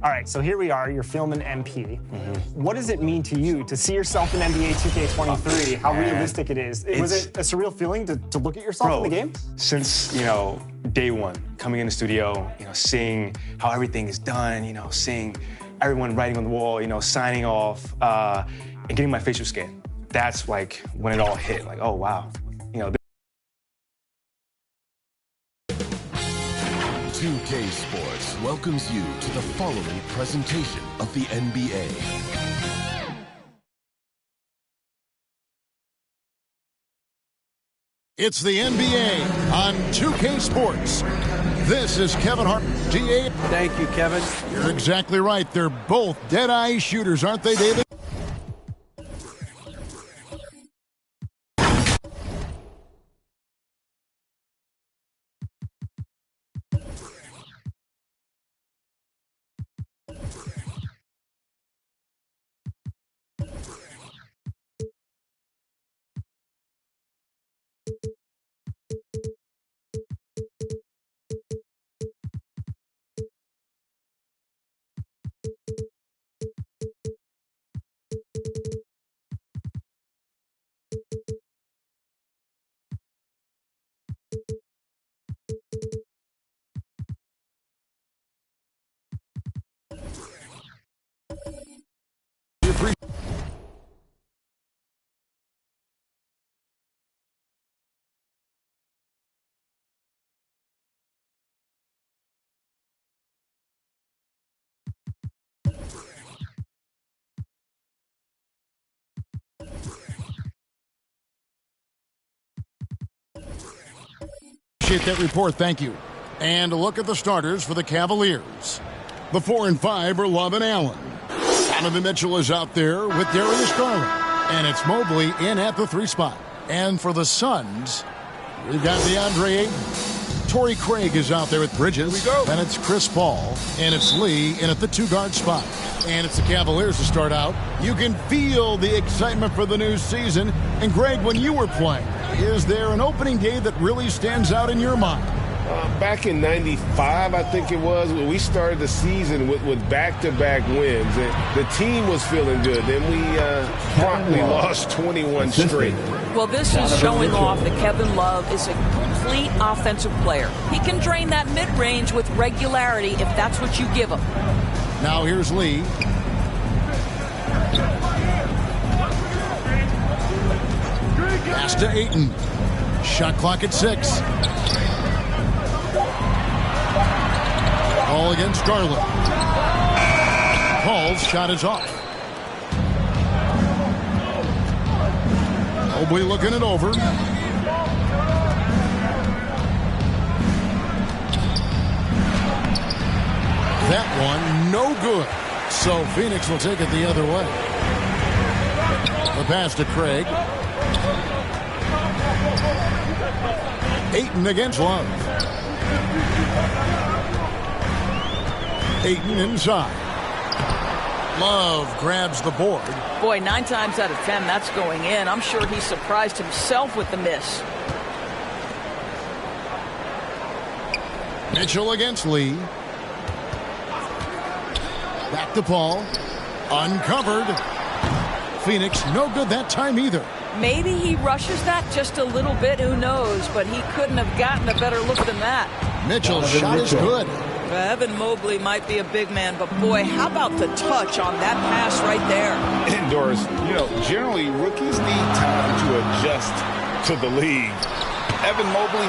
All right, so here we are. You're filming MP. What does it mean to you to see yourself in NBA 2K23? How realistic it is? Was it a surreal feeling to look at yourself in the game? Since, day one, coming in the studio, seeing how everything is done, seeing everyone writing on the wall, signing off, and getting my facial scan. That's like when it all hit. Like, oh wow, 2K Sports welcomes you to the following presentation of the NBA. It's the NBA on 2K Sports. This is Kevin Hart, GA. Thank you, Kevin. You're exactly right. They're both dead-eye shooters, aren't they, David? Appreciate that report. Thank you. And a look at the starters for the Cavaliers. The 4 and 5 are Love and Allen. Donovan Mitchell is out there with Darius Garland. And it's Mobley in at the 3 spot. And for the Suns, we've got DeAndre Ayton. Torrey Craig is out there with Bridges. Here we go. And it's Chris Paul. And it's Lee in at the 2-guard spot. And it's the Cavaliers to start out. You can feel the excitement for the new season. And Greg, when you were playing, is there an opening day that really stands out in your mind? Back in '95, I think it was, when we started the season with back-to-back wins. And the team was feeling good. Then we promptly lost 21 straight. Well, this is showing off that Kevin Love is a complete offensive player. He can drain that mid-range with regularity if that's what you give him. Now here's Lee. Pass to Ayton. Shot clock at 6. All against Garland. Paul's shot is off. Mobley looking it over. That one, no good. So Phoenix will take it the other way. The pass to Craig. Ayton against Love. Ayton inside. Love grabs the board. Boy, 9 times out of 10, that's going in. I'm sure he surprised himself with the miss. Mitchell against Lee. Back to Paul. Uncovered. Phoenix, no good that time either. Maybe he rushes that just a little bit, who knows, but he couldn't have gotten a better look than that. Mitchell's shot is good. Evan Mobley might be a big man, but boy, how about the touch on that pass right there? And Doris, generally rookies need time to adjust to the league. Evan Mobley,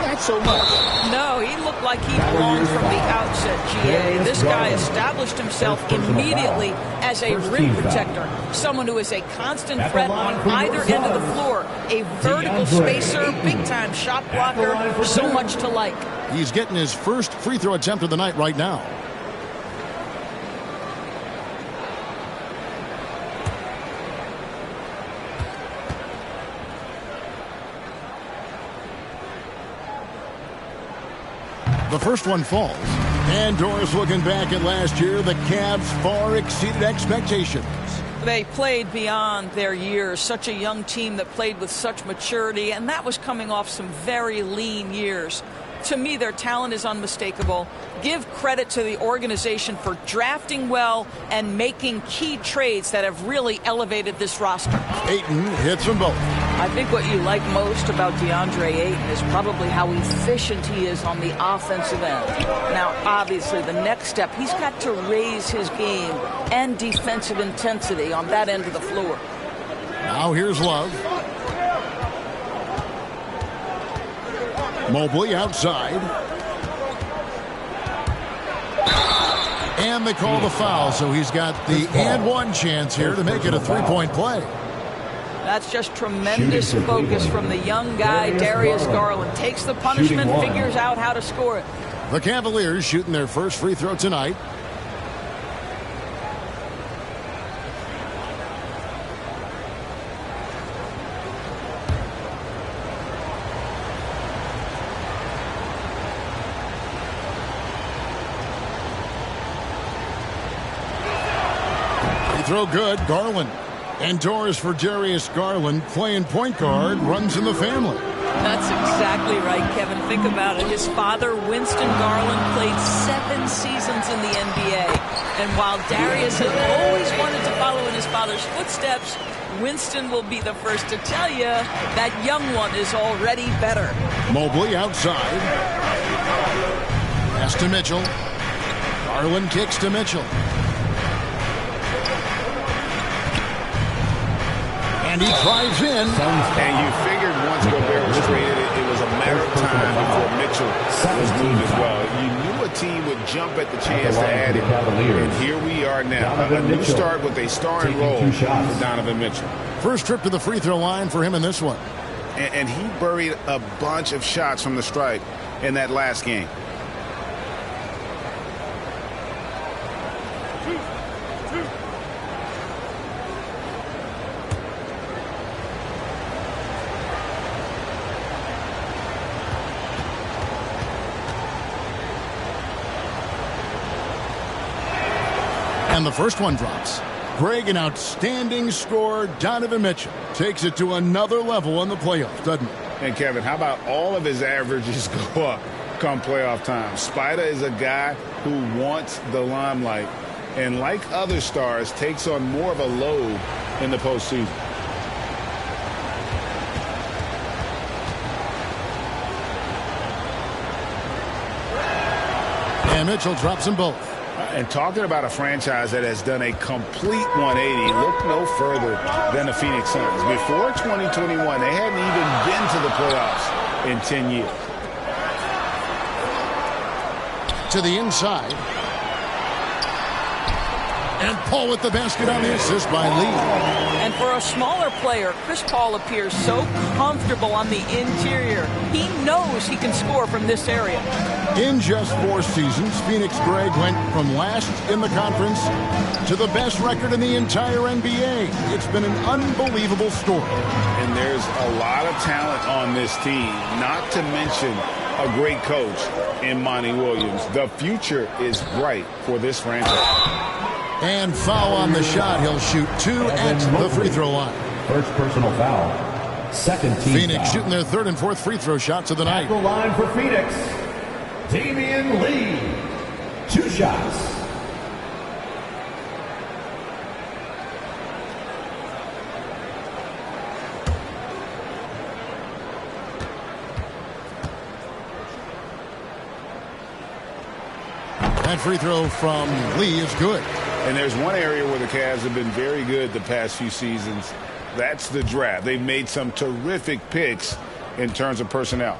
not so much. No, he looked like he belonged from the outset, GA. This guy established himself immediately as a rim protector, someone who is a constant threat on either end of the floor, a vertical spacer, big-time shot blocker, so much to like. He's getting his first free throw attempt of the night right now. The first one falls. And Doris, looking back at last year, the Cavs far exceeded expectations. They played beyond their years. Such a young team that played with such maturity, and that was coming off some very lean years. To me, their talent is unmistakable. Give credit to the organization for drafting well and making key trades that have really elevated this roster. Ayton hits them both. I think what you like most about DeAndre Ayton is probably how efficient he is on the offensive end. Now, obviously, the next step, he's got to raise his game and defensive intensity on that end of the floor. Now here's Love. Mobley outside. And they call the foul, so he's got the and one chance here to make it a three-point play. That's just tremendous focus from the young guy, Darius Garland. Takes the punishment, figures out how to score it. The Cavaliers shooting their first free throw tonight. Throw good, Garland. And Doris for Darius Garland, playing point guard, runs in the family. That's exactly right, Kevin. Think about it. His father, Winston Garland, played 7 seasons in the NBA. And while Darius has always wanted to follow in his father's footsteps, Winston will be the first to tell you that young one is already better. Mobley outside. Pass to Mitchell. Garland kicks to Mitchell. And he drives in. And you figured once Gobert was traded, it was a matter of time before Mitchell was moved as well. You knew a team would jump at the chance to add him. And here we are now. A new start with a starring role for Donovan Mitchell. First trip to the free throw line for him in this one. And he buried a bunch of shots from the stripe. in that last game. And the first one drops. Greg, an outstanding scorer. Donovan Mitchell takes it to another level in the playoffs, doesn't he? And Kevin, how about all of his averages go up come playoff time? Spider is a guy who wants the limelight, and like other stars, takes on more of a load in the postseason. And Mitchell drops them both. And talking about a franchise that has done a complete 180, look no further than the Phoenix Suns. Before 2021, they hadn't even been to the playoffs in 10 years. To the inside. And Paul with the basket on the assist by Lee. And for a smaller player, Chris Paul appears so comfortable on the interior. He knows he can score from this area. In just 4 seasons, Phoenix, Greg, went from last in the conference to the best record in the entire NBA. It's been an unbelievable story. And there's a lot of talent on this team, not to mention a great coach in Monty Williams. The future is bright for this franchise. And foul on the shot. He'll shoot 2 at the free throw line. First personal foul. Second team Phoenix foul. shooting their 3rd and 4th free throw shots of the night. At the line for Phoenix, Damian Lee. 2 shots. That free throw from Lee is good. And there's one area where the Cavs have been very good the past few seasons. That's the draft. They've made some terrific picks in terms of personnel.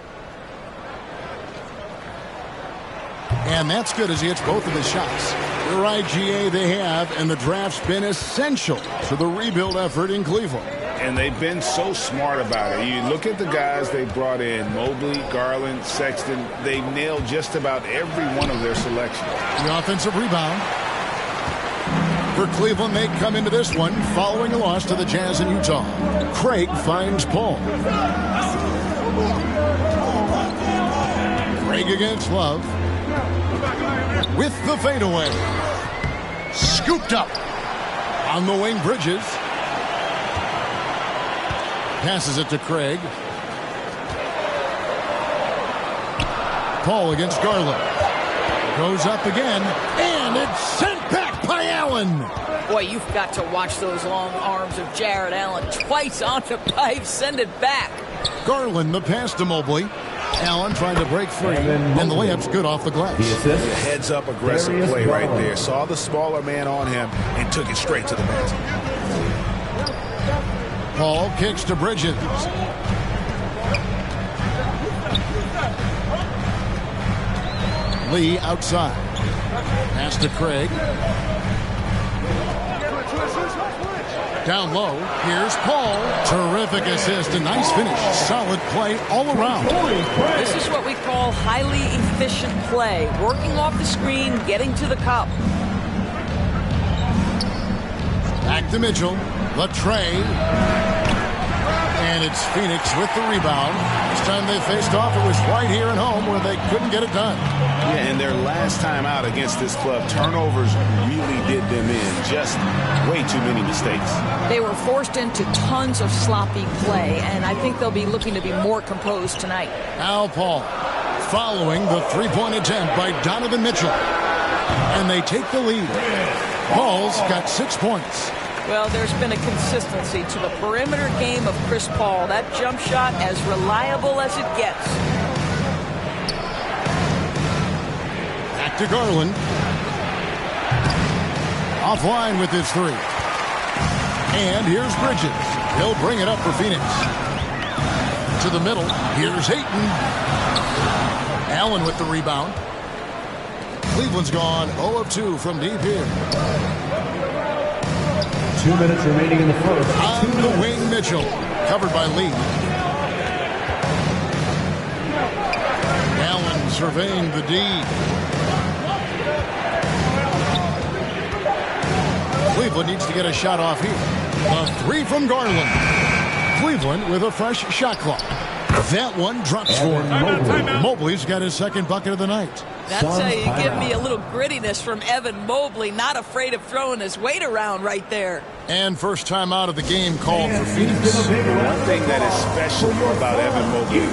And that's good as he hits both of his shots. You're right, GA, they have, and the draft's been essential to the rebuild effort in Cleveland. And they've been so smart about it. You look at the guys they brought in, Mobley, Garland, Sexton. They've nailed just about every one of their selections. The offensive rebound. For Cleveland, they come into this one following a loss to the Jazz in Utah. Craig finds Paul. Craig against Love. With the fadeaway. Scooped up. On the wing, Bridges. Passes it to Craig. Paul against Garland. Goes up again. And it's sent back by Allen. Boy, you've got to watch those long arms of Jarrett Allen. Twice on the pipe, send it back. Garland, the pass to Mobley. Allen trying to break free, and the layup's good off the glass. Heads-up aggressive play right there. Saw the smaller man on him and took it straight to the basket. Paul kicks to Bridges. Lee outside. Pass to Craig. Down low, here's Paul. Terrific assist, a nice finish. Solid play all around. This is what we call highly efficient play. Working off the screen, getting to the cup. Back to Mitchell. The tray. And it's Phoenix with the rebound. This time they faced off, it was right here at home where they couldn't get it done. Yeah, and their last time out against this club, turnovers really did them in. Just way too many mistakes. They were forced into tons of sloppy play, and I think they'll be looking to be more composed tonight. Al Paul following the three-point attempt by Donovan Mitchell. And they take the lead. Paul's got 6 points. Well, there's been a consistency to the perimeter game of Chris Paul. That jump shot as reliable as it gets. Back to Garland. Offline with his 3. And here's Bridges. He'll bring it up for Phoenix. To the middle. Here's Ayton. Allen with the rebound. Cleveland's gone 0 of 2 from deep here. 2 minutes remaining in the first. On the wing, Mitchell. Covered by Lee. Allen surveying the D. Cleveland needs to get a shot off here. A three from Garland. Cleveland with a fresh shot clock. That one drops for him. Mobley's got his second bucket of the night. That's how you give me a little grittiness from Evan Mobley, not afraid of throwing his weight around right there. And first time out of the game called for Phoenix. One thing that is special about Evan Mobley,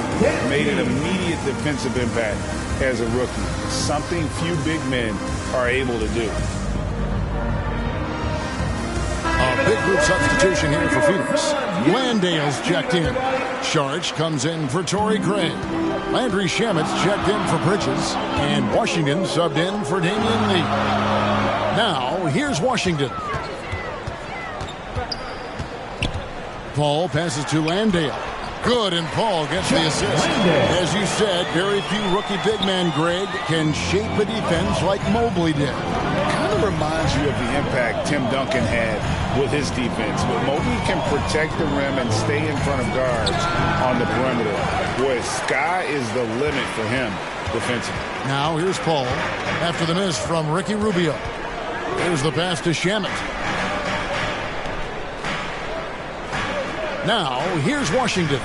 made an immediate defensive impact as a rookie. Something few big men are able to do. A big group substitution here for Phoenix. Landale's checked in. Saric comes in for Torrey Craig. Landry Shamet's checked in for Bridges. And Washington subbed in for Damian Lee. Now, here's Washington. Paul passes to Landale. Good, and Paul gets the assist. As you said, very few rookie big man, Greg, can shape a defense like Mobley did. Kind of reminds you of the impact Tim Duncan had with his defense. But Mobley can protect the rim and stay in front of guards on the perimeter. Boy, sky is the limit for him defensively. Now here's Paul after the miss from Ricky Rubio. Here's the pass to Shamet. Now here's Washington.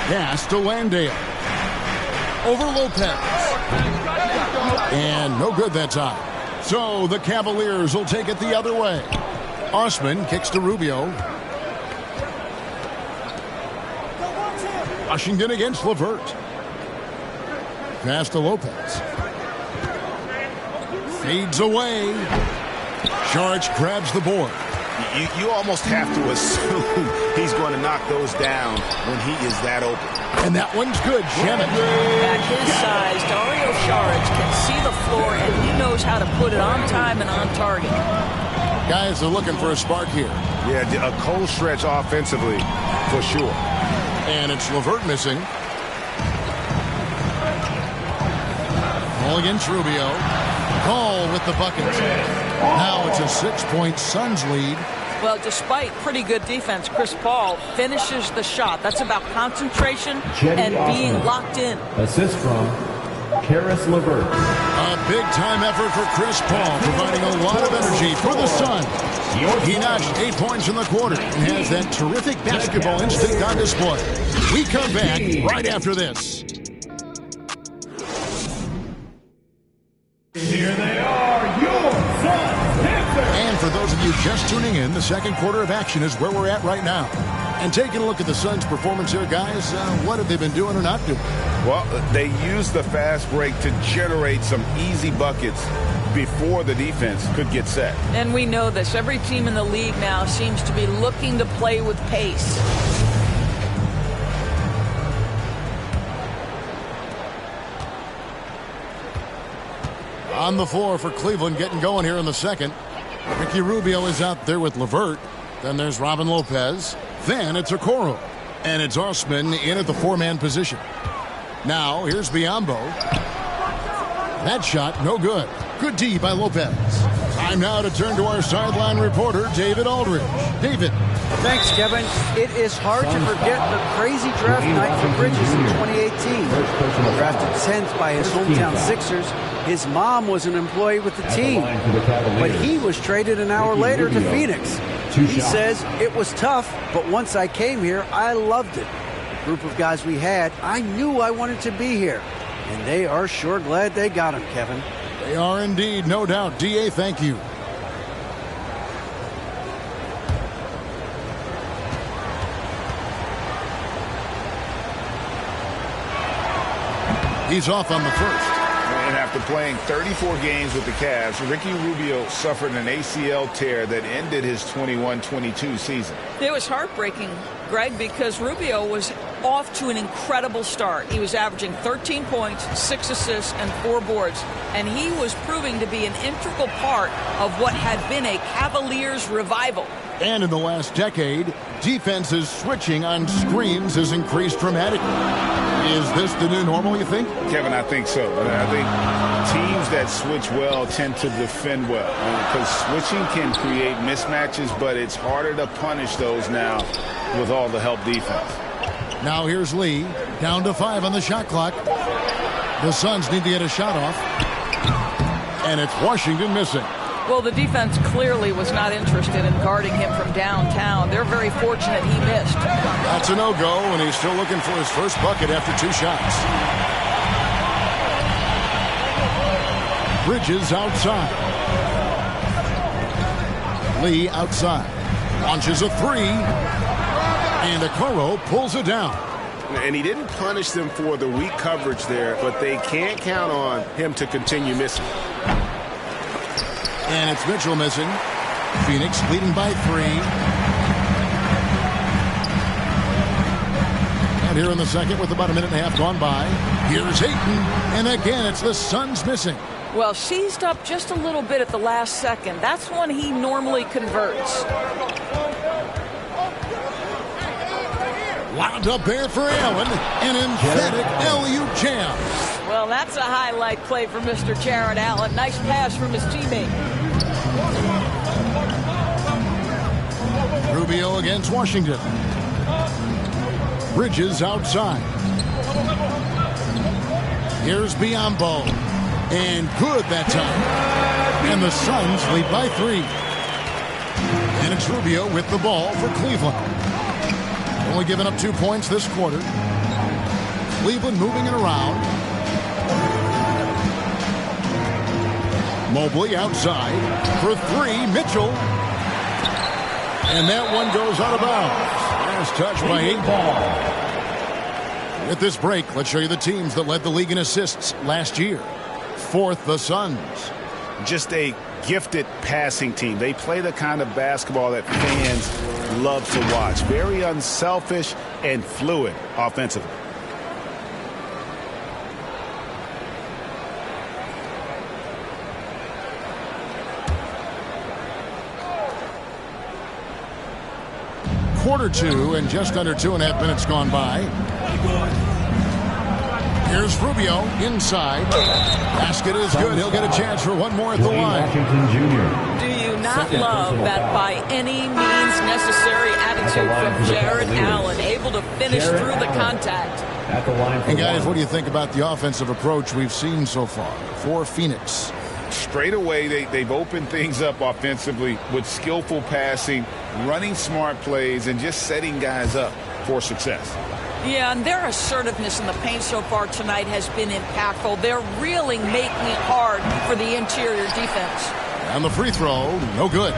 Pass to Landale. Over Lopez. And no good that time. So the Cavaliers will take it the other way. Osman kicks to Rubio. Washington against LeVert. Pass to Lopez. Fades away. Saric grabs the board. You almost have to assume he's going to knock those down when he is that open. And that one's good. Shamet. At his size, Dario Saric can see the floor, and he knows how to put it on time and on target. Guys are looking for a spark here. Yeah, a cold stretch offensively, for sure. And it's LeVert missing. Ball against Rubio. Call with the bucket. Now it's a 6-point Suns lead. Well, despite pretty good defense, Chris Paul finishes the shot. That's about concentration and being locked in. Assist from Caris LeVert. A big-time effort for Chris Paul, providing a lot of energy for the Suns. He notched 8 points in the quarter and has that terrific basketball instinct on display. We come back right after this. Here they are, your Suns Panthers. And for those of you just tuning in, the second quarter of action is where we're at right now. And taking a look at the Suns' performance here, guys, what have they been doing or not doing? Well, they used the fast break to generate some easy buckets before the defense could get set. And we know this. Every team in the league now seems to be looking to play with pace. On the floor for Cleveland, getting going here in the second. Ricky Rubio is out there with LeVert. Then there's Robin Lopez. Then it's Okoro. And it's Osman in at the four-man position. Now, here's Biyombo. That shot, no good. Good D by Lopez. Time now to turn to our sideline reporter, David Aldridge. David. Thanks, Kevin. It is hard to forget the crazy draft night for Bridges in 2018. Drafted 10th by his hometown Sixers, his mom was an employee with the team. But he was traded an hour later to Phoenix. He says, it was tough, but once I came here, I loved it. The group of guys we had, I knew I wanted to be here. And they are sure glad they got him, Kevin. They are indeed, no doubt. D.A., thank you. He's off on the first. And after playing 34 games with the Cavs, Ricky Rubio suffered an ACL tear that ended his 21-22 season. It was heartbreaking, Greg, because Rubio was off to an incredible start. He was averaging 13 points, 6 assists, and 4 boards. And he was proving to be an integral part of what had been a Cavaliers revival. And in the last decade, defenses switching on screens has increased dramatically. Is this the new normal, you think? Kevin, I think so. I think teams that switch well tend to defend well. Because switching can create mismatches, but it's harder to punish those now with all the help defense. Now here's Lee, down to 5 on the shot clock. The Suns need to get a shot off. And it's Washington missing. Well, the defense clearly was not interested in guarding him from downtown. They're very fortunate he missed. That's a no-go, and he's still looking for his first bucket after 2 shots. Bridges outside. Lee outside. Launches a 3. And Okoro pulls it down. And he didn't punish them for the weak coverage there, but they can't count on him to continue missing. And it's Mitchell missing. Phoenix leading by 3. And here in the second with about a minute and a half gone by. Here's Ayton. And again, it's the Suns missing. Well, seized up just a little bit at the last second. That's when he normally converts. Wound up there for Allen. An emphatic LU jam. Well, that's a highlight play for Mr. Jarrett Allen. Nice pass from his teammate. Rubio against Washington. Bridges outside. Here's Biyombo. And good that time. And the Suns lead by 3. And it's Rubio with the ball for Cleveland. Only giving up 2 points this quarter. Cleveland moving it around. Mobley outside for 3. Mitchell. And that one goes out of bounds. Last touch by Ayton. At this break, let's show you the teams that led the league in assists last year. 4th, the Suns. Just a gifted passing team. They play the kind of basketball that fans love to watch. Very unselfish and fluid offensively. Quarter 2 and just under 2.5 minutes gone by. Here's Rubio inside. Basket is good. He'll get a chance for one more at the line. Do you not love that by any means necessary attitude from Jarrett Allen, able to finish through the contact? And guys, what do you think about the offensive approach we've seen so far for Phoenix? Straight away, they've opened things up offensively with skillful passing, running smart plays, and just setting guys up for success. Yeah, and their assertiveness in the paint so far tonight has been impactful. They're really making it hard for the interior defense. And the free throw, no good.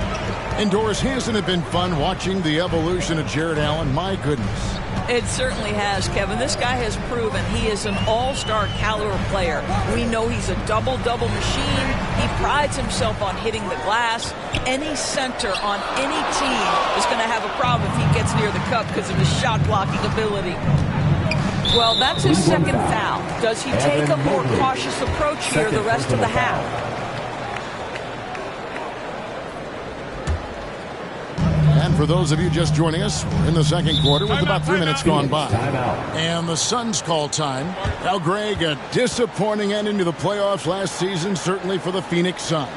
Indoors, hasn't it been fun watching the evolution of Jarrett Allen? My goodness. It certainly has, Kevin. This guy has proven he is an all-star caliber player. We know he's a double-double machine. He prides himself on hitting the glass. Any center on any team is going to have a problem if he gets near the cup because of his shot-blocking ability. Well, that's his second foul. Does he take a more cautious approach here the rest of the half? And for those of you just joining us, we're in the second quarter with about 3 minutes gone by. And the Suns call time. Now, Greg, a disappointing ending to the playoffs last season, certainly for the Phoenix Suns.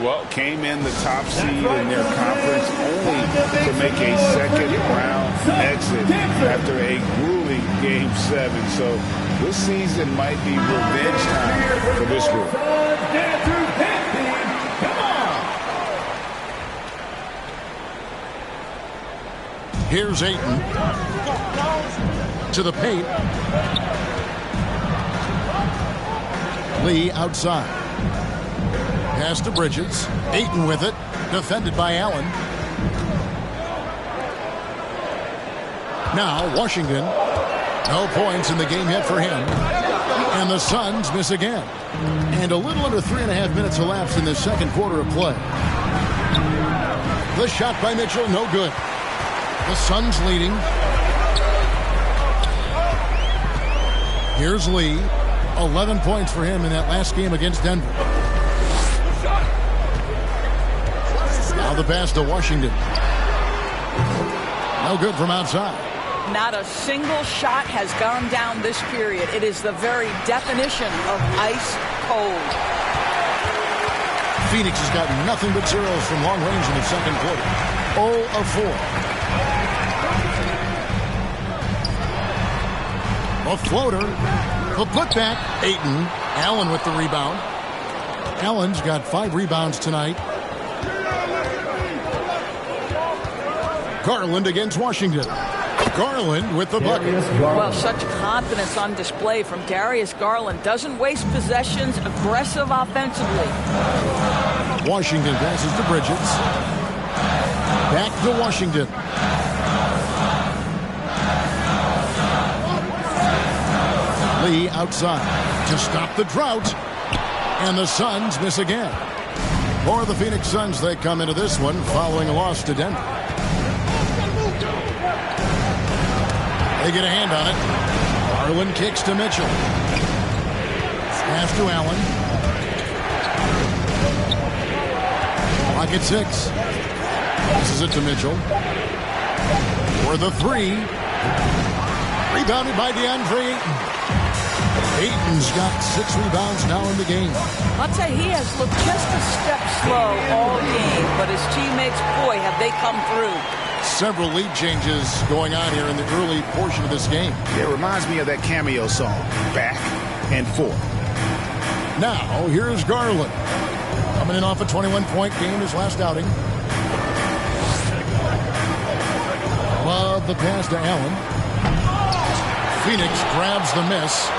Well, came in the top seed in their conference only to make a second-round exit after a grueling Game 7. So this season might be revenge time for this group. Here's Ayton to the paint. Lee outside. Pass to Bridges. Ayton with it. Defended by Allen. Now Washington. No points in the game yet for him. And the Suns miss again. And a little under 3.5 minutes elapsed in the second quarter of play. The shot by Mitchell, no good. The Suns leading. Here's Lee. 11 points for him in that last game against Denver. Now the pass to Washington. No good from outside. Not a single shot has gone down this period. It is the very definition of ice cold. Phoenix has got nothing but zeros from long range in the second quarter. 0 of 4. A floater. The putback. Ayton. Allen with the rebound. Allen's got 5 rebounds tonight. Garland against Washington. Garland with the bucket. Well, such confidence on display from Darius Garland. Doesn't waste possessions, aggressive offensively. Washington passes to Bridges. Back to Washington. Lee outside to stop the drought. And the Suns miss again. For the Phoenix Suns, they come into this one following a loss to Denver. They get a hand on it. Garland kicks to Mitchell. Pass to Allen. Clock at 6. Passes it to Mitchell. For the 3. Rebounded by DeAndre Ayton. Ayton's got 6 rebounds now in the game. I'll tell you, he has looked just a step slow all game, but his teammates, boy, have they come through. Several lead changes going on here in the early portion of this game. It reminds me of that Cameo song, Back and Forth. Now, here's Garland. Coming in off a 21-point game his last outing. Love the pass to Allen. Phoenix grabs the miss.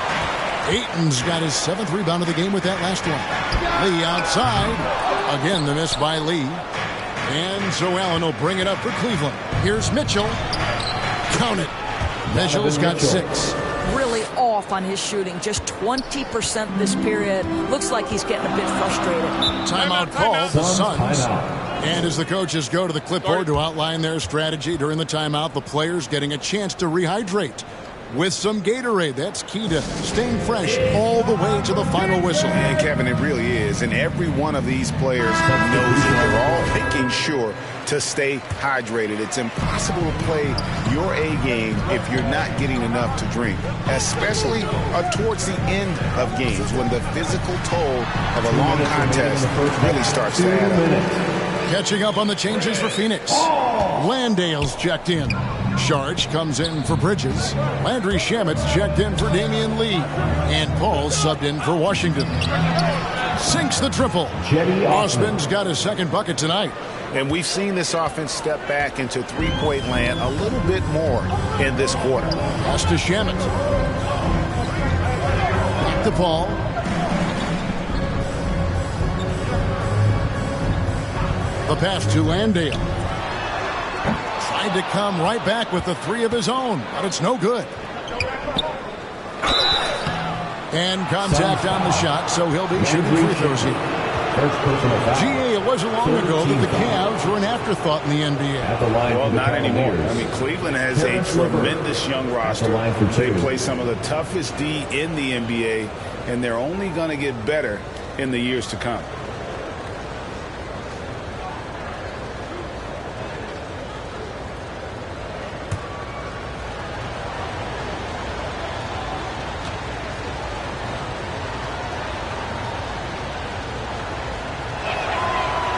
Ayton's got his 7th rebound of the game with that last one. Lee outside. Again, the miss by Lee. And so Allen will bring it up for Cleveland. Here's Mitchell. Count it. Mitchell's got 6. Really off on his shooting. Just 20% this period. Looks like he's getting a bit frustrated. Timeout call, the Suns. And as the coaches go to the clipboard to outline their strategy during the timeout, the players getting a chance to rehydrate with some Gatorade. That's key to staying fresh all the way to the final whistle. And Kevin, it really is. And every one of these players knows that they're all making sure to stay hydrated. It's impossible to play your A game if you're not getting enough to drink, especially towards the end of games when the physical toll of a long contest really starts to add up. Catching up on the changes for Phoenix. Landale's checked in. Sharge comes in for Bridges. Landry Shamet's checked in for Damian Lee. And Paul subbed in for Washington. Sinks the triple. Osman's got his 2nd bucket tonight. And we've seen this offense step back into three-point land a little bit more in this quarter. Pass to Shamet. Back to Paul. The pass to Landale. Tried to come right back with the 3 of his own, but it's no good. And contact on the shot, so he'll be shooting free throws here. GA, it wasn't long ago that the Cavs were an afterthought in the NBA. Well, not anymore. I mean, Cleveland has a tremendous young roster. They play some of the toughest D in the NBA, and they're only going to get better in the years to come.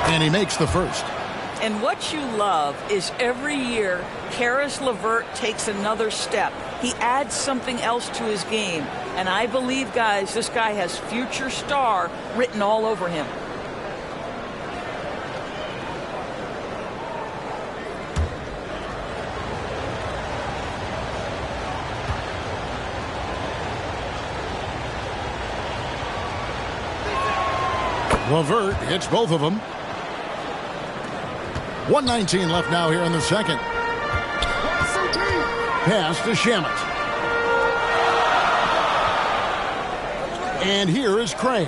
And he makes the first. And what you love is every year, Caris LeVert takes another step. He adds something else to his game. And I believe, guys, this guy has future star written all over him. LeVert hits both of them. 1:19 left now here in the second. Pass to Shamet. And here is Craig.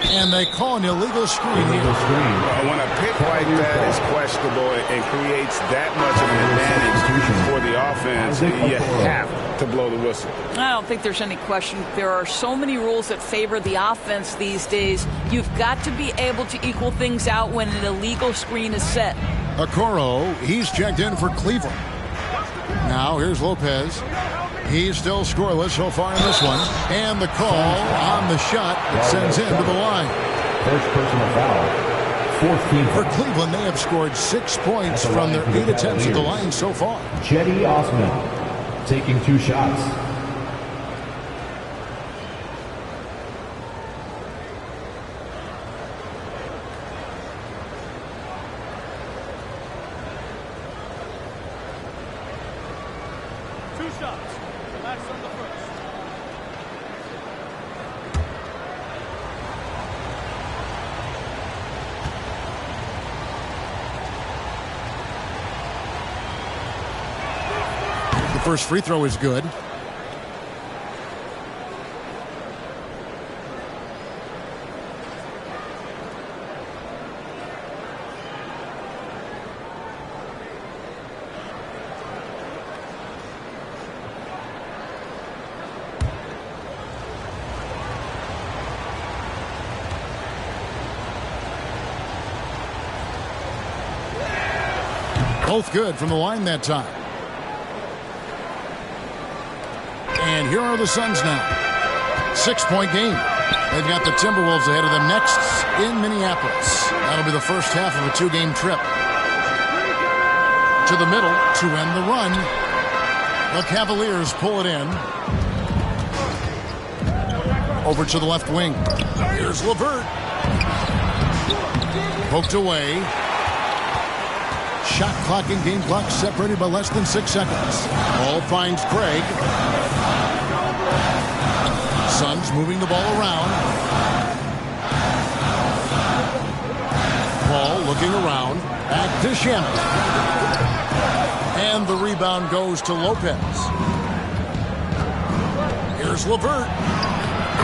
And they call an illegal screen here. When a pick like that is questionable and creates that much of an advantage for the offense, you have to blow the whistle. I don't think there's any question. There are so many rules that favor the offense these days. You've got to be able to equal things out when an illegal screen is set. Okoro, he's checked in for Cleveland. Now here's Lopez. He's still scoreless so far in this one. And the call on the shot sends him to the line. First personal foul. For Cleveland, they have scored 6 points from their 8 attempts at the line so far. Cedi Osman taking 2 shots. First free throw is good. Both good from the line that time. And here are the Suns now. 6-point game. They've got the Timberwolves ahead of them next in Minneapolis. That'll be the first half of a 2-game trip. To the middle to end the run. The Cavaliers pull it in. Over to the left wing. Here's LeVert. Poked away. Shot clock and game clock separated by less than 6 seconds. Ball finds Craig. Suns moving the ball around. Paul looking around. Back to Shannon. And the rebound goes to Lopez. Here's LeVert.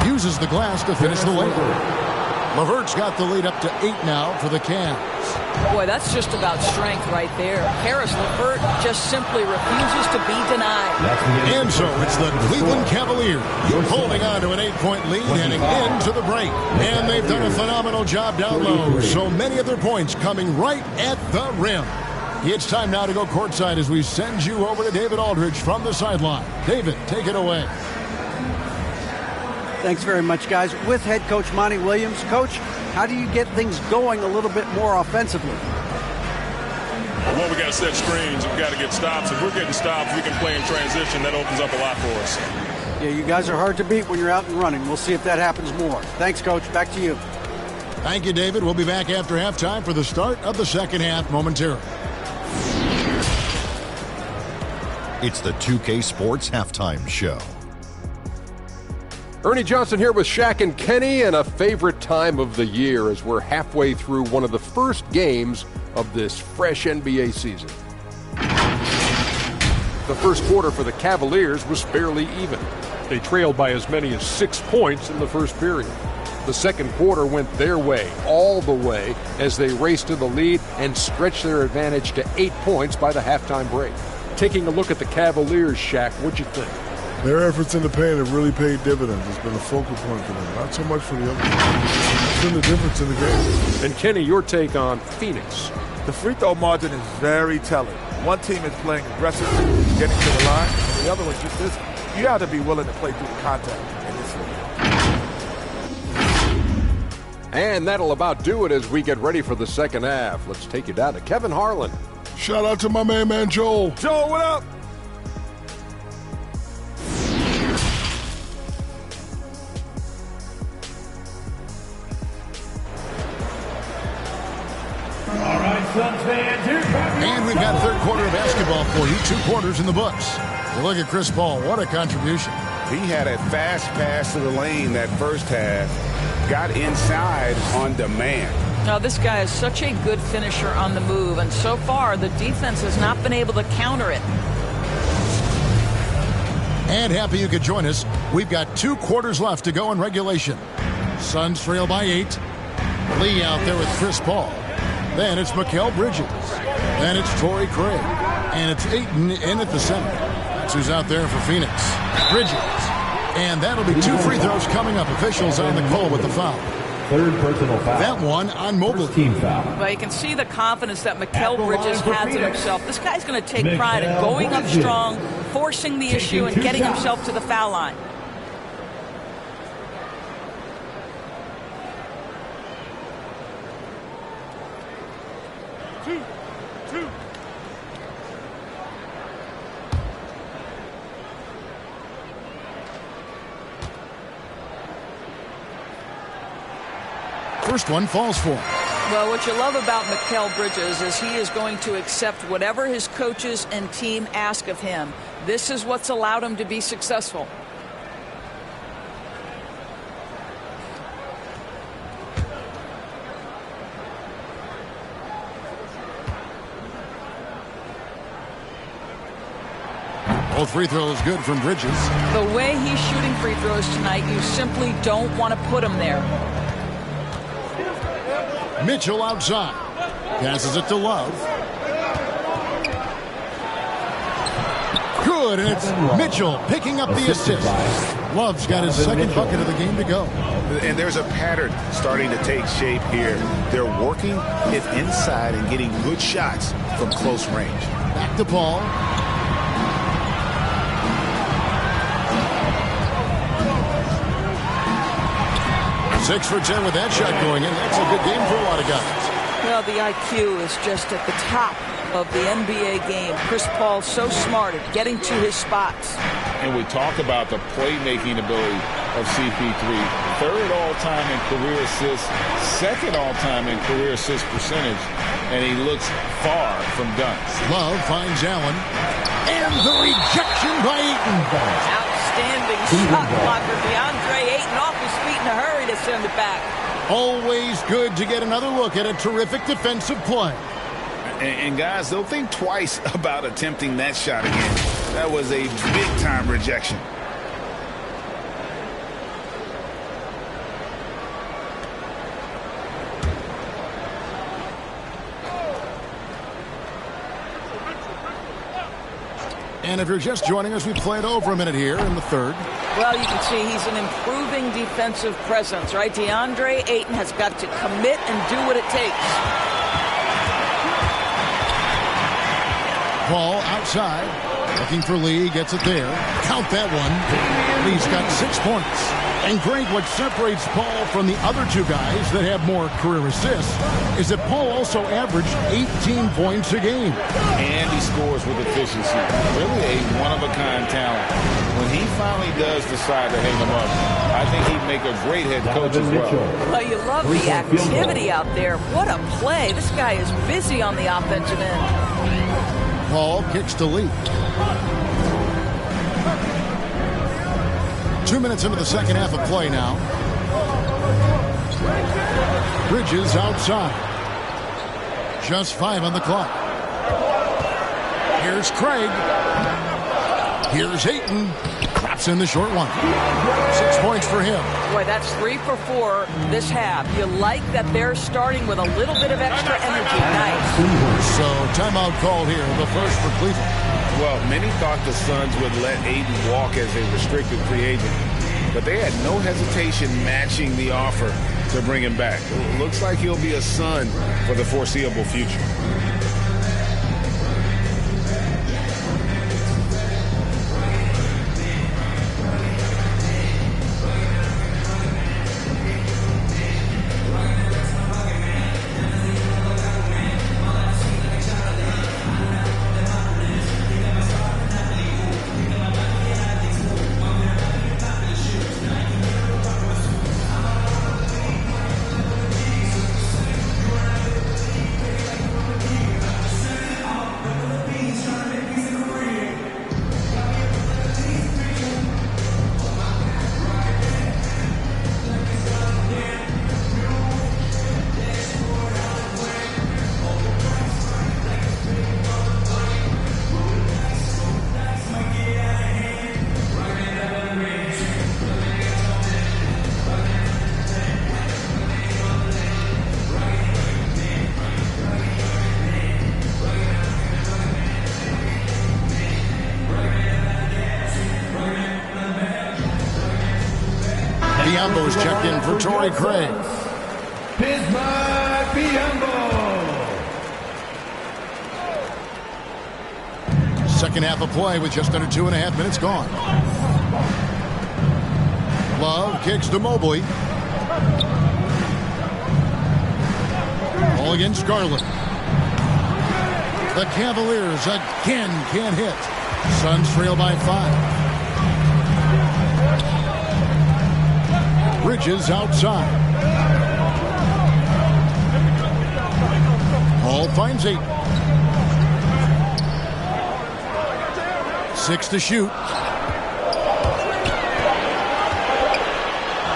Uses the glass to finish the layup. LeVert's got the lead up to 8 now for the Cavs. Boy, that's just about strength right there. Caris LeVert just simply refuses to be denied. And so it's the Cleveland Cavaliers holding on to an 8-point lead heading into the break. And they've done a phenomenal job down low. So many of their points coming right at the rim. It's time now to go courtside as we send you over to David Aldridge from the sideline. David, take it away. Thanks very much, guys. With head coach Monty Williams. Coach, how do you get things going a little bit more offensively? Well, we got to set screens. We've got to get stops. If we're getting stops, we can play in transition. That opens up a lot for us. Yeah, you guys are hard to beat when you're out and running. We'll see if that happens more. Thanks, Coach. Back to you. Thank you, David. We'll be back after halftime for the start of the second half momentarily. It's the 2K Sports Halftime Show. Ernie Johnson here with Shaq and Kenny, and a favorite time of the year as we're halfway through one of the first games of this fresh NBA season. The first quarter for the Cavaliers was fairly even. They trailed by as many as 6 points in the first period. The second quarter went their way, all the way, as they raced to the lead and stretched their advantage to 8 points by the halftime break. Taking a look at the Cavaliers, Shaq, what'd you think? Their efforts in the paint have really paid dividends. It's been a focal point for them, not so much for the other team. It's been the difference in the game. And Kenny, your take on Phoenix. The free throw margin is very telling. One team is playing aggressively, getting to the line, and the other one just isn't. You have to be willing to play through the contact in this league. And that'll about do it as we get ready for the second half. Let's take you down to Kevin Harlan. Shout out to my man Joel. Joel, what up? And we've got third quarter of basketball for you. 2 quarters in the books. Well, look at Chris Paul. What a contribution. He had a fast pass to the lane that first half. Got inside on demand. Now, this guy is such a good finisher on the move, and so far the defense has not been able to counter it. And happy you could join us. We've got 2 quarters left to go in regulation. Suns trail by 8. Lee out there with Chris Paul. Then it's Mikal Bridges. Then it's Torrey Craig. And it's Ayton in at the center. That's who's out there for Phoenix. Bridges. And that'll be 2 free throws coming up. Officials on the call with the foul. Third personal foul. That one on Mobley. Team foul. But you can see the confidence that Mikal Bridges has in himself. This guy's going to take pride in going up strong, forcing the issue, and getting himself to the foul line. first one falls for him. Well, what you love about Mikal Bridges is he is going to accept whatever his coaches and team ask of him. This is what's allowed him to be successful. Both free throws good from Bridges. The way he's shooting free throws tonight, you simply don't want to put him there. Mitchell outside. Passes it to Love. Good, and it's Mitchell picking up the assist. Love's got his second bucket of the game to go. And there's a pattern starting to take shape here. They're working it inside and getting good shots from close range. Back to Paul. Six for 10 with that shot going in. That's a good game for a lot of guys. Well, the IQ is just at the top of the NBA game. Chris Paul so smart at getting to his spots. And we talk about the playmaking ability of CP3. Third all-time in career assists, second all-time in career assist percentage, and he looks far from done. Love finds Allen. And the rejection by Ayton. Outstanding shot blocker. DeAndre Ayton off his feet in a hurry to send it back. Always good to get another look at a terrific defensive play. And guys, they'll think twice about attempting that shot again. That was a big-time rejection. And if you're just joining us, we played over a minute here in the third. Well, you can see he's an improving defensive presence, right? DeAndre Ayton has got to commit and do what it takes. Paul outside, looking for Lee, gets it there. Count that one. Lee's got 6 points. And Greg, what separates Paul from the other two guys that have more career assists is that Paul also averaged 18 points a game. And he scores with efficiency. Really a one-of-a-kind talent. When he finally does decide to hang him up, I think he'd make a great head coach as well. Well, you love the activity out there. What a play. This guy is busy on the offensive end. Paul kicks to Lee. 2 minutes into the second half of play now. Bridges outside. Just 5 on the clock. Here's Craig. Here's Ayton. Drops in the short one. 6 points for him. Boy, that's 3 for 4 this half. You like that they're starting with a little bit of extra energy. Nice. So timeout called here. The first for Cleveland. Well, many thought the Suns would let Ayton walk as a restricted free agent, but they had no hesitation matching the offer to bring him back. It looks like he'll be a Sun for the foreseeable future. Biombo's checked in for Torrey Craig. Bismack Biyombo. Second half of play with just under 2.5 minutes gone. Love kicks to Mobley. Ball against Garland. The Cavaliers again can't hit. Suns trail by 5. Bridges outside. Paul finds 8. 6 to shoot.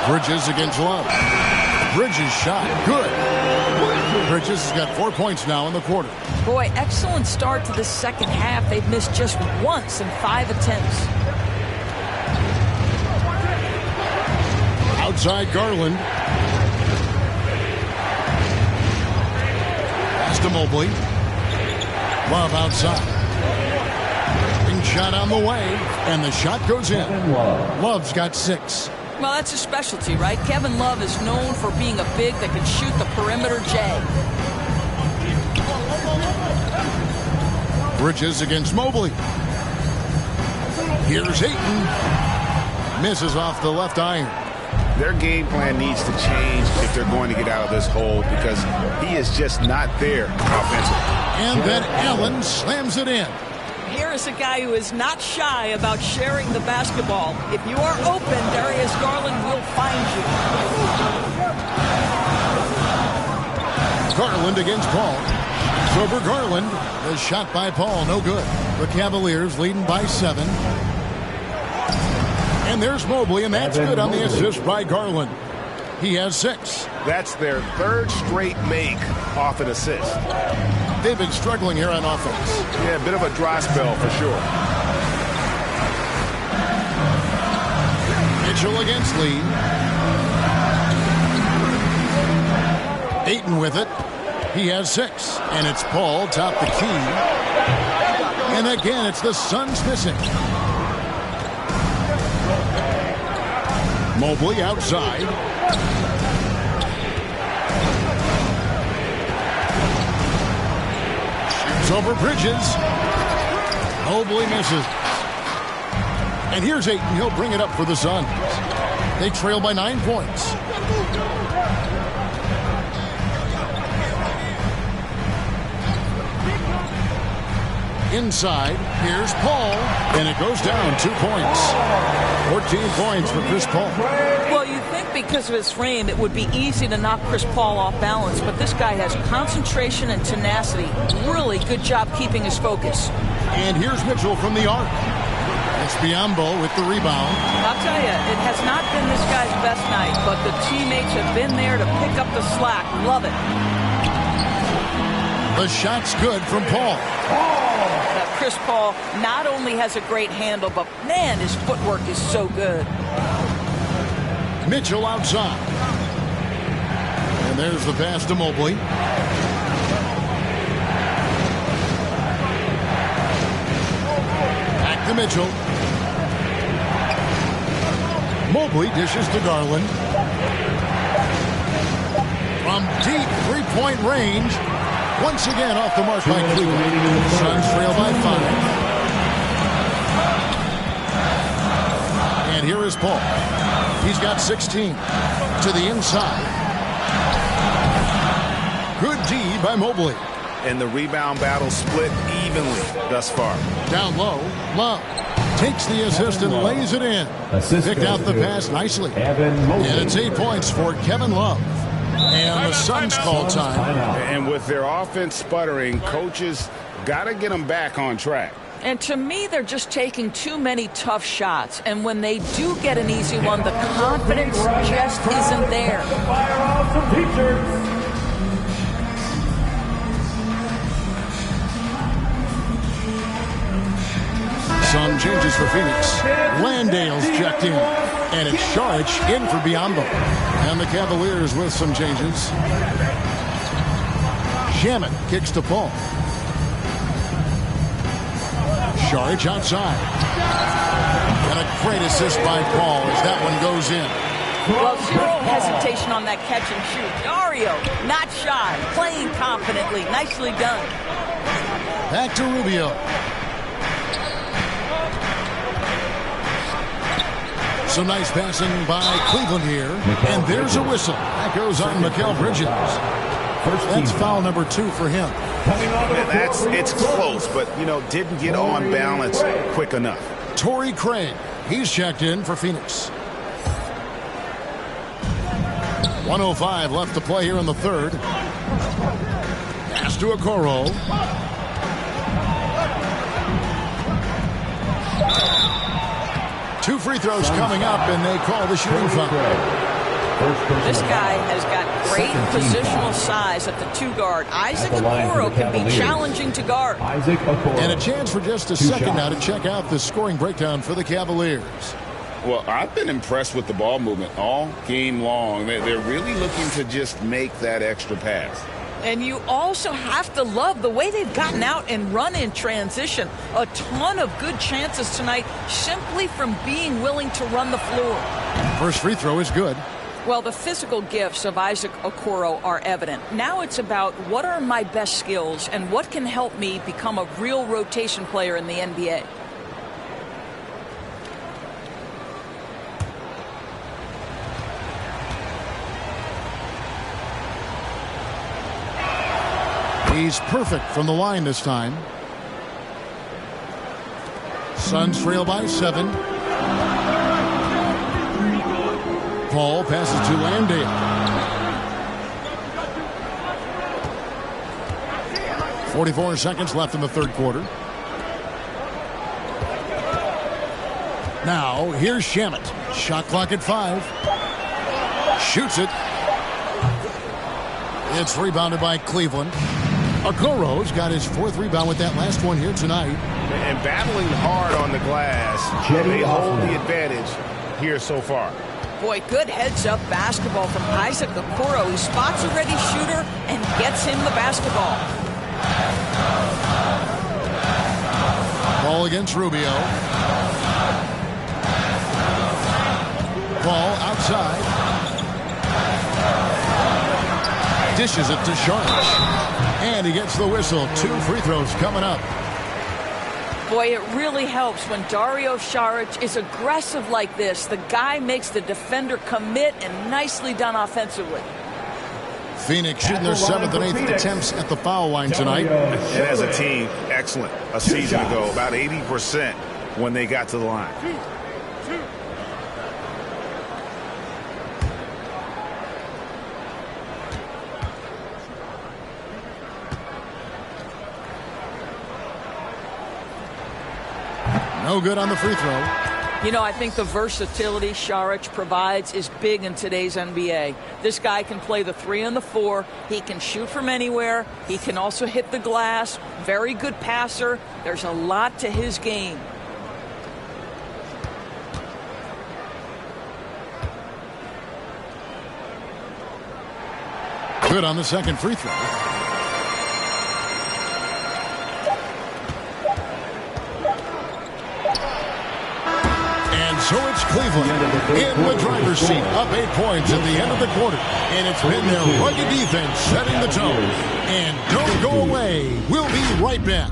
Bridges against Love. Bridges shot. Good. Bridges has got 4 points now in the quarter. Boy, excellent start to the second half. They've missed just once in 5 attempts. Outside Garland. Pass to Mobley. Love outside. Big shot on the way, and the shot goes in. Love's got 6. Well, that's a specialty, right? Kevin Love is known for being a big that can shoot the perimeter J. Bridges against Mobley. Here's Ayton. Misses off the left iron. Their game plan needs to change if they're going to get out of this hole because he is just not there offensively. And then Allen slams it in. Here is a guy who is not shy about sharing the basketball. If you are open, Darius Garland will find you. Garland against Paul. Over Garland. The shot by Paul, no good. The Cavaliers leading by 7. And there's Mobley, and that's good on the assist by Garland. He has 6. That's their 3rd straight make off an assist. They've been struggling here on offense. Yeah, a bit of a dry spell for sure. Mitchell against Lee. Ayton with it. He has 6. And it's Paul, top the key. And again, it's the Suns missing. Mobley outside. Shoots over Bridges. Mobley misses. And here's Ayton. He'll bring it up for the Suns. They trail by 9 points. Inside, here's Paul, and it goes down 2 points. 14 points for Chris Paul. Well, you think because of his frame, it would be easy to knock Chris Paul off balance, but this guy has concentration and tenacity. Really good job keeping his focus. And here's Mitchell from the arc. It's Biyombo with the rebound. I'll tell you, it has not been this guy's best night, but the teammates have been there to pick up the slack. Love it. The shot's good from Paul. Chris Paul not only has a great handle, but man, his footwork is so good. Mitchell outside. And there's the pass to Mobley. Back to Mitchell. Mobley dishes to Garland. From deep three-point range. Once again off the mark by Cleveland. Suns trail by 5. And here is Paul. He's got 16. To the inside. Good D by Mobley. And the rebound battle split evenly thus far. Down low, Love takes the assist and lays it in. Picked out the pass nicely. And it's 8 points for Kevin Love. And the Suns call time. And with their offense sputtering, coaches got to get them back on track. And to me, they're just taking too many tough shots. And when they do get an easy one, the confidence just isn't there. Some changes for Phoenix. Landale's checked in. And it's Saric in for Biyombo. And the Cavaliers with some changes. Shamet kicks to Paul. Saric outside. And a great assist by Paul as that one goes in. Well, zero hesitation on that catch and shoot. Dario, not shy, playing confidently. Nicely done. Back to Rubio. Some nice passing by Cleveland here. And there's a whistle. That goes on Mikal Bridges. That's foul number 2 for him. It's close, but, didn't get on balance quick enough. Torrey Craig. He's checked in for Phoenix. 1:05 left to play here in the third. Pass to to Okoro. Two free throws coming up, and they call the shooting foul. This guy has got great positional size at the 2-guard. Isaac Okoro can be challenging to guard. And a chance for just a second now to check out the scoring breakdown for the Cavaliers. Well, I've been impressed with the ball movement all game long. They're really looking to just make that extra pass. And you also have to love the way they've gotten out and run in transition. A ton of good chances tonight simply from being willing to run the floor. First free throw is good. Well, the physical gifts of Isaac Okoro are evident. Now it's about what are my best skills and what can help me become a real rotation player in the NBA. He's perfect from the line this time. Suns trail by 7. Paul passes to Landale. 44 seconds left in the third quarter. Now, here's Shamet. Shot clock at 5. Shoots it. It's rebounded by Cleveland. Okoro's got his 4th rebound with that last one here tonight. And battling hard on the glass. They hold the advantage here so far. Boy, good heads-up basketball from Isaac Okoro. He spots a ready shooter and gets him the basketball. Ball against Rubio. Ball outside. Dishes it to Saric. And he gets the whistle. 2 free throws coming up. Boy, it really helps when Dario Saric is aggressive like this. The guy makes the defender commit, and nicely done offensively. Phoenix shooting their 7th and 8th attempts at the foul line tonight. And as a team, excellent. A season ago, about 80% when they got to the line. No good on the free throw. You know, I think the versatility Saric provides is big in today's NBA. This guy can play the 3 and the 4. He can shoot from anywhere. He can also hit the glass. Very good passer. There's a lot to his game. Good on the second free throw. So it's Cleveland in the driver's seat, up 8 points at the end of the quarter. And it's been their rugged defense setting the tone. And don't go away. We'll be right back.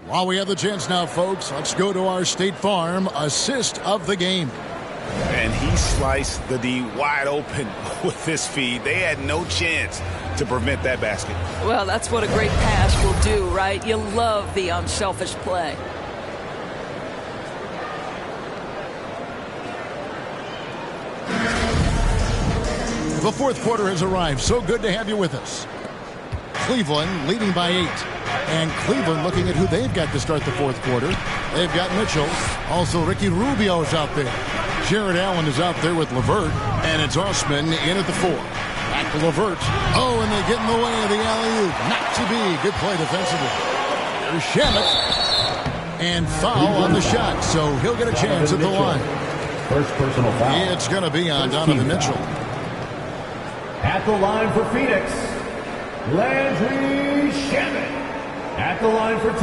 While we have the chance now, folks, let's go to our State Farm assist of the game. And he sliced the D wide open with this feed. They had no chance to prevent that basket. Well, that's what a great pass will do, right? You love the unselfish play. The fourth quarter has arrived. So good to have you with us. Cleveland leading by 8. And Cleveland looking at who they've got to start the fourth quarter. They've got Mitchell. Also, Ricky Rubio is out there. Jared Allen is out there with LeVert. And it's Osman in at the 4. Back to LeVert. Oh, and they get in the way of the alley-oop. Not to be. Good play defensively. There's Shamet. And foul on the shot. So he'll get a chance at the line. First personal foul. It's going to be on Donovan Mitchell. At the line for Phoenix, Landry Shamet. At the line for 2.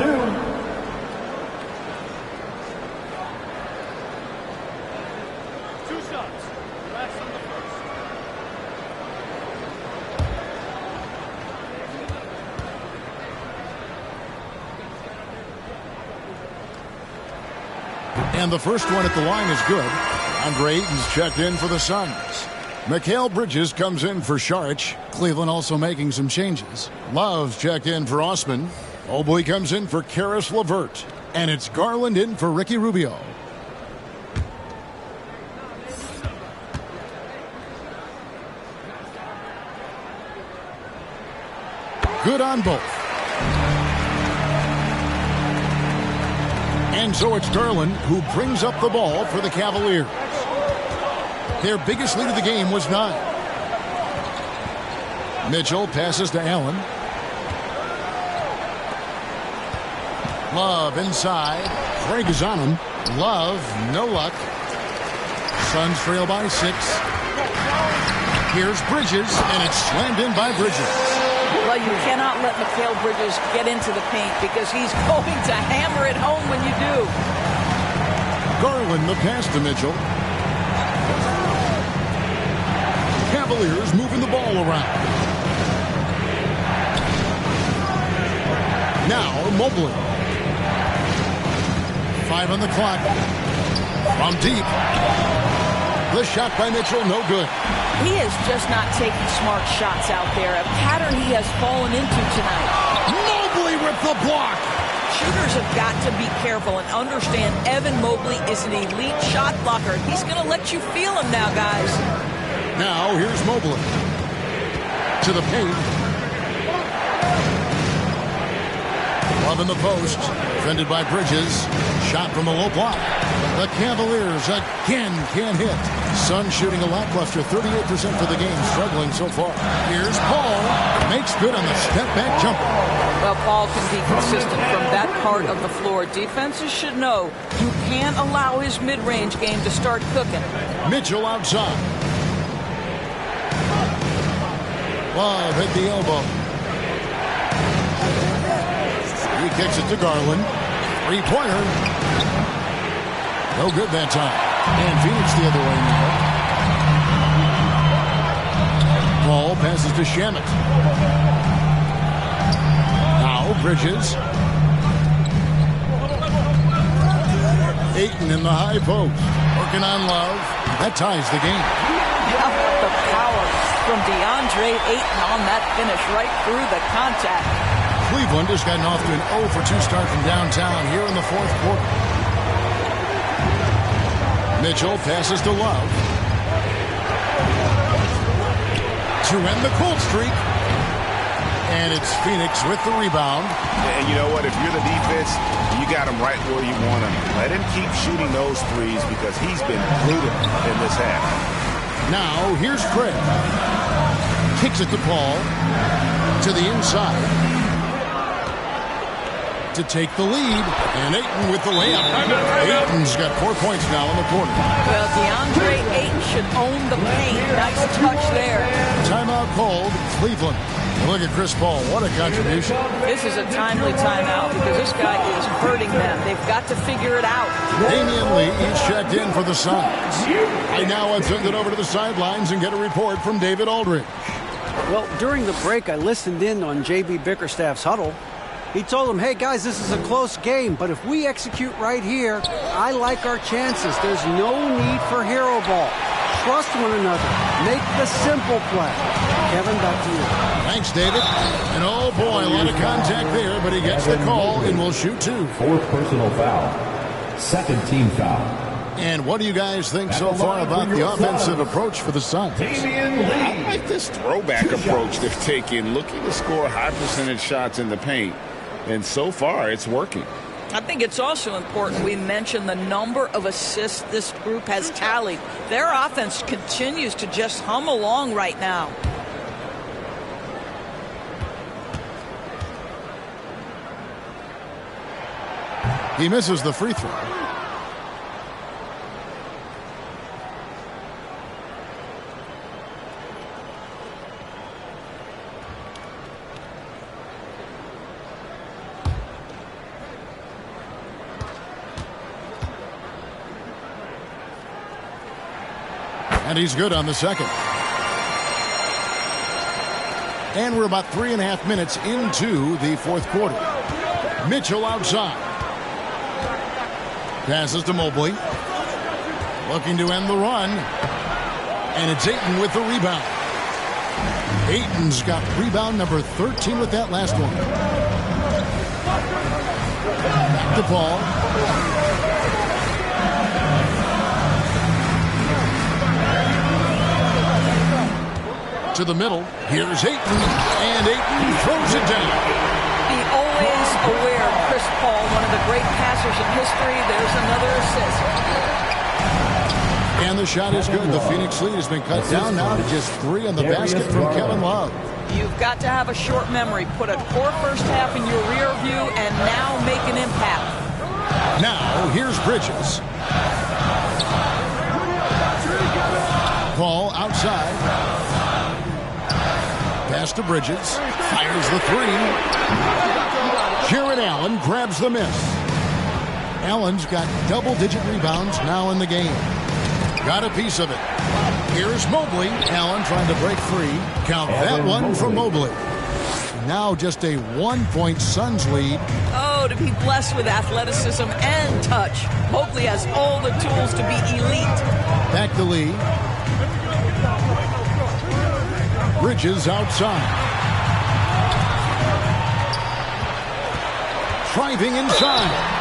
Two shots. Last on the first. And the first one at the line is good. Andre Ayton's checked in for the Suns. Mikal Bridges comes in for Saric. Cleveland also making some changes. Love's checked in for Osman. Mobley comes in for Karis LeVert. And it's Garland in for Ricky Rubio. Good on both. And so it's Garland who brings up the ball for the Cavaliers. Their biggest lead of the game was 9. Mitchell passes to Allen. Love inside. Craig is on him. Love, no luck. Suns trail by 6. Here's Bridges, and it's slammed in by Bridges. Well, you cannot let Mikal Bridges get into the paint because he's going to hammer it home when you do. Garland the pass to Mitchell. Cavaliers moving the ball around. Now Mobley. 5 on the clock. From deep. The shot by Mitchell, no good. He is just not taking smart shots out there, a pattern he has fallen into tonight. Mobley with the block. Shooters have got to be careful and understand Evan Mobley is an elite shot blocker. He's going to let you feel him now, guys. Now here's Mobley. To the paint. Love in the post. Defended by Bridges. Shot from the low block. The Cavaliers again can't hit. Suns shooting a lackluster 38% for the game, struggling so far. Here's Paul. Makes good on the step-back jumper. Well, Paul can be consistent from that part of the floor. Defenses should know you can't allow his mid-range game to start cooking. Mitchell outside. Love hit the elbow. He kicks it to Garland. Three-pointer. No good that time. And Phoenix the other way now. Ball passes to Shamet. Now Bridges. Ayton in the high post. Working on Love. That ties the game. How about the power from DeAndre Ayton on that finish right through the contact. Cleveland has gotten off to an 0-for-2 start from downtown here in the fourth quarter. Mitchell passes to Love. To end the cold streak. And it's Phoenix with the rebound. And you know what? If you're the defense, you got him right where you want him. Let him keep shooting those threes because he's been brutal in this half. Now, here's Craig. Kicks it to Paul. To the inside. To take the lead, and Ayton with the layup. Ayton's got 4 points now in the quarter. Well, DeAndre Ayton should own the paint. Nice touch there. Timeout called, Cleveland. Look at Chris Paul. What a contribution. This is a timely timeout because this guy is hurting them. They've got to figure it out. Damian Lee is checked in for the Suns. Right now, I've sent it over to the sidelines and get a report from David Aldridge. Well, during the break, I listened in on J.B. Bickerstaff's huddle. He told them, hey, guys, this is a close game, but if we execute right here, I like our chances. There's no need for hero ball. Trust one another. Make the simple play. Kevin, back to you. Thanks, David. And oh, boy, a lot of contact there, but he gets the call and will shoot 2. Fourth personal foul. Second team foul. And what do you guys think so far about the offensive approach for the Suns? I like this throwback approach they're taking, looking to score high percentage shots in the paint. And so far, it's working. I think it's also important we mention the number of assists this group has tallied. Their offense continues to just hum along right now. He misses the free throw. And he's good on the second. And we're about 3.5 minutes into the fourth quarter. Mitchell outside. Passes to Mobley. Looking to end the run. And it's Ayton with the rebound. Ayton's got rebound number 13 with that last one. Back to Paul. To the middle. Here's Ayton. And Ayton throws it down. Be always aware of Chris Paul, one of the great passers in history. There's another assist. And the shot is good. The Phoenix lead has been cut down now to just 3 on the basket from Kevin Love. You've got to have a short memory. Put a poor first half in your rear view and now make an impact. Now, here's Bridges. Paul outside. Pass to Bridges. Fires the 3. Jarrett Allen grabs the miss. Allen's got double-digit rebounds now in the game. Got a piece of it. Here's Mobley. Allen trying to break free. Count that one from Mobley. Now just a 1-point Suns lead. Oh, to be blessed with athleticism and touch. Mobley has all the tools to be elite. Back to Lee. Bridges outside. Driving inside.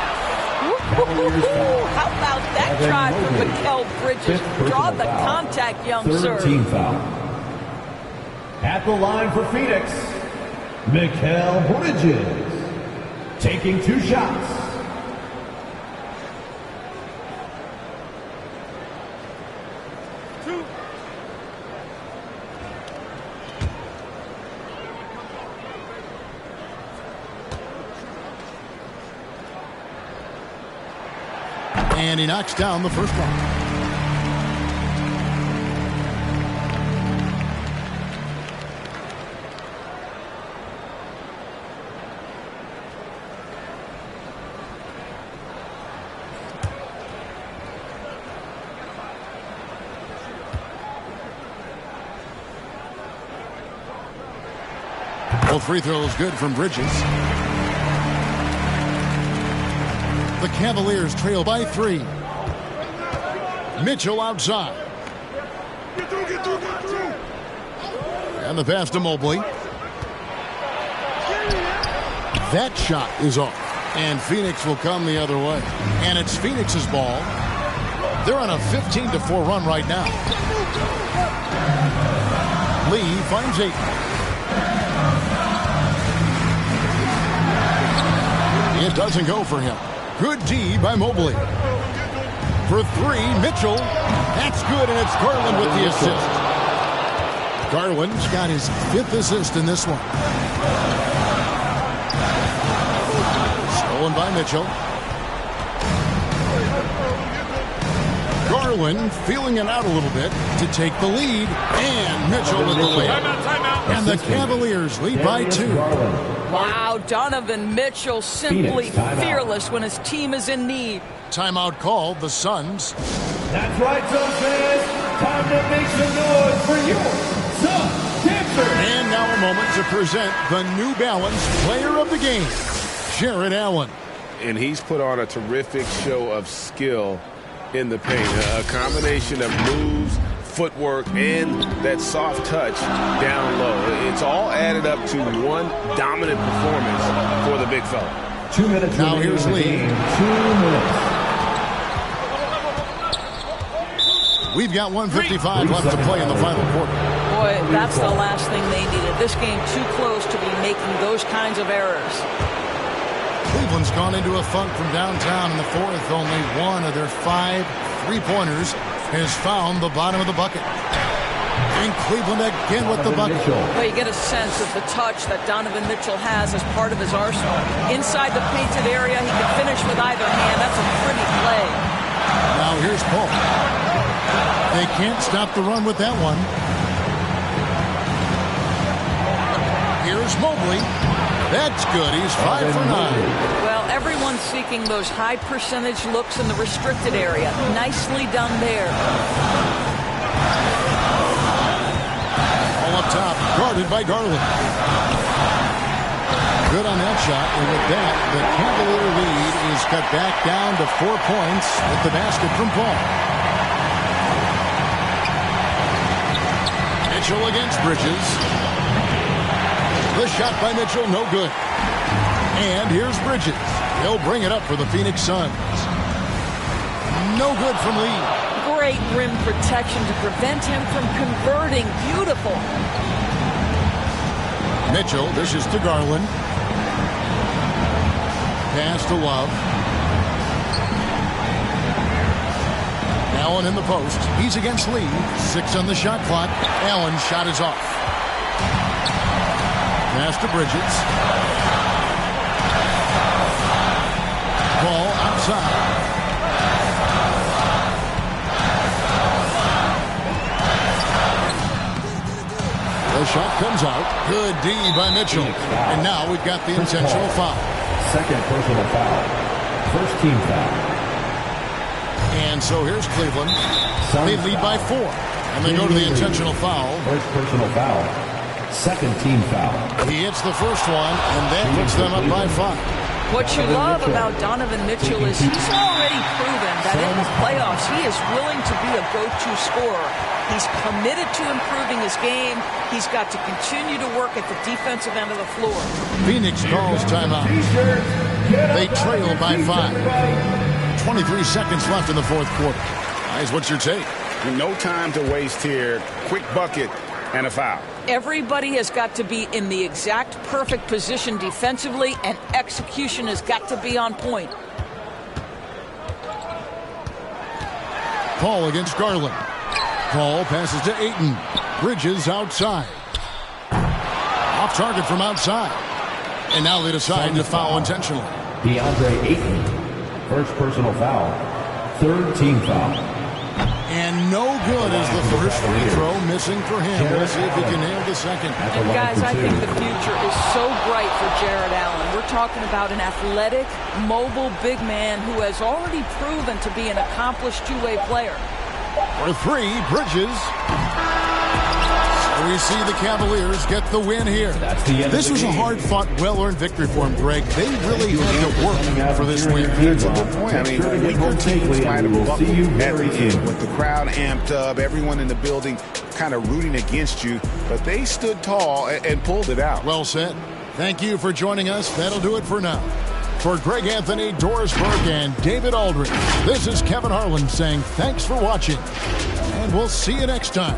How about that drive from Mikal Bridges? Draw the contact, young sir. Team foul. At the line for Phoenix, Mikal Bridges, taking 2 shots. And he knocks down the first one. Both free throws good from Bridges. The Cavaliers trail by 3. Mitchell outside. And the pass to Mobley. That shot is off. And Phoenix will come the other way. And it's Phoenix's ball. They're on a 15-4 run right now. Lee finds Ayton. It doesn't go for him. Good D by Mobley. For 3, Mitchell. That's good, and it's Garland with the assist. Garland's got his 5th assist in this one. Stolen by Mitchell. Garland feeling it out a little bit to take the lead. And Mitchell with the layup. And the Cavaliers lead by 2. Wow, Donovan Mitchell simply fearless when his team is in need. Timeout called, the Suns. That's right, Suns fans. Time to make some noise for your Suns Dancers. And now a moment to present the New Balance Player of the Game, Jarrett Allen. And he's put on a terrific show of skill in the paint. A combination of moves, footwork, and that soft touch down low. It's all added up to one dominant performance for the big fella. 2 minutes now here's Lee. 2 minutes. We've got 1:55 left to play in the final quarter. Boy, that's the last thing they needed. This game too close to be making those kinds of errors. Cleveland's gone into a funk from downtown in the 4th. Only 1 of their 5 3-pointers has found the bottom of the bucket. And Cleveland again with the bucket. Well, you get a sense of the touch that Donovan Mitchell has as part of his arsenal. Inside the painted area, he can finish with either hand. That's a pretty play. Now here's Paul. They can't stop the run with that one. Here's Mobley. That's good. He's 5 for 9. Well, everyone's seeking those high percentage looks in the restricted area. Nicely done there. All up top, guarded by Garland. Good on that shot, and with that, the Cavalier lead is cut back down to 4 points with the basket from Paul. Mitchell against Bridges. The shot by Mitchell, no good. And here's Bridges. He'll bring it up for the Phoenix Suns. No good from Lee. Great rim protection to prevent him from converting. Beautiful. Mitchell dishes to Garland. Pass to Love. Allen in the post. He's against Lee. 6 on the shot clock. Allen's shot is off. Pass to Bridges. Ball outside. The shot comes out. Good D by Mitchell. And now we've got the intentional foul. Second personal foul. First team foul. And so here's Cleveland. They lead by 4. And they go to the intentional foul. First personal foul. Second team foul. He hits the first one, and that puts them up by 5. What you love about Donovan Mitchell is he's already proven that in the playoffs he is willing to be a go-to scorer. He's committed to improving his game. He's got to continue to work at the defensive end of the floor. Phoenix calls timeout. They trail by 5. 23 seconds left in the fourth quarter. Guys, what's your take? No time to waste here. Quick bucket and a foul. Everybody has got to be in the exact perfect position defensively, and execution has got to be on point. Paul against Garland. Paul passes to Ayton. Bridges outside. Off target from outside. And now they decide to foul intentionally. DeAndre Ayton. First personal foul. Third team foul. And no good as the first free throw missing for him. We'll see if he can nail the second. And guys, I think the future is so bright for Jared Allen. We're talking about an athletic, mobile big man who has already proven to be an accomplished two-way player. For 3, Bridges. So we see the Cavaliers get the win here. This was a hard-fought, well-earned victory for them, Greg. They really had to work for this win. That's a good point. I mean, weaker teams might have buckled at the end with the crowd amped up, everyone in the building kind of rooting against you, but they stood tall and pulled it out. Well said. Thank you for joining us. That'll do it for now. For Greg Anthony, Doris Burke, and David Aldridge, this is Kevin Harlan saying thanks for watching, and we'll see you next time.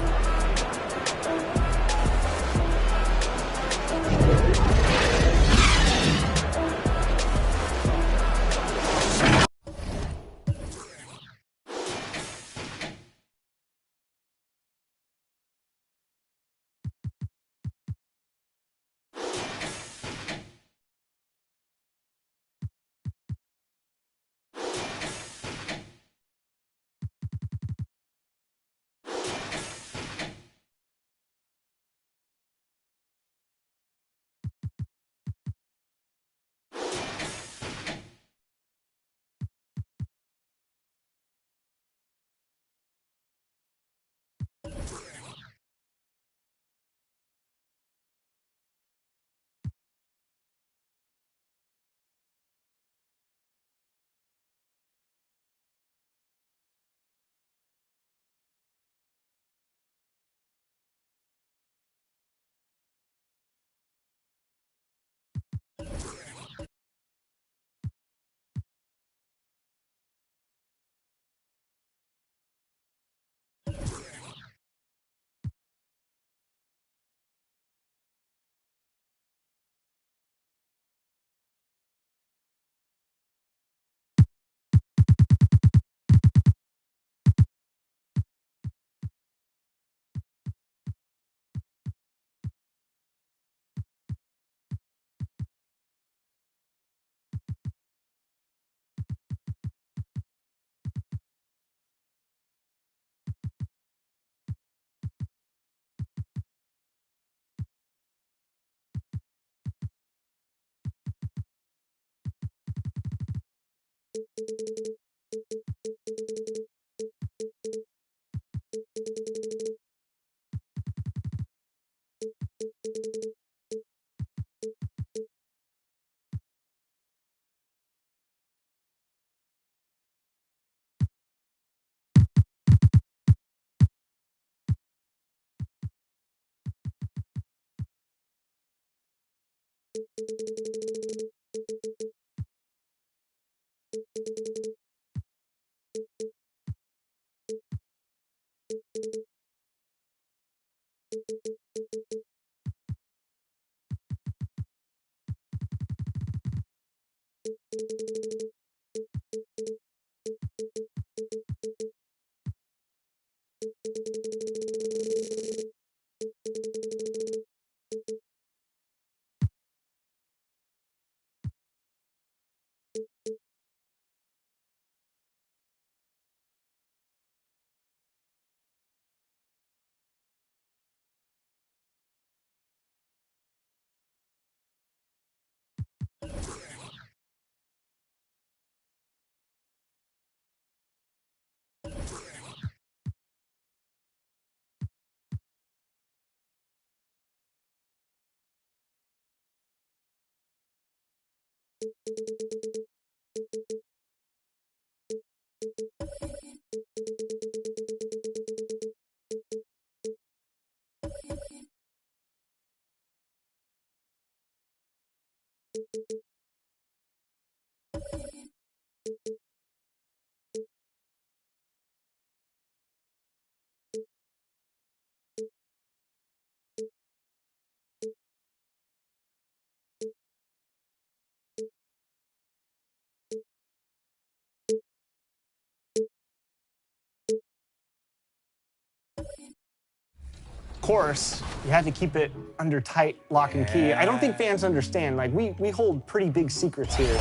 Course, you had to keep it under tight lock and key. I don't think fans understand. Like, we hold pretty big secrets here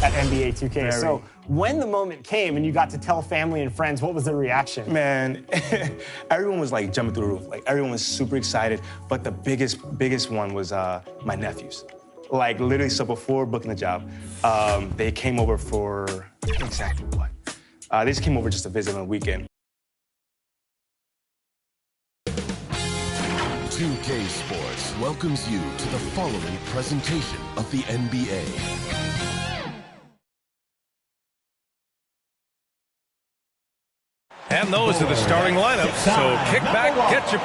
at NBA 2K. Very. So when the moment came and you got to tell family and friends, what was their reaction? Man, everyone was like jumping through the roof. Like, everyone was super excited. But the biggest one was my nephews. Like, literally, so before booking the job, they came over for exactly what? They just came over just to visit on the weekend. 2K Sports welcomes you to the following presentation of the NBA. And those are the starting lineups, so kick back, get your...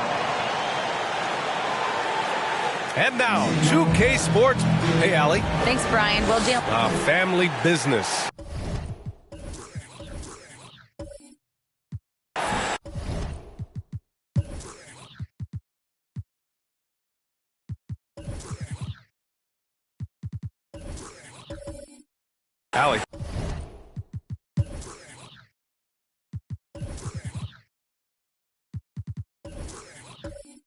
And now, 2K Sports. Hey, Allie. Thanks, Brian. Will do. Family business. Allie.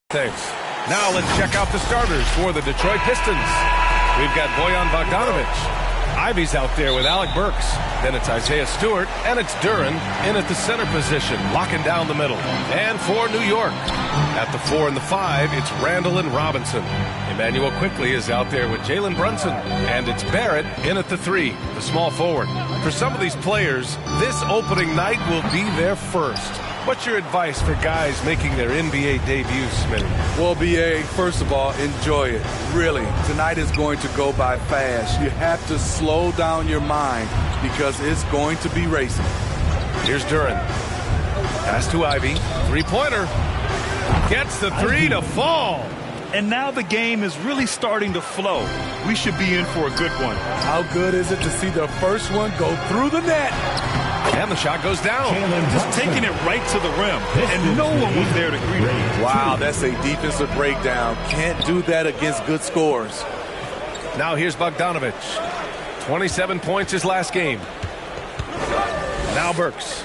Thanks. Now let's check out the starters for the Detroit Pistons. We've got Bojan Bogdanovic. Ivy's out there with Alec Burks. Then it's Isaiah Stewart, and it's Duren in at the center position, locking down the middle. And for New York, at the 4 and the 5, it's Randall and Robinson. Emmanuel Quickley is out there with Jalen Brunson. And it's Barrett in at the 3, the small forward. For some of these players, this opening night will be their first. What's your advice for guys making their NBA debuts, Smitty? Well, BA, first of all, enjoy it. Really, tonight is going to go by fast. You have to slow down your mind because it's going to be racing. Here's Duren. Pass to Ivy. Three-pointer. Gets the 3 to fall. And now the game is really starting to flow. We should be in for a good one. How good is it to see the first one go through the net? And the shot goes down. Just taking it right to the rim. And no one was there to greet him. Wow, that's a defensive breakdown. Can't do that against good scores. Now here's Bogdanovic. 27 points his last game. Now Burks.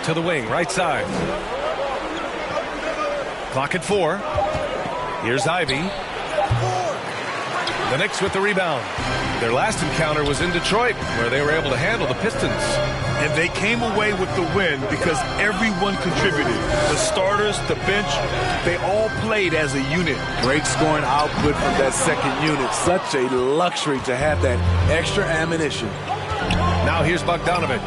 To the wing, right side. Clock at 4. Here's Ivy. The Knicks with the rebound. Their last encounter was in Detroit, where they were able to handle the Pistons. And they came away with the win because everyone contributed. The starters, the bench, they all played as a unit. Great scoring output from that second unit. Such a luxury to have that extra ammunition. Now here's Bogdanovic.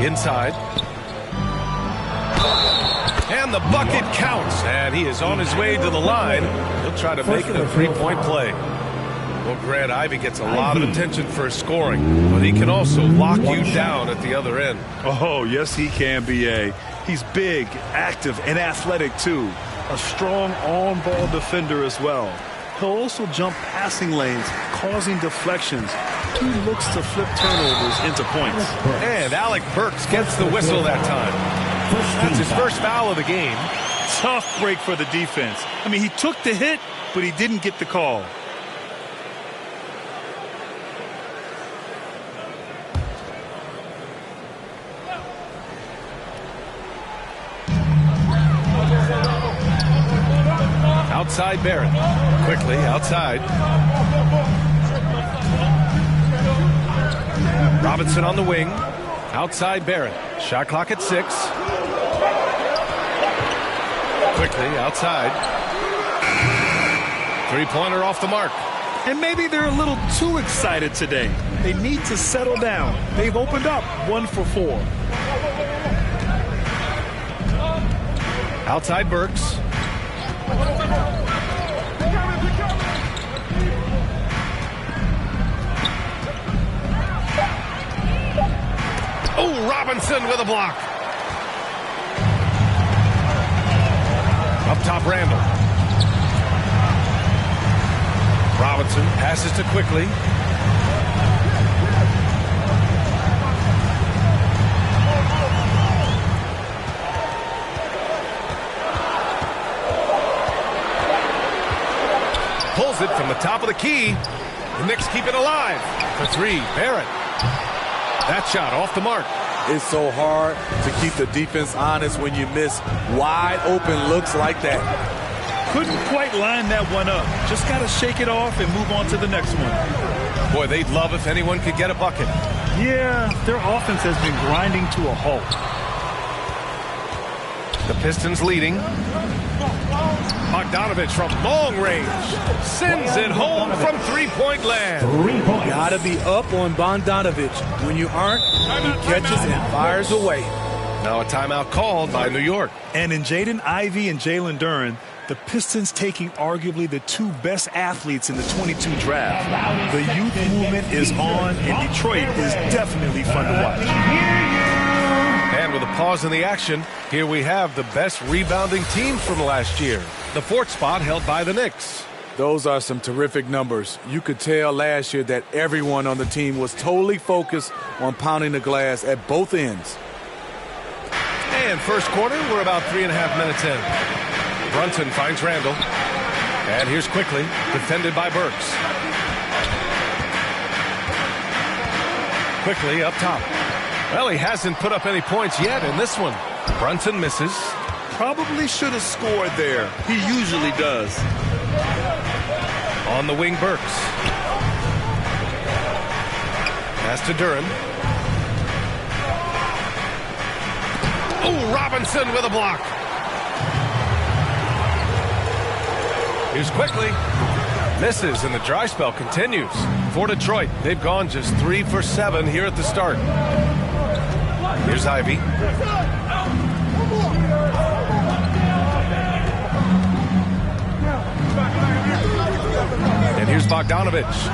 Inside. And the bucket counts. And he is on his way to the line. He'll try to make it a three-point play. Well, Grant, Ivy gets a lot of attention for his scoring, but he can also lock you down at the other end. Oh, yes, he can, B.A. He's big, active, and athletic, too. A strong on-ball defender as well. He'll also jump passing lanes, causing deflections. He looks to flip turnovers into points. And Alec Burks gets the whistle that time. That's his first foul of the game. Tough break for the defense. I mean, he took the hit, but he didn't get the call. Outside Barrett. Quickly outside. Robinson on the wing. Outside Barrett. Shot clock at 6. Quickly outside. Three-pointer off the mark. And maybe they're a little too excited today. They need to settle down. They've opened up 1 for 4. Outside Burks. Oh, Robinson with a block. Up top, Randall. Robinson passes to Quickly. Pulls it from the top of the key. The Knicks keep it alive. For 3, Barrett. That shot off the mark. It's so hard to keep the defense honest when you miss wide open looks like that. Couldn't quite line that one up. Just got to shake it off and move on to the next one. Boy, they'd love if anyone could get a bucket. Yeah, their offense has been grinding to a halt. The Pistons leading. Bogdanovich from long range sends it home from three-point land. Gotta be up on Bogdanovich. When you aren't, he catches and fires away. Now a timeout called by New York. And in Jaden Ivey and Jalen Duren, the Pistons taking arguably the 2 best athletes in the 22 draft. The youth movement is on, and Detroit is definitely fun to watch. And with a pause in the action, here we have the best rebounding teams from last year. The 4th spot held by the Knicks. Those are some terrific numbers. You could tell last year that everyone on the team was totally focused on pounding the glass at both ends. And first quarter, we're about 3.5 minutes in. Brunson finds Randall. And here's Quickly, defended by Burks. Quickly up top. Well, he hasn't put up any points yet in this one. Brunson misses. Probably should have scored there. He usually does. On the wing, Burks. Pass to Duren. Oh, Robinson with a block. Here's Quickly. Misses, and the dry spell continues. For Detroit, they've gone just 3 for 7 here at the start. Here's Ivey. And here's Bogdanovich.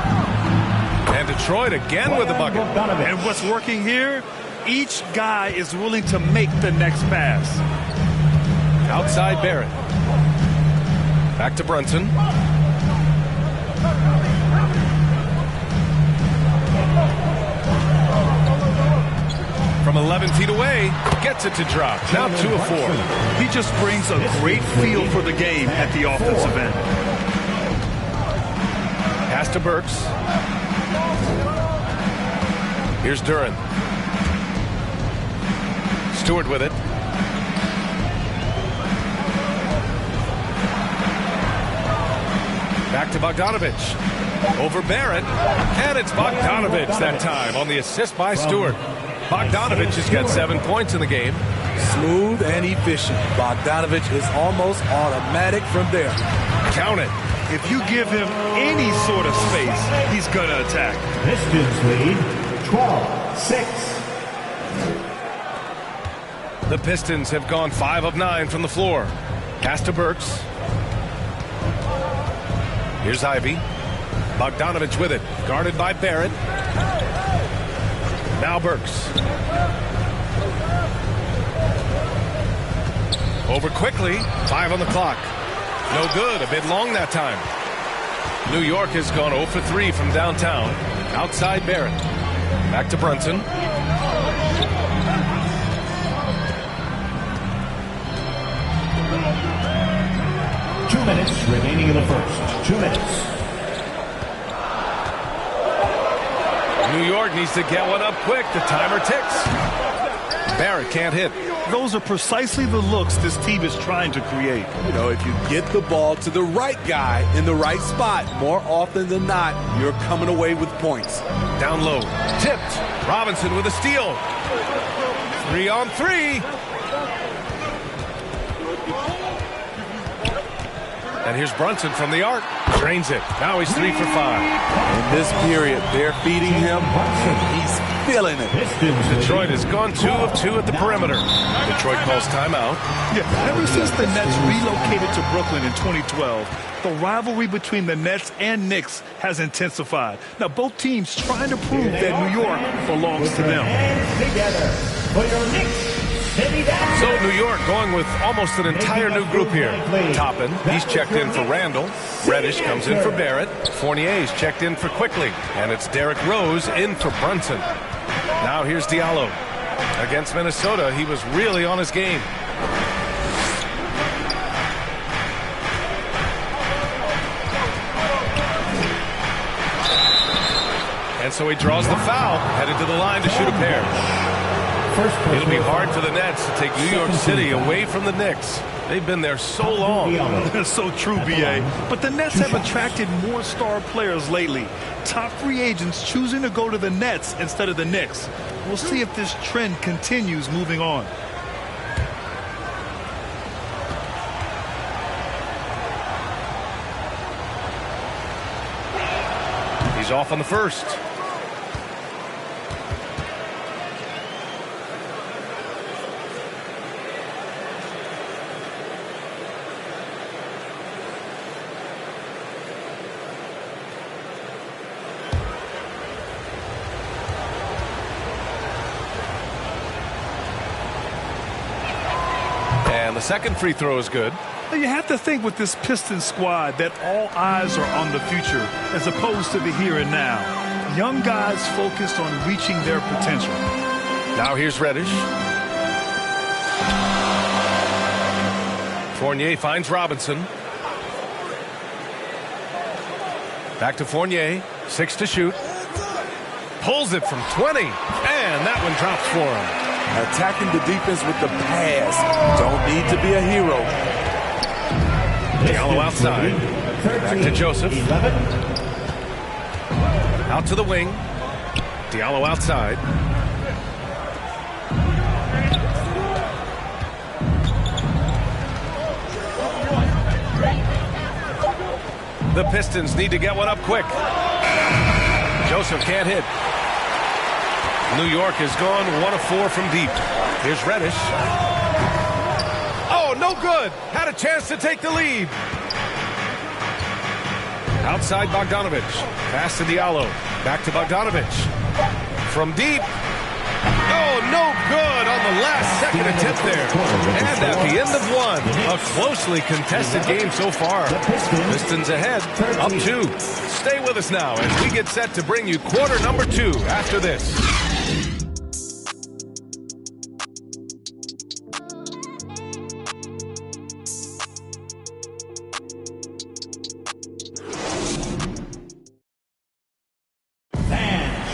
And Detroit again with the bucket. And what's working here? Each guy is willing to make the next pass. Outside Barrett. Back to Brunson. From 11 feet away, gets it to drop. Now 2 of 4. He just brings a great feel for the game at the offensive end. Pass to Burks. Here's Duren. Stewart with it. Back to Bogdanovich. Over Barrett. And it's Bogdanovich that time on the assist by Stewart. Bogdanovich has got 7 points in the game. Smooth and efficient. Bogdanovich is almost automatic from there. Count it. If you give him any sort of space, he's going to attack. Pistons lead 12-6. The Pistons have gone 5 of 9 from the floor. Pass to Burks. Here's Ivey. Bogdanovich with it. Guarded by Barrett. Now Burks. Over quickly. 5 on the clock. No good. A bit long that time. New York has gone 0 for 3 from downtown. Outside Barrett. Back to Brunson. Minutes remaining in the first. 2 minutes. New York needs to get one up quick. The timer ticks. Barrett can't hit. Those are precisely the looks this team is trying to create. You know, if you get the ball to the right guy in the right spot, more often than not, you're coming away with points. Down low. Tipped. Robinson with a steal. 3 on 3. And here's Brunson from the arc. Drains it. Now he's 3 for 5. In this period, they're feeding him. He's feeling it. Detroit has gone 2 of 2 at the perimeter. Detroit calls timeout. Yeah, ever since the Nets relocated to Brooklyn in 2012, the rivalry between the Nets and Knicks has intensified. Now, both teams trying to prove that New York belongs to them. Together for your Knicks. So New York going with almost an entire new group here. Toppin, he's checked in for Randall. Reddish comes in for Barrett. Fournier's checked in for Quickly. And it's Derrick Rose in for Brunson. Now here's Diallo. Against Minnesota, he was really on his game. And so he draws the foul, headed to the line to shoot a pair. It'll be hard for the Nets to take New York City away from the Knicks. They've been there so long. That's so true, B.A. But the Nets have attracted more star players lately. Top free agents choosing to go to the Nets instead of the Knicks. We'll see if this trend continues moving on. He's off on the first. The second free throw is good. You have to think with this Pistons squad that all eyes are on the future as opposed to the here and now. Young guys focused on reaching their potential. Now here's Reddish. Fournier finds Robinson. Back to Fournier. 6 to shoot. Pulls it from 20. And that one drops for him. Attacking the defense with the pass. Don't need to be a hero. Diallo outside. Back to Joseph. Out to the wing. Diallo outside. The Pistons need to get one up quick. Joseph can't hit. New York has gone 1 of 4 from deep. Here's Reddish. Oh, no good. Had a chance to take the lead. Outside Bogdanovich. Pass to Diallo. Back to Bogdanovich. From deep. Oh, no good on the last second attempt there. And at the end of 1, a closely contested game so far. Pistons ahead, up 2. Stay with us now as we get set to bring you quarter number 2 after this.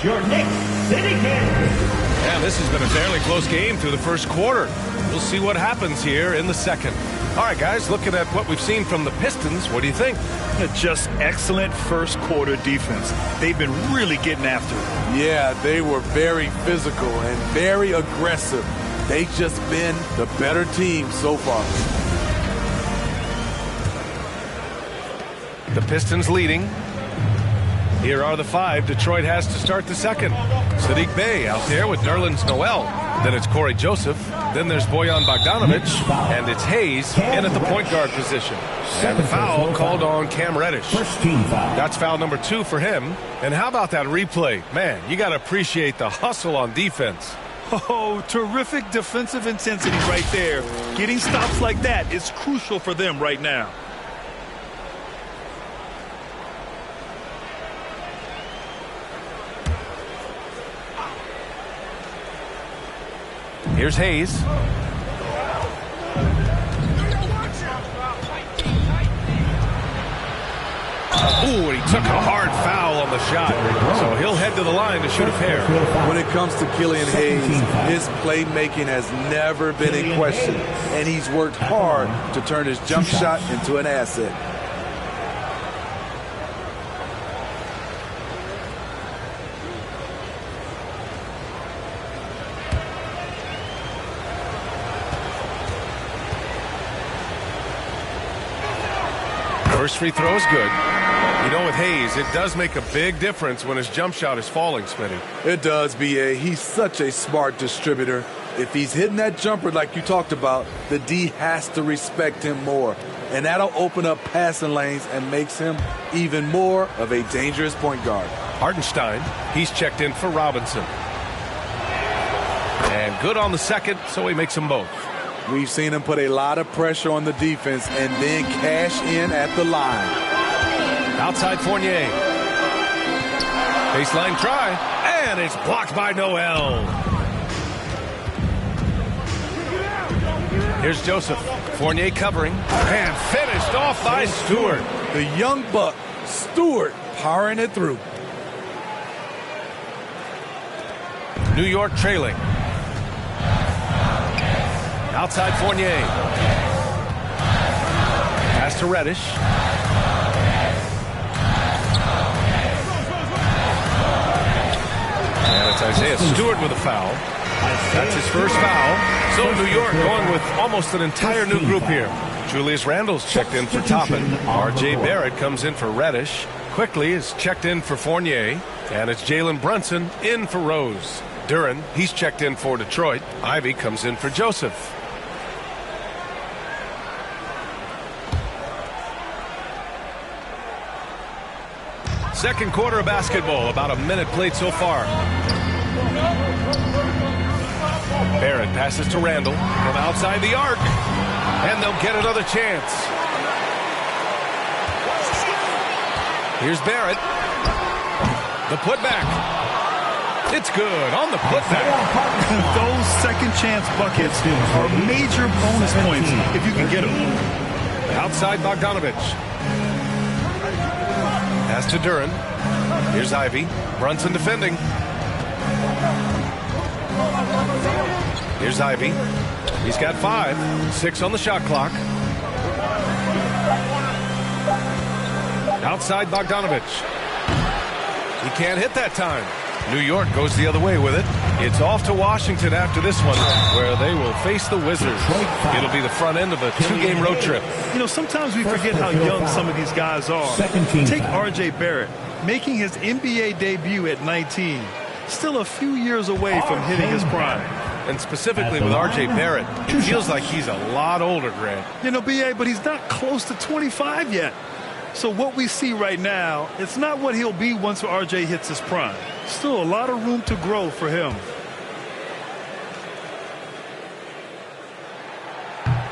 Your Knicks City Kings. Yeah, this has been a fairly close game through the first quarter. We'll see what happens here in the second. All right, guys, looking at what we've seen from the Pistons, what do you think? Just excellent first quarter defense. They've been really getting after it. Yeah, they were very physical and very aggressive. They've just been the better team so far. The Pistons leading. Here are the 5 Detroit has to start the second. Saddiq Bey out there with Nerlens Noel. Then it's Corey Joseph. Then there's Bojan Bogdanovich. And it's Hayes in at the point guard position. And the foul called on Cam Reddish. That's foul number 2 for him. And how about that replay? Man, you got to appreciate the hustle on defense. Oh, terrific defensive intensity right there. Getting stops like that is crucial for them right now. Here's Hayes. Ooh, and he took a hard foul on the shot. So he'll head to the line to shoot a pair. When it comes to Killian Hayes, his playmaking has never been in question, and he's worked hard to turn his jump shot into an asset. First free throw is good. You know, with Hayes, it does make a big difference when his jump shot is falling, Smitty. It does, B.A. He's such a smart distributor. If he's hitting that jumper like you talked about, the D has to respect him more. And that'll open up passing lanes and makes him even more of a dangerous point guard. Hartenstein, he's checked in for Robinson. And good on the second, so he makes them both. We've seen him put a lot of pressure on the defense and then cash in at the line. Outside Fournier. Baseline try, and it's blocked by Noel. Here's Joseph. Fournier covering, and finished off by Stewart. The young buck, Stewart, powering it through. New York trailing. Outside Fournier. Pass to Reddish. And it's Isaiah Stewart with a foul. That's his first foul. So New York going with almost an entire new group here. Julius Randle's checked in for Toppin. R.J. Barrett comes in for Reddish. Quickly is checked in for Fournier. And it's Jalen Brunson in for Rose. Duren, he's checked in for Detroit. Ivy comes in for Joseph. Second quarter of basketball, about a minute played so far. Barrett passes to Randle from outside the arc, and they'll get another chance. Here's Barrett. The putback. It's good on the putback. Those second chance buckets are major bonus points if you can get them. Outside Bogdanovich. Pass to Duren. Here's Ivy. Brunson defending. Here's Ivy. He's got 5. 6 on the shot clock. Outside Bogdanovich. He can't hit that time. New York goes the other way with it. It's off to Washington after this one, where they will face the Wizards. It'll be the front end of a 2-game road trip. You know, sometimes we forget how young some of these guys are. Take R.J. Barrett, making his NBA debut at 19. Still a few years away from hitting his prime. And specifically with R.J. Barrett, it feels like he's a lot older, Grant. You know, B.A., but he's not close to 25 yet. So what we see right now, it's not what he'll be once R.J. hits his prime. Still a lot of room to grow for him.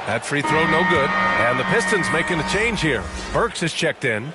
That free throw no good. And the Pistons making a change here. Burks is checked in.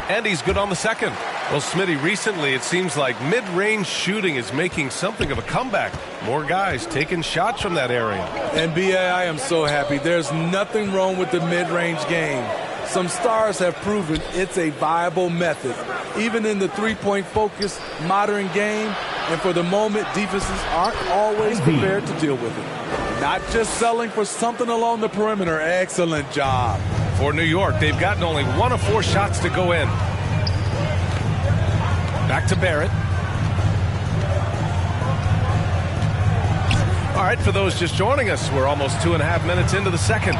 And he's good on the second. Well, Smitty, recently it seems like mid-range shooting is making something of a comeback. More guys taking shots from that area. And B.A., I am so happy. There's nothing wrong with the mid-range game. Some stars have proven it's a viable method, even in the three-point focused modern game. And for the moment, defenses aren't always prepared to deal with it. Not just selling for something along the perimeter. Excellent job. For New York, they've gotten only 1 of 4 shots to go in. Back to Barrett. All right, for those just joining us, we're almost 2.5 minutes into the second.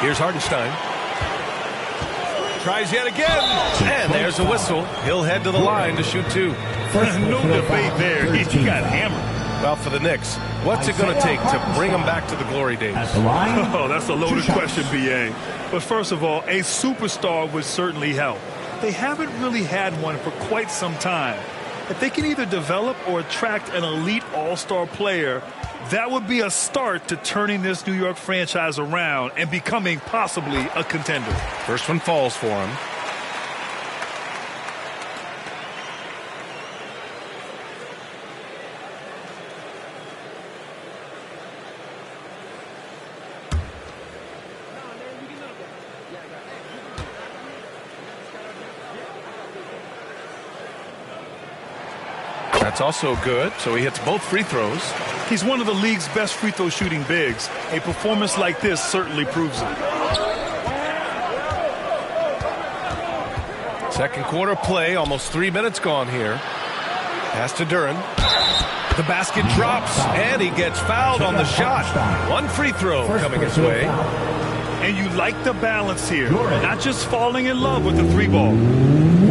Here's Hartenstein. Tries yet again. And there's there's a whistle. He'll head to the line to shoot 2. No debate there. He got hammered. Well, for the Knicks, what's it going to take to bring them back to the glory days? Oh, that's a loaded question, B.A. But first of all, a superstar would certainly help. They haven't really had one for quite some time. If they can either develop or attract an elite all-star player, that would be a start to turning this New York franchise around and becoming possibly a contender. First one falls for him. That's also good, so he hits both free throws. He's one of the league's best free throw shooting bigs. A performance like this certainly proves it. Second quarter play, almost 3 minutes gone here. Pass to Duren. The basket drops, and he gets fouled on the shot. One free throw coming his way. And you like the balance here, not just falling in love with the 3-ball.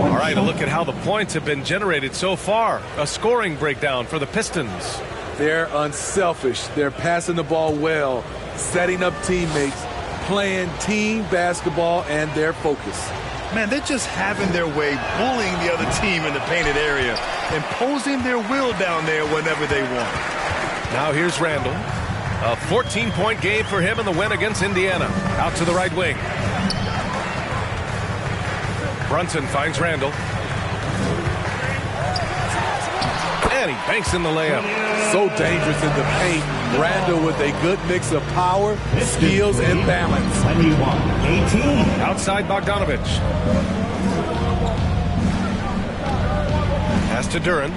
All right, a look at how the points have been generated so far. A scoring breakdown for the Pistons. They're unselfish. They're passing the ball well, setting up teammates, playing team basketball, and their focus. Man, they're just having their way, bullying the other team in the painted area, imposing their will down there whenever they want. Now here's Randall. A 14-point game for him in the win against Indiana. Out to the right wing. Brunson finds Randall. And he banks in the layup. So dangerous in the paint. Randall with a good mix of power, skills, and balance. Outside Bogdanovich. Pass to Duren.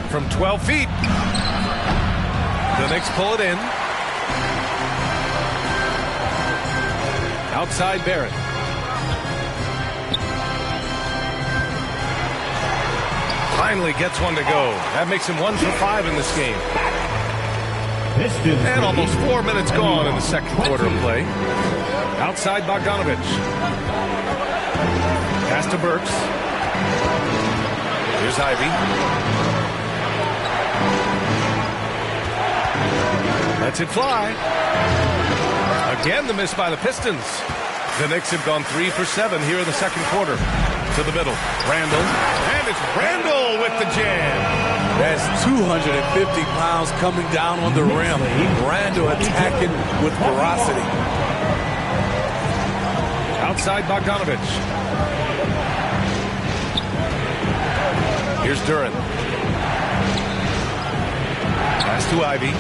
From 12 feet. The Knicks pull it in. Outside Barrett. Finally gets one to go. That makes him 1 for 5 in this game. And almost 4 minutes gone in the second quarter of play. Outside Bogdanovich. Pass to Burks. Here's Ivy. Lets it fly. Again, the miss by the Pistons. The Knicks have gone 3 for 7 here in the second quarter. To the middle. Randall. And it's Randall with the jam. That's 250 pounds coming down on the rim. Randall attacking with ferocity. Outside Bogdanovich. Here's Duren. Pass to Ivy.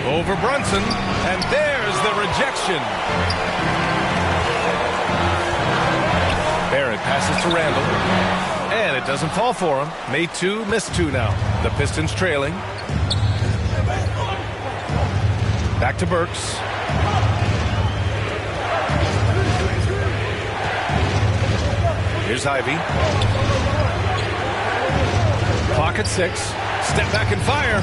Over Brunson. And there's the rejection. Barrett passes to Randall. And it doesn't fall for him. Made 2, missed 2 now. The Pistons trailing. Back to Burks. Here's Ivy. Clock at 6. Step back and fire.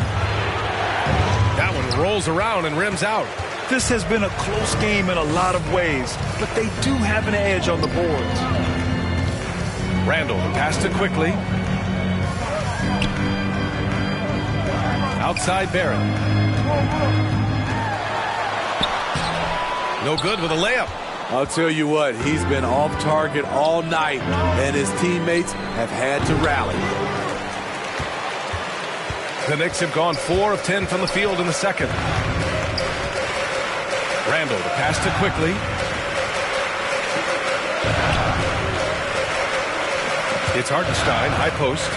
That one rolls around and rims out. This has been a close game in a lot of ways, but they do have an edge on the boards. Randall passed it quickly. Outside Barrett. No good with a layup. I'll tell you what, he's been off target all night, and his teammates have had to rally. The Knicks have gone 4 of 10 from the field in the second. Randall, the pass to quickly. It's Hartenstein, high post.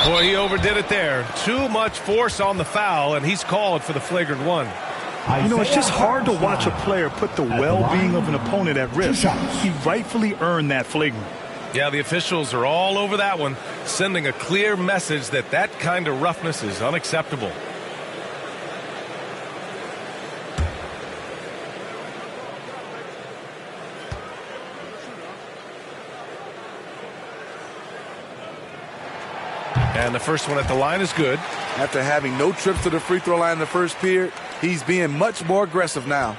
Boy, he overdid it there. Too much force on the foul, and he's called for the flagrant one. You know, it's just hard to watch a player put the well-being of an opponent at risk. He rightfully earned that flagrant. Yeah, the officials are all over that one, sending a clear message that that kind of roughness is unacceptable. And the first one at the line is good. After having no trips to the free throw line in the first period, He's being much more aggressive now.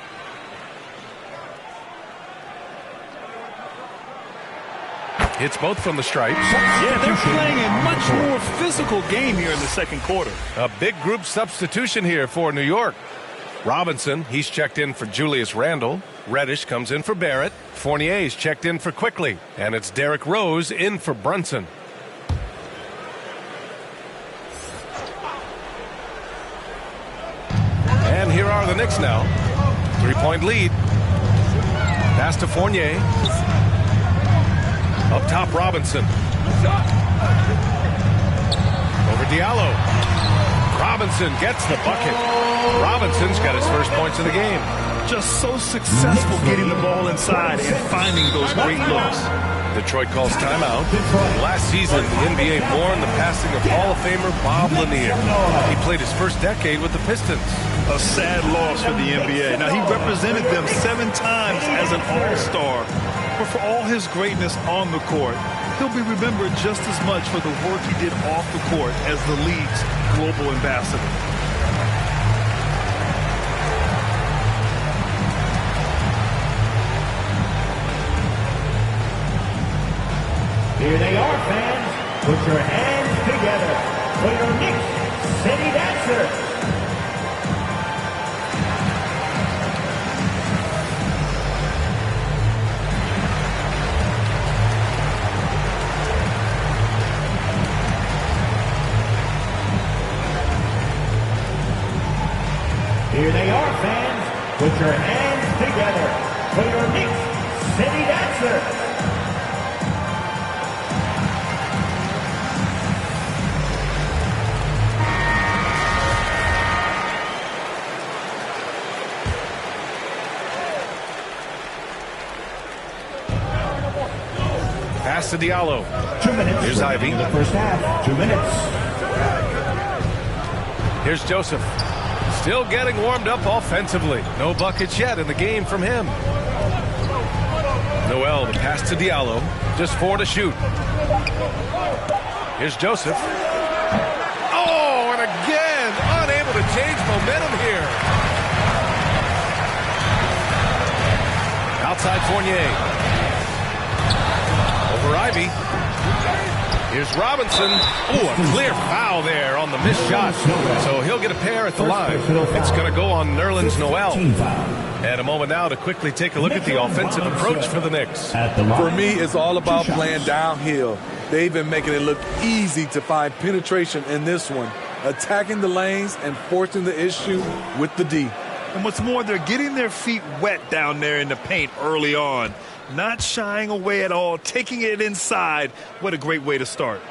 Hits both from the stripes. Yeah, they're playing a much more physical game here in the second quarter. A big group substitution here for New York. Robinson, he's checked in for Julius Randle. Reddish comes in for Barrett. Fournier's checked in for Quickly. And it's Derrick Rose in for Brunson. And here are the Knicks now. 3-point lead. Pass to Fournier. Up top, Robinson. Over Diallo. Robinson gets the bucket. Robinson's got his first points of the game. Just so successful getting the ball inside and finding those great looks. Detroit calls timeout. Last season, the NBA mourned the passing of Hall of Famer Bob Lanier. He played his first decade with the Pistons. A sad loss for the NBA. Now, he represented them 7 times as an all-star. But for all his greatness on the court, he'll be remembered just as much for the work he did off the court as the league's global ambassador. Here they are, fans. Put your hands together for your Knicks City Dancers. Here they are, fans. Put your hands together for your Knicks City Dancers. Pass to Diallo. 2 minutes. Here's Ivy. In the first half. 2 minutes. Here's Joseph. Still getting warmed up offensively. No buckets yet in the game from him. Noel, the pass to Diallo. Just 4 to shoot. Here's Joseph. Oh, and again, unable to change momentum here. Outside Fournier. Over Ivy. Here's Robinson. Ooh, a clear foul there on the missed shot. So he'll get a pair at the line. It's going to go on Nerlens Noel. And a moment now to quickly take a look at the offensive approach for the Knicks. For me, it's all about playing downhill. They've been making it look easy to find penetration in this one, attacking the lanes and forcing the issue with the D. And what's more, they're getting their feet wet down there in the paint early on. Not shying away at all, taking it inside. What a great way to start.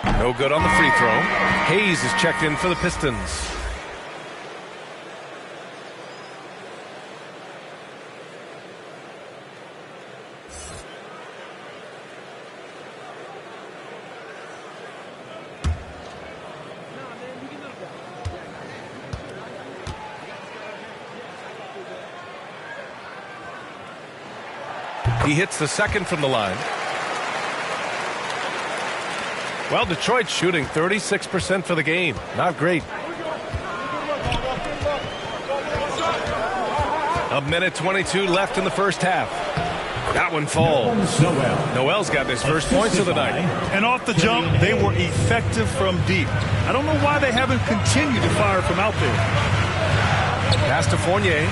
No good on the free throw. Hayes is checked in for the Pistons. He hits the second from the line. Well, Detroit's shooting 36% for the game. Not great. A minute 22 left in the first half. That one falls. Noel's got his first points of the night. And off the jump, they were effective from deep. I don't know why they haven't continued to fire from out there. Pass to Fournier.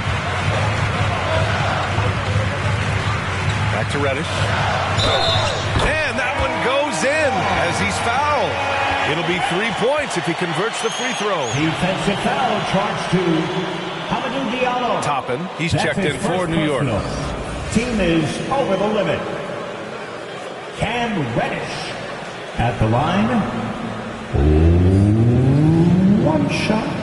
Back to Reddish. And that one goes in as he's fouled. It'll be 3 points if he converts the free throw. Defensive foul charged to Hamidou Diallo. Toppin, he's checked in for New York. Team is over the limit. Cam Reddish at the line. One shot.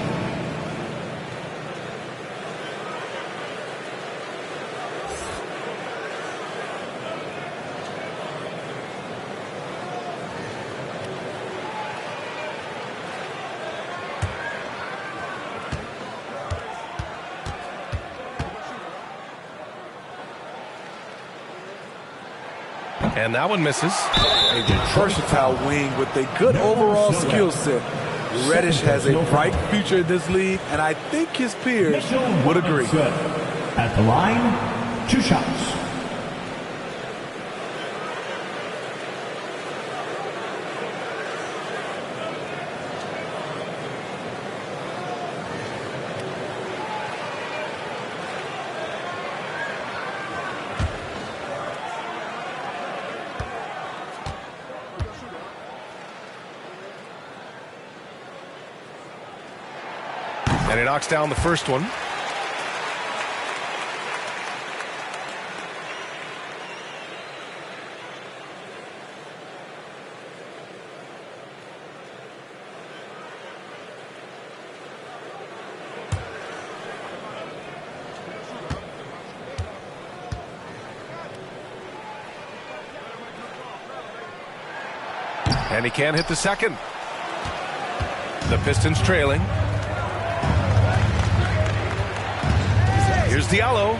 And that one misses. A versatile wing with a good overall skill set. Reddish has a bright future in this league, and I think his peers would agree. At the line, 2 shots. And he knocks down the first one. And he can't hit the second. The Pistons trailing. Here's Diallo.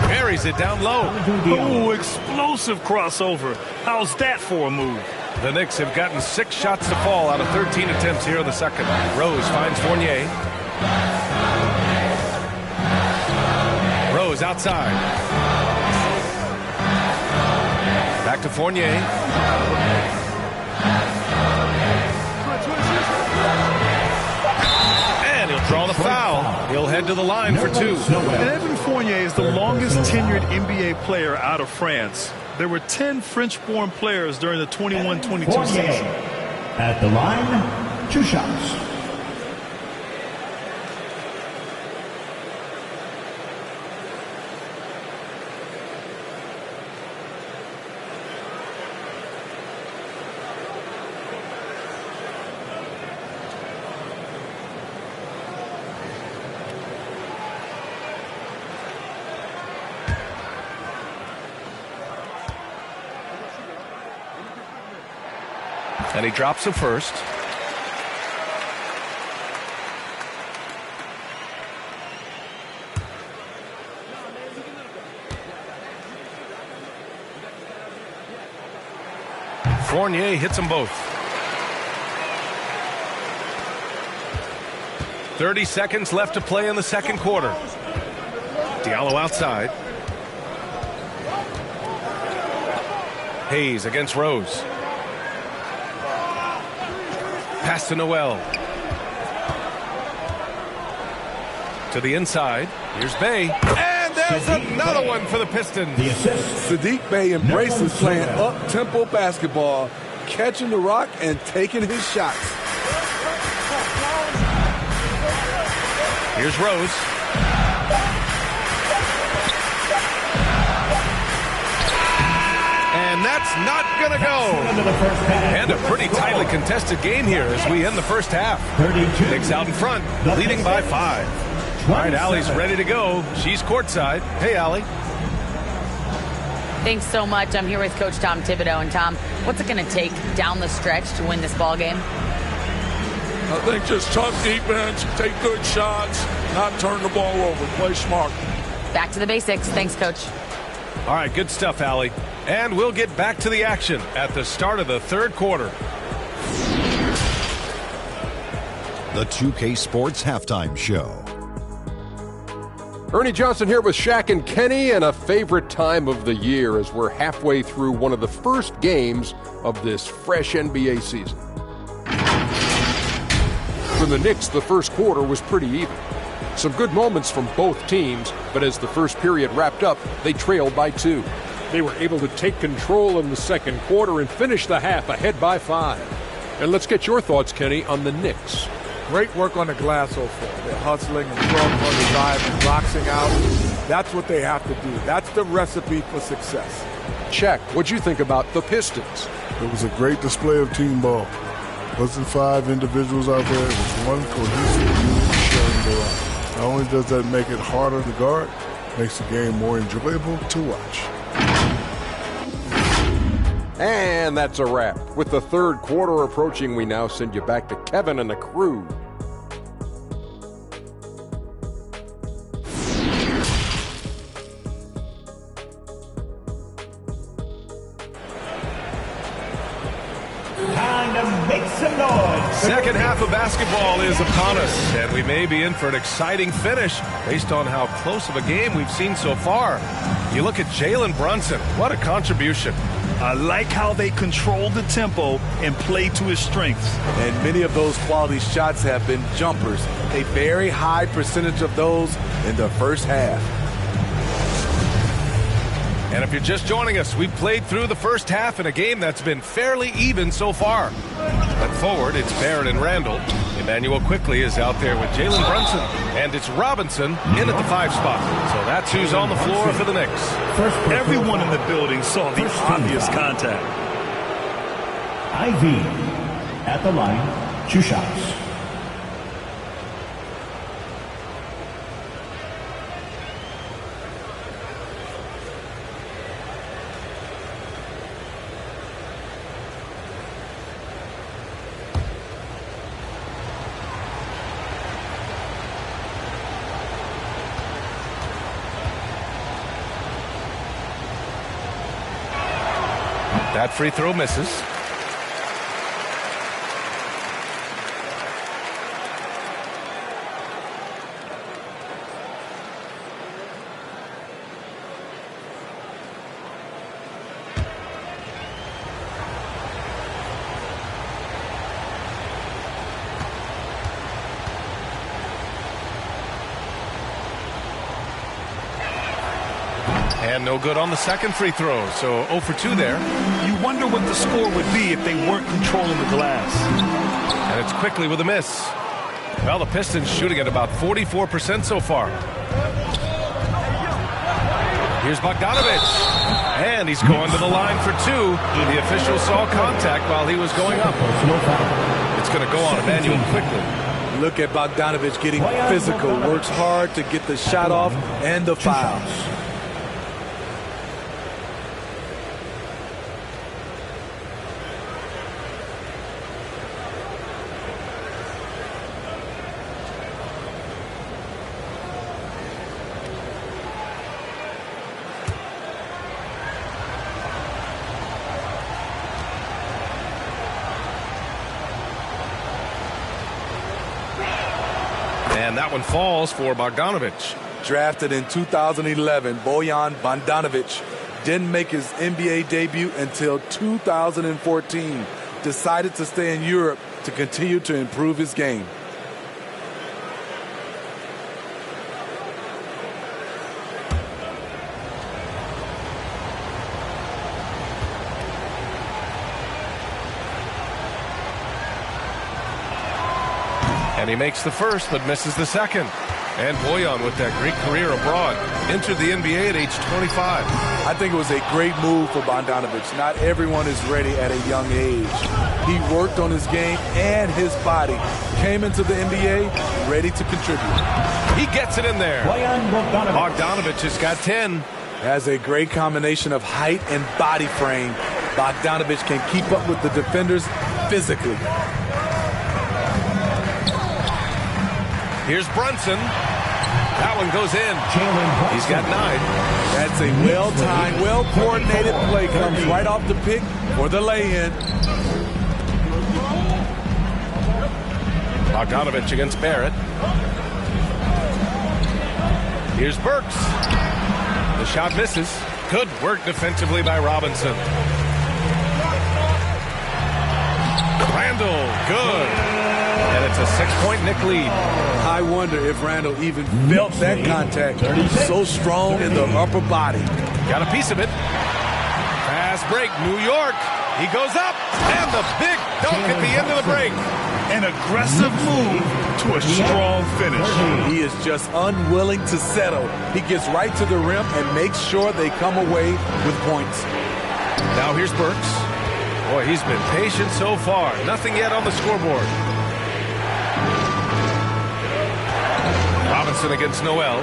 Buries it down low. Ooh, explosive crossover. How's that for a move? The Knicks have gotten 6 shots to fall out of 13 attempts here in the second. Rose finds Fournier. Rose outside. Back to Fournier. And he'll draw the foul. He'll head to the line for 2. And Evan Fournier is the longest tenured NBA player out of France. There were 10 French-born players during the 21-22 season. At the line, 2 shots. And he drops the first. Fournier hits them both. 30 seconds left to play in the second quarter. Diallo outside. Hayes against Rose. Pass to Noel. To the inside. Here's Bey. And there's another one for the Pistons. Saddiq Bey embraces playing up-tempo basketball, catching the rock and taking his shots. Here's Rose. And that's not going to go. And a pretty tightly contested game here as we end the first half. Knicks out in front, leading by 5. All right, Allie's ready to go. She's courtside. Hey, Allie. Thanks so much. I'm here with Coach Tom Thibodeau. And Tom, what's it going to take down the stretch to win this ball game? I think just tough defense, take good shots, not turn the ball over, play smart. Back to the basics. Thanks, Coach. All right, good stuff, Allie. And we'll get back to the action at the start of the third quarter. The 2K Sports Halftime Show. Ernie Johnson here with Shaq and Kenny, and a favorite time of the year as we're halfway through one of the first games of this fresh NBA season. For the Knicks, the first quarter was pretty even. Some good moments from both teams, but as the first period wrapped up, they trailed by 2. They were able to take control in the second quarter and finish the half ahead by 5. And let's get your thoughts, Kenny, on the Knicks. Great work on the glass so far. They're hustling and throwing on the drive and boxing out. That's what they have to do. That's the recipe for success. Shaq, what'd you think about the Pistons? It was a great display of team ball. Wasn't 5 individuals out there. It was one cohesive unit sharing the line. Not only does that make it harder to guard, makes the game more enjoyable to watch. And that's a wrap. With the third quarter approaching, we now send you back to Kevin and the crew. Time to make some Illinois. Second half of basketball is upon us, and we may be in for an exciting finish based on how close of a game we've seen so far. You look at Jalen Brunson. What a contribution. I like how they control the tempo and play to his strengths. And many of those quality shots have been jumpers. A very high percentage of those in the first half. And if you're just joining us, we've played through the first half in a game that's been fairly even so far. But forward, it's Barrett and Randall. Emmanuel Quickley is out there with Jalen Brunson. And it's Robinson in at the 5 spot. So that's who's on the floor for the Knicks. Everyone in the building saw the obvious contact. Ivy at the line, 2 shots. That free throw misses. And no good on the second free throw, so 0 for 2 there. You wonder what the score would be if they weren't controlling the glass. And it's Quickley with a miss. Well, the Pistons shooting at about 44% so far. Here's Bogdanovich. And he's going to the line for 2. The official saw contact while he was going up. It's going to go on Emmanuel Quickley. Look at Bogdanovich getting physical. Works hard to get the shot off and the foul. And that one falls for Bogdanovich. Drafted in 2011, Bojan Bogdanovic didn't make his NBA debut until 2014. Decided to stay in Europe to continue to improve his game. And he makes the first, but misses the second. And Bojan, with that great career abroad, entered the NBA at age 25. I think it was a great move for Bogdanovich. Not everyone is ready at a young age. He worked on his game and his body. Came into the NBA ready to contribute. He gets it in there. Bogdanovich has got 10. Has a great combination of height and body frame. Bogdanovich can keep up with the defenders physically. Here's Brunson. That one goes in. He's got 9. That's a well-timed, well-coordinated play. Comes right off the pick for the lay-in. Bogdanovich against Barrett. Here's Burks. The shot misses. Good work defensively by Robinson. Randall, good. And it's a 6-point Knick lead. I wonder if Randall even felt that contact. So strong in the upper body. Got a piece of it. Fast break, New York. He goes up, and the big dunk at the end of the break. An aggressive move to a strong finish. He is just unwilling to settle. He gets right to the rim and makes sure they come away with points. Now here's Burks. Boy, he's been patient so far. Nothing yet on the scoreboard. Robinson against Noel.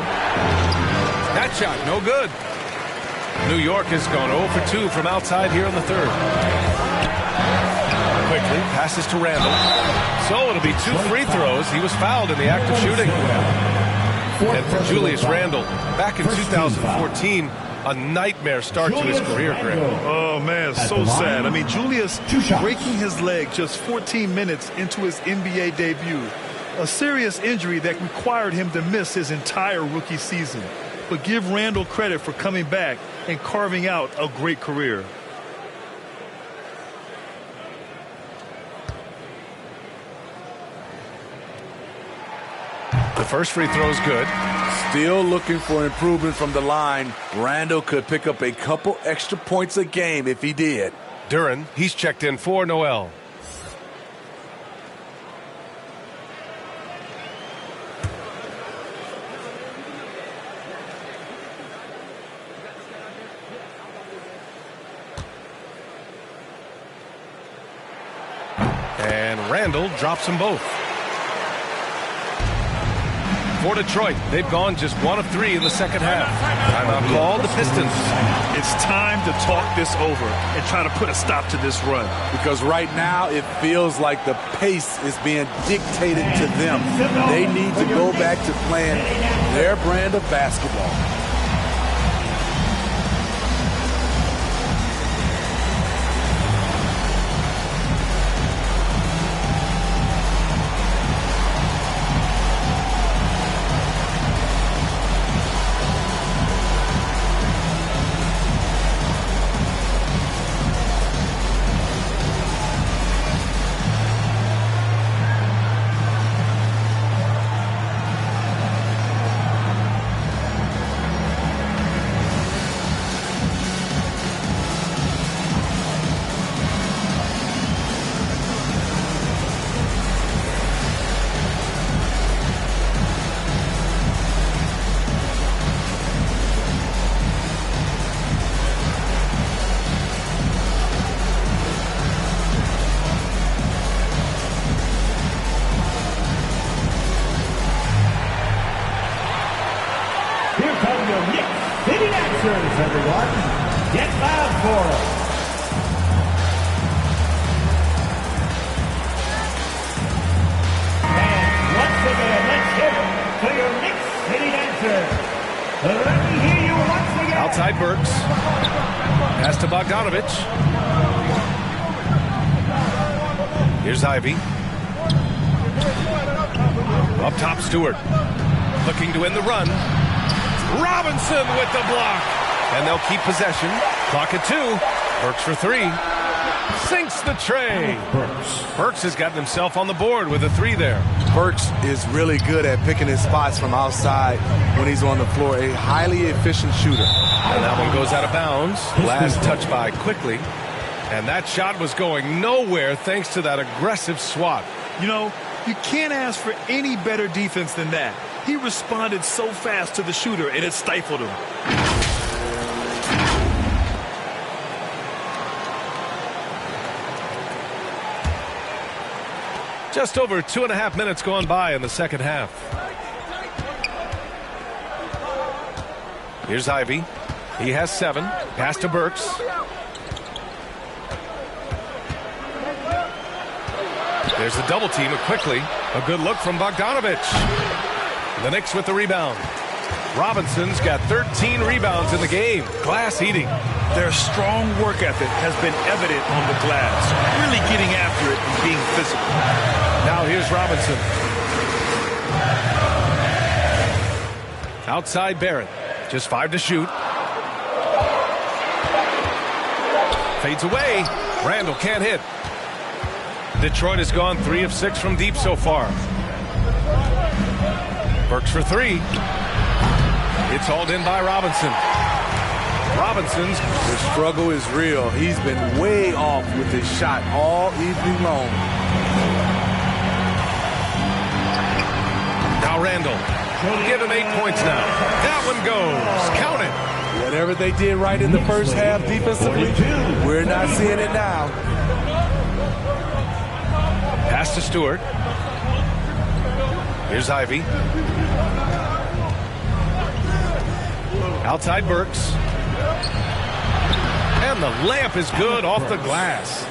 That shot, no good. New York has gone 0 for 2 from outside here in the third. Quickly passes to Randall. So it'll be 2 free throws. He was fouled in the act of shooting. And for Julius Randle, back in 2014, A nightmare start to his career, Greg. Oh, man, so sad. I mean, Julius breaking his leg just 14 minutes into his NBA debut. A serious injury that required him to miss his entire rookie season. But give Randall credit for coming back and carving out a great career. The first free throw is good. Still looking for improvement from the line. Randall could pick up a couple extra points a game if he did. Duren, he's checked in for Noel. And Randall drops them both. For Detroit, they've gone just 1 of 3 in the second half. Timeout called the Pistons. It's time to talk this over and try to put a stop to this run. Because right now it feels like the pace is being dictated to them. They need to go back to playing their brand of basketball. Everyone, get loud for us. And once again, let's hear it for your Knicks City Dancers. Let me hear you once again. Outside Burks. Pass to Bogdanovich. Here's Ivy. Up top, Stewart. Looking to end the run. Robinson with the block. And they'll keep possession. Clock at 2. Burks for 3. Sinks the tray. Burks has gotten himself on the board with a 3 there. Burks is really good at picking his spots from outside when he's on the floor. A highly efficient shooter. And that one goes out of bounds. Last touch by quickly. And that shot was going nowhere thanks to that aggressive swat. You know, you can't ask for any better defense than that. He responded so fast to the shooter, and it stifled him. Just over 2.5 minutes gone by in the second half. Here's Ivy. He has 7. Pass to Burks. There's the double team quickly. A good look from Bogdanovich. The Knicks with the rebound. Robinson's got 13 rebounds in the game. Glass eating. Their strong work ethic has been evident on the glass. Really getting after it and being physical. Now here's Robinson. Outside Barrett. Just 5 to shoot. Fades away. Randall can't hit. Detroit has gone 3 of 6 from deep so far. Burks for 3. It's hauled in by Robinson. Robinson's. The struggle is real. He's been way off with his shot all evening long. Now Randall. Give him 8 points now. That one goes. Count it. Whatever they did right in the first half defensively, we're not seeing it now. Pass to Stewart. Here's Ivy. Outside Burks. And the layup is good off the glass.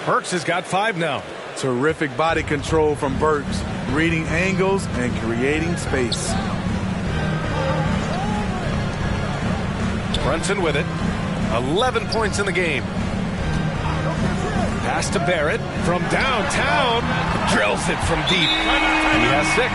Burks has got 5 now. Terrific body control from Burks, reading angles and creating space. Brunson with it. 11 points in the game. Pass to Barrett from downtown. Drills it from deep. He has 6.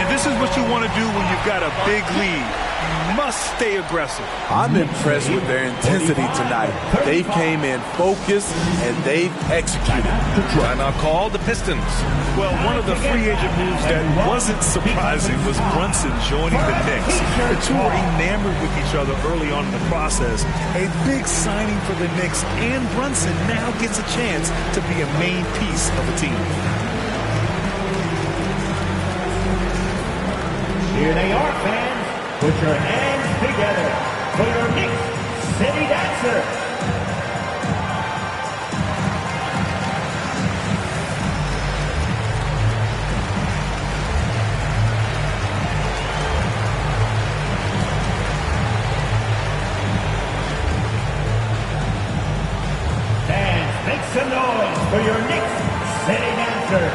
And this is what you want to do when you've got a big lead. You must stay aggressive. I'm impressed with their intensity tonight. They came in focused and they've executed. Timeout called, the Pistons. Well, one of the free agent moves that wasn't surprising was Brunson joining the Knicks. The two were enamored with each other early on in the process. A big signing for the Knicks, and Brunson now gets a chance to be a main piece of the team. Here they are, fans. Put your hands together for your Knicks City Dancer. Fans, make some noise for your Knicks City Dancer.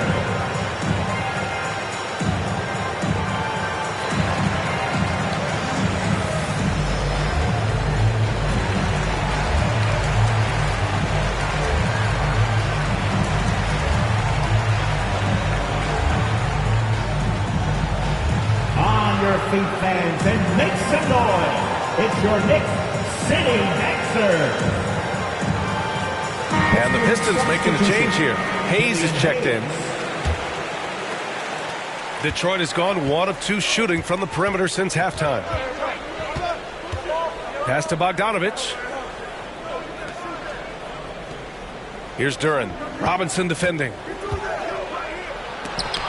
Feet, fans, and make some noise. It's your Knicks City Dancer. And the Pistons making a change here. Hayes is checked in. Detroit has gone 1 of 2 shooting from the perimeter since halftime. Pass to Bogdanovich. Here's Duren. Robinson defending.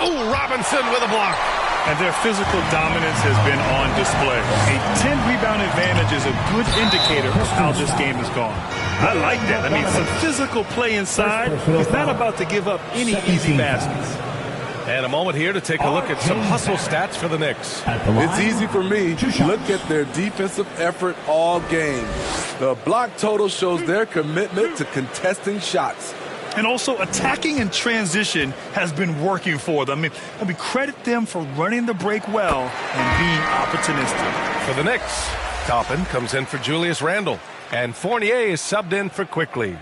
Oh, Robinson with a block. And their physical dominance has been on display. A 10-rebound advantage is a good indicator of how this game has gone. I like that. I mean, some physical play inside. He's not about to give up any easy baskets. And a moment here to take a look at some hustle stats for the Knicks. It's easy for me. Look at their defensive effort all game. The block total shows their commitment to contesting shots. And also attacking in transition has been working for them. I mean, credit them for running the break well and being opportunistic. For the Knicks, Toppin comes in for Julius Randle. And Fournier is subbed in for Quickly.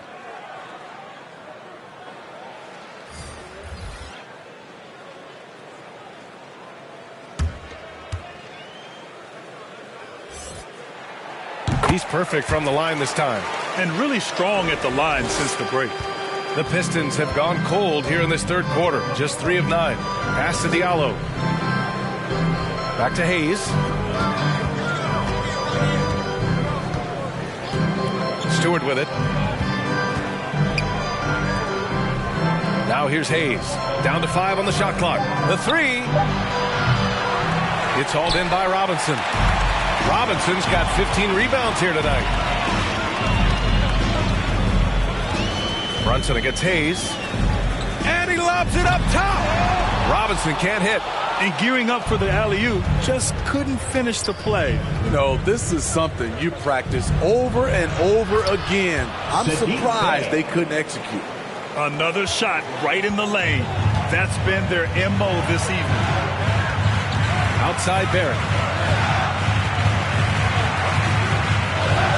He's perfect from the line this time. And really strong at the line since the break. The Pistons have gone cold here in this third quarter. Just 3 of 9. Pass to Diallo. Back to Hayes. Stewart with it. Now here's Hayes. Down to 5 on the shot clock. The 3. It's hauled in by Robinson. Robinson's got 15 rebounds here tonight. Brunson against Hayes. And he lobs it up top. Robinson can't hit. And gearing up for the alley-oop, just couldn't finish the play. You know, this is something you practice over and over again. I'm surprised they couldn't execute. Another shot right in the lane. That's been their MO this evening. Outside Barrett.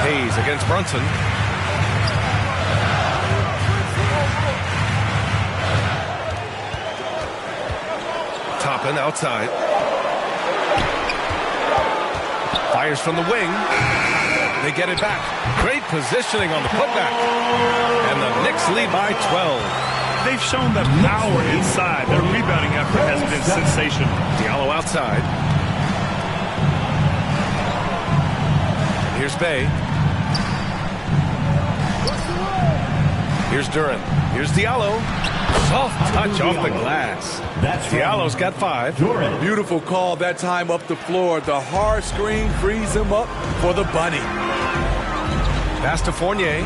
Hayes against Brunson. Toppin outside. Fires from the wing. They get it back. Great positioning on the putback. And the Knicks lead by 12. They've shown the power inside. Their rebounding effort has been sensational. Diallo outside. Here's Bay. Here's Duren. Here's Diallo. Soft touch off the glass. Diallo's got 5. Beautiful call that time up the floor. The hard screen frees him up for the bunny. Pass to Fournier.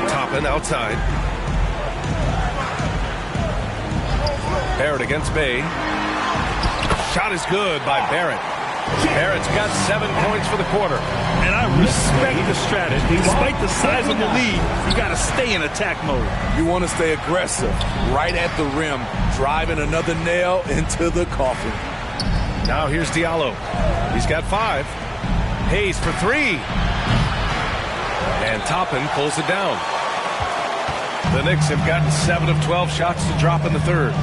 Toppin outside. Barrett against Bay. Shot is good by Barrett. Barrett's got 7 points for the quarter. And I respect the strategy. Despite the size of the lead, you got to stay in attack mode. You want to stay aggressive, right at the rim, driving another nail into the coffin. Now here's Diallo. He's got 5. Hayes for 3. And Toppin pulls it down. The Knicks have gotten 7 of 12 shots to drop in the third.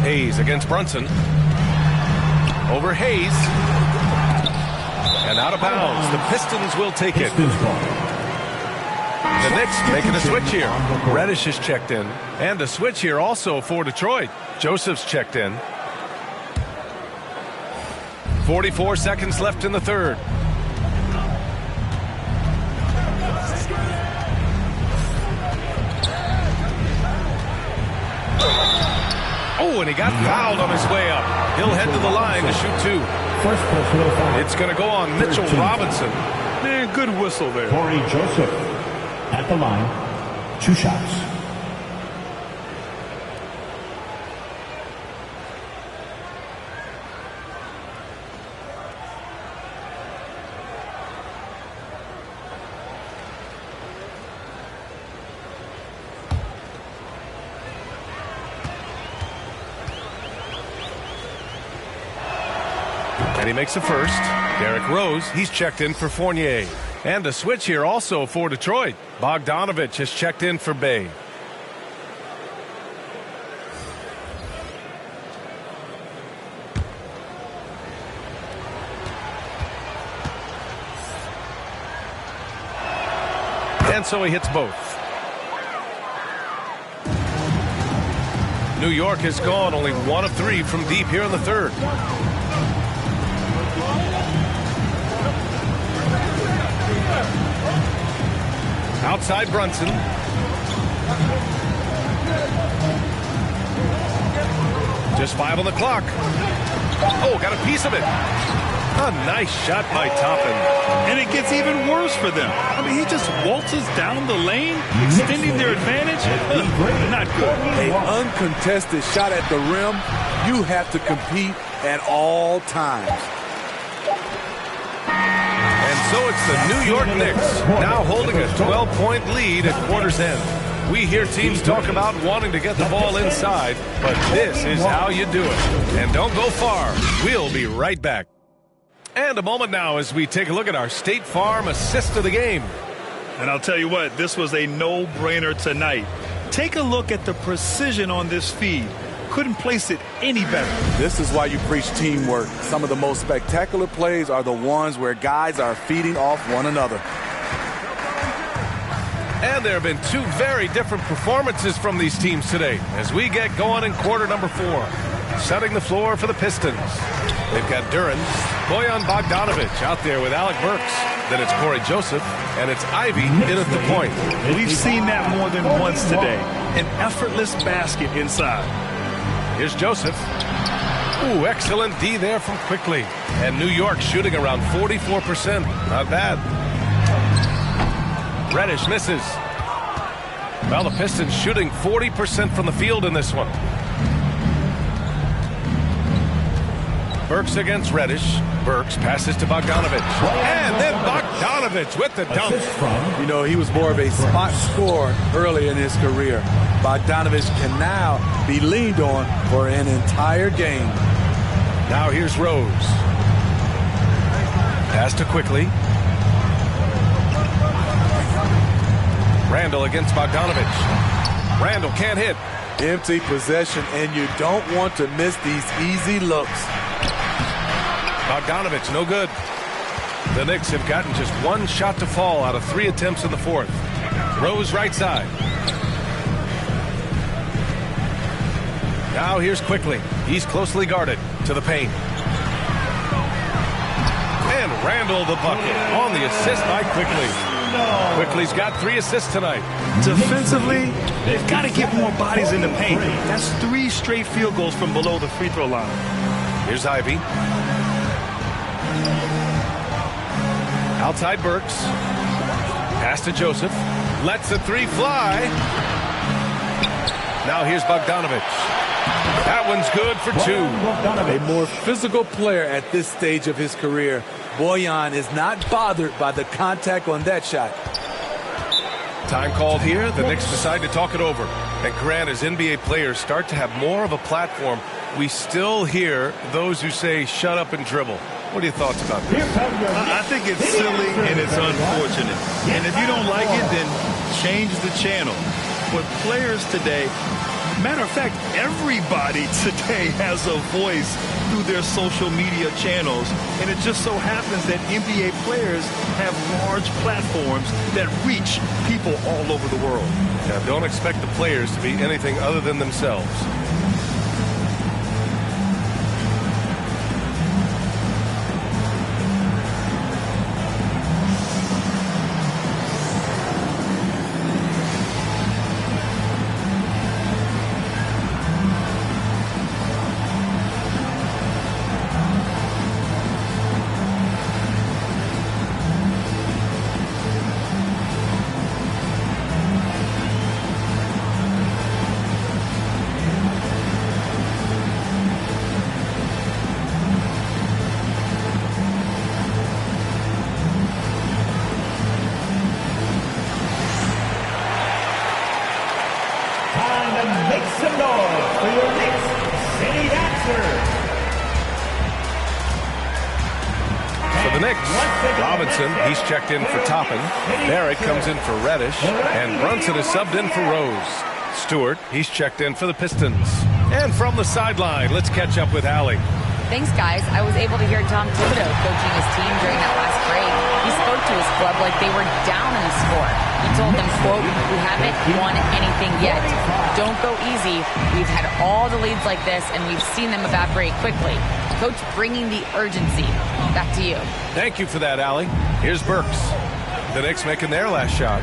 Hayes against Brunson. Over Hayes. And out of bounds. The Pistons will take it. The Knicks making a switch here. Reddish is checked in. And a switch here also for Detroit. Joseph's checked in. 44 seconds left in the third. Oh, and he got fouled on his way up. He'll head to the line to shoot 2. It's going to go on Mitchell Robinson. Man, good whistle there. Corey Joseph at the line. 2 shots. And he makes a first. Derrick Rose, he's checked in for Fournier. And a switch here also for Detroit. Bogdanovich has checked in for Bay. And so he hits both. New York has gone only 1 of 3 from deep here in the third. Outside Brunson. Just 5 on the clock. Oh, got a piece of it. A nice shot by Toppin. And it gets even worse for them. I mean, he just waltzes down the lane, extending their advantage. Not good. An uncontested shot at the rim. You have to compete at all times. And so it's the New York Knicks now holding a 12-point lead at quarter's end. We hear teams talk about wanting to get the ball inside, but this is how you do it. And don't go far. We'll be right back. And a moment now as we take a look at our State Farm assist of the game. And I'll tell you what, this was a no-brainer tonight. Take a look at the precision on this feed. Couldn't place it any better. This is why you preach teamwork. Some of the most spectacular plays are the ones where guys are feeding off one another. And there have been 2 very different performances from these teams today as we get going in quarter number 4. Setting the floor for the Pistons. They've got Duren, Bojan Bogdanovich out there with Alec Burks. Then it's Corey Joseph, and it's Ivy in at the point. We've seen that more than once today. An effortless basket inside. Here's Joseph. Ooh, excellent D there from Quickly. And New York shooting around 44%. Not bad. Reddish misses. Well, the Pistons shooting 40% from the field in this one. Burks against Reddish. Burks passes to Bogdanovich. And then Bogdanovich with the dunk. You know, he was more of a spot scorer early in his career. Bogdanovich can now be leaned on for an entire game. Now here's Rose. Pass to Quickly. Randall against Bogdanovich. Randall can't hit. Empty possession, and you don't want to miss these easy looks. Bogdanovich, no good. The Knicks have gotten just 1 shot to fall out of 3 attempts in the fourth. Rose right side. Now here's Quickly. He's closely guarded to the paint. And Randall the bucket on the assist by Quickly. Quickly's got 3 assists tonight. Defensively, they've got to get more bodies in the paint. That's 3 straight field goals from below the free throw line. Here's Ivy. Outside Burks. Pass to Joseph. Lets the 3 fly. Now here's Bogdanovich. That one's good for 2. A more physical player at this stage of his career. Bojan is not bothered by the contact on that shot. Time called here. The Knicks decide to talk it over. And Grant, as NBA players start to have more of a platform, we still hear those who say, shut up and dribble. What are your thoughts about this? I think it's silly and it's unfortunate. And if you don't like it, then change the channel. But players today, matter of fact, everybody today has a voice through their social media channels. And it just so happens that NBA players have large platforms that reach people all over the world. Now, don't expect the players to be anything other than themselves. He's checked in for Toppin. Barrett comes in for Reddish. And Brunson is subbed in for Rose. Stewart, he's checked in for the Pistons. And from the sideline, let's catch up with Allie. Thanks, guys. I was able to hear Tom Thibodeau coaching his team during that last break. He spoke to his club like they were down in the score. He told them, quote, "We haven't won anything yet. Don't go easy. We've had all the leads like this, and we've seen them evaporate quickly." Coach bringing the urgency. Back to you. Thank you for that, Allie. Here's Burks. The Knicks making their last shot.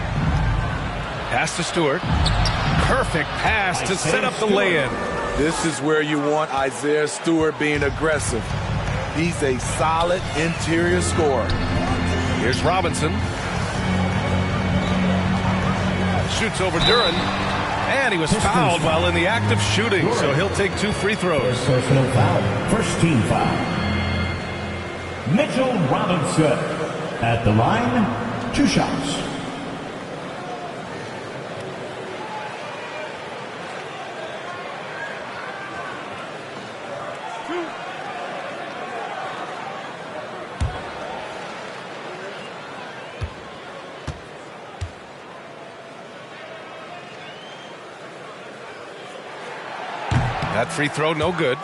Pass to Stewart. Perfect pass to set up the lay-in. This is where you want Isaiah Stewart being aggressive. He's a solid interior scorer. Here's Robinson. Shoots over Duren. And he was fouled while in the act of shooting, so he'll take 2 free throws. Personal foul. First team foul. Mitchell Robinson at the line. 2 shots. That free throw, no good.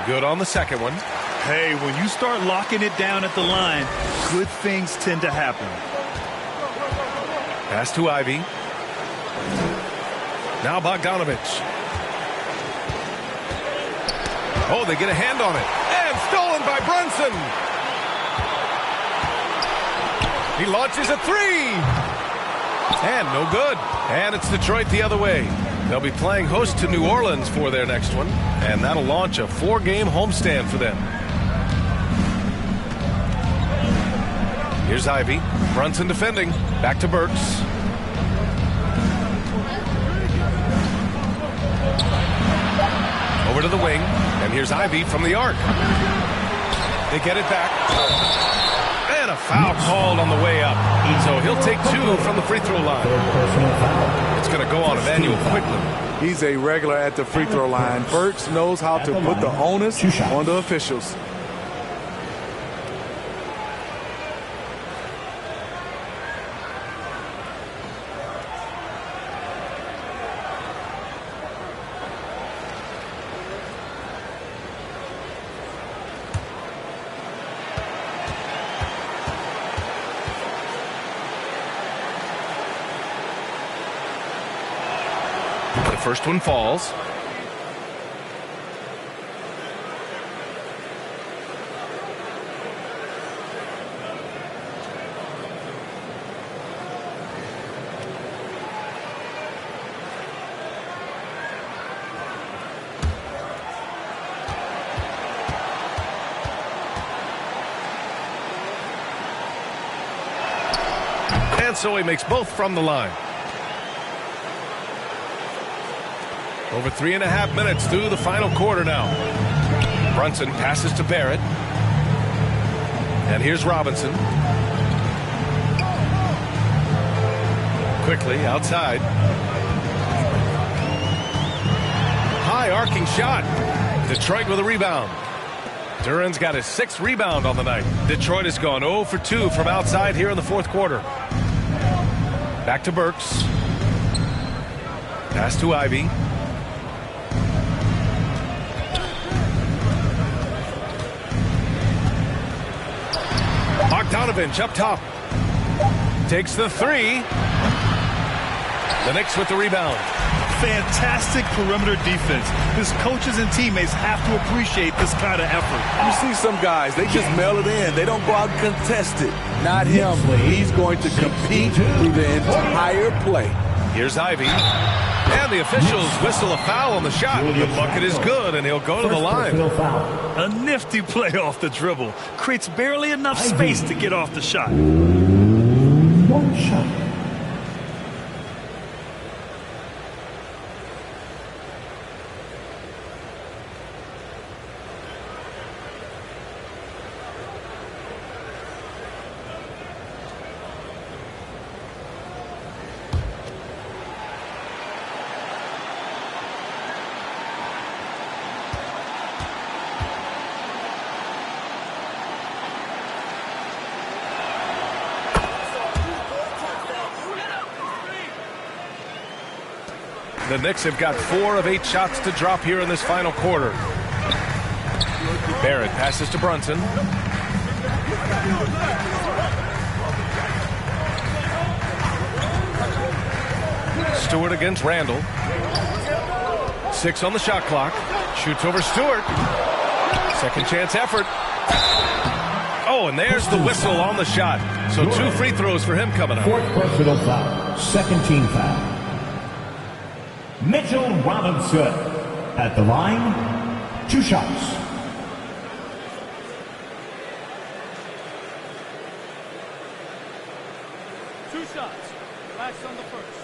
Good on the second one. Hey, when you start locking it down at the line, good things tend to happen. Pass to Ivy. Now Bogdanovich. Oh, they get a hand on it. And stolen by Brunson. He launches a 3. And no good. And it's Detroit the other way. They'll be playing host to New Orleans for their next one. And that'll launch a 4-game homestand for them. Here's Ivy. Brunson defending. Back to Burks. Over to the wing. And here's Ivy from the arc. They get it back. And a foul called on the way up. So he'll take 2 from the free throw line. It's going to go on Emmanuel quickly. He's a regular at the free throw line. Burks knows how to put the onus on the officials. First one falls. And so he makes both from the line. Over 3.5 minutes through the final quarter now. Brunson passes to Barrett. And here's Robinson. Quickly outside. High arcing shot. Detroit with a rebound. Duran's got his 6th rebound on the night. Detroit has gone 0 for 2 from outside here in the fourth quarter. Back to Burks. Pass to Ivy. Bogdanovich up top. Takes the 3. The Knicks with the rebound. Fantastic perimeter defense. His coaches and teammates have to appreciate this kind of effort. You see some guys, they just mail it in. They don't go out and contest it. Not him. He's going to compete through the entire play. Here's Ivy. And the officials whistle a foul on the shot. The bucket is good, and he'll go to the line. A nifty play off the dribble. Creates barely enough space to get off the shot. One shot. The Knicks have got 4 of 8 shots to drop here in this final quarter. Barrett passes to Brunson. Stewart against Randall. 6 on the shot clock. Shoots over Stewart. Second chance effort. Oh, and there's the whistle on the shot. So 2 free throws for him coming up. 4th personal foul. Second team foul. Mitchell Robinson at the line, 2 shots. Two shots. Relax on the first.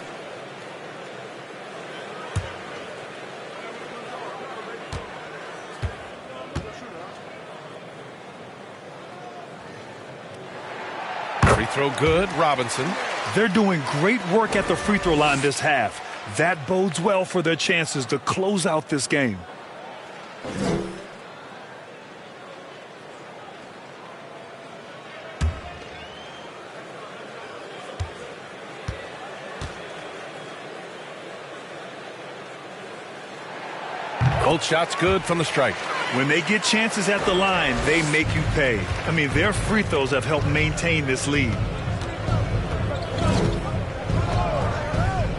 Free throw good, Robinson. They're doing great work at the free throw line this half. That bodes well for their chances to close out this game. Both shots good from the stripe. When they get chances at the line, they make you pay. I mean, their free throws have helped maintain this lead.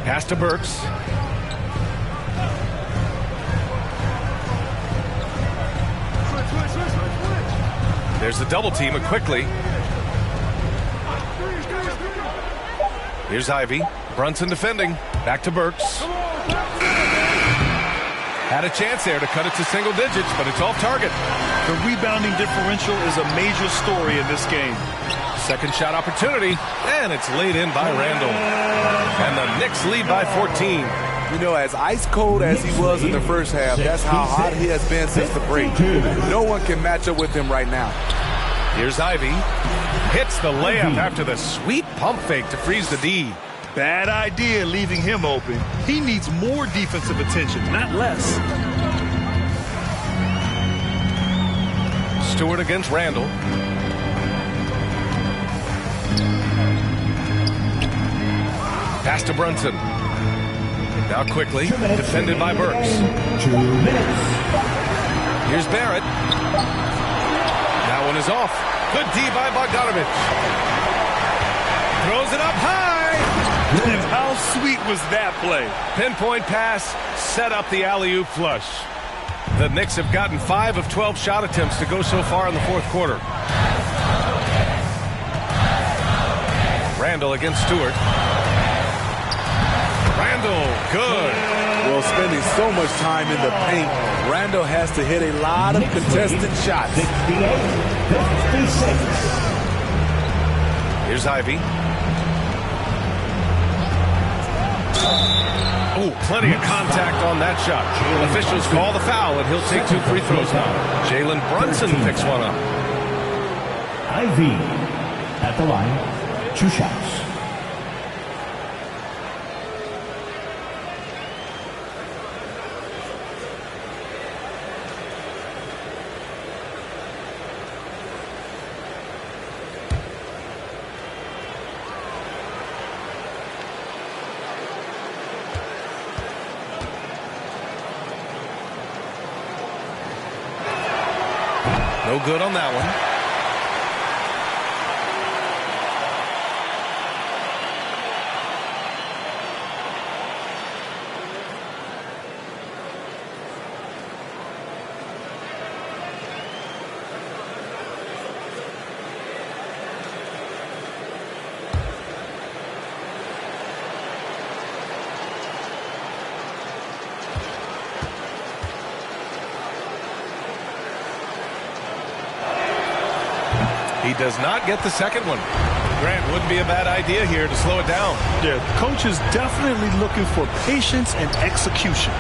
Pass to Burks. There's the double team quickly. Here's Ivy. Brunson defending. Back to Burks. Had a chance there to cut it to single digits, but it's off target. The rebounding differential is a major story in this game. Second shot opportunity, and it's laid in by Randall. And the Knicks lead by 14. You know, as ice cold as he was in the first half, that's how hot he has been since the break. No one can match up with him right now. Here's Ivy. Hits the layup after the sweet pump fake to freeze the D. Bad idea leaving him open. He needs more defensive attention, not less. Stewart against Randall. Pass to Brunson. Now quickly, defended by Burks. 2 minutes. Here's Barrett. That one is off. Good D by Bogdanovich. Throws it up high. And how sweet was that play? Pinpoint pass, set up the alley-oop flush. The Knicks have gotten 5 of 12 shot attempts to go so far in the fourth quarter. Randall against Stewart. Randall, good. Well, spending so much time in the paint, Randall has to hit a lot of contested shots. 68-56. Here's Ivy. Ooh, plenty of contact on that shot. Officials call the foul, and he'll take 2 free throws now. Jalen Brunson picks one up. Ivy at the line, 2 shots. No good on that one. He does not get the second one. Grant, wouldn't be a bad idea here to slow it down. Yeah, the coach is definitely looking for patience and execution.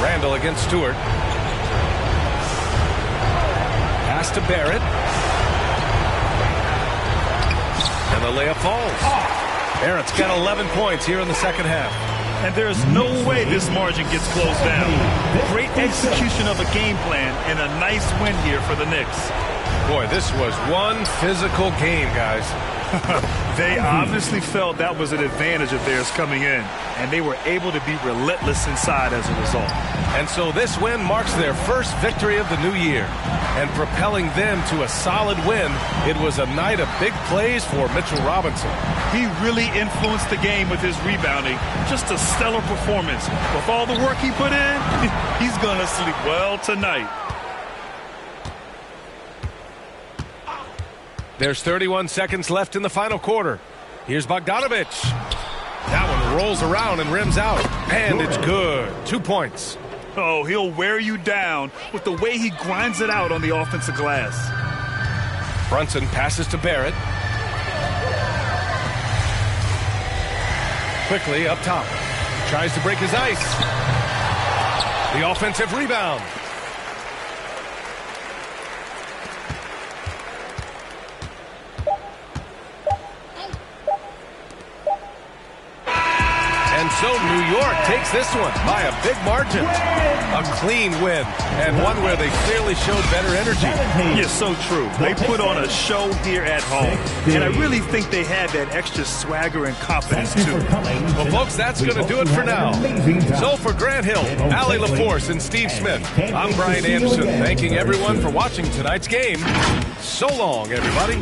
Randall against Stewart. Pass to Barrett. And the layup falls. Barrett's got 11 points here in the second half. And there's no way this margin gets closed down. Great execution of a game plan and a nice win here for the Knicks. Boy, this was one physical game, guys. They obviously felt that was an advantage of theirs coming in, and they were able to be relentless inside as a result. And so this win marks their first victory of the new year. And propelling them to a solid win, it was a night of big plays for Mitchell Robinson. He really influenced the game with his rebounding. Just a stellar performance. With all the work he put in, he's going to sleep well tonight. There's 31 seconds left in the final quarter. Here's Bogdanovic. That one rolls around and rims out. And it's good. 2 points. Oh, he'll wear you down with the way he grinds it out on the offensive glass. Brunson passes to Barrett. Quickly up top. Tries to break his ice. The offensive rebound. And so New York takes this one by a big margin. A clean win, and one where they clearly showed better energy. Yes, so true. They put on a show here at home, and I really think they had that extra swagger and confidence, too. Well, folks, that's going to do it for now. So for Grant Hill, Allie LaForce, and Steve Smith, I'm Brian Anderson, thanking everyone for watching tonight's game. So long, everybody.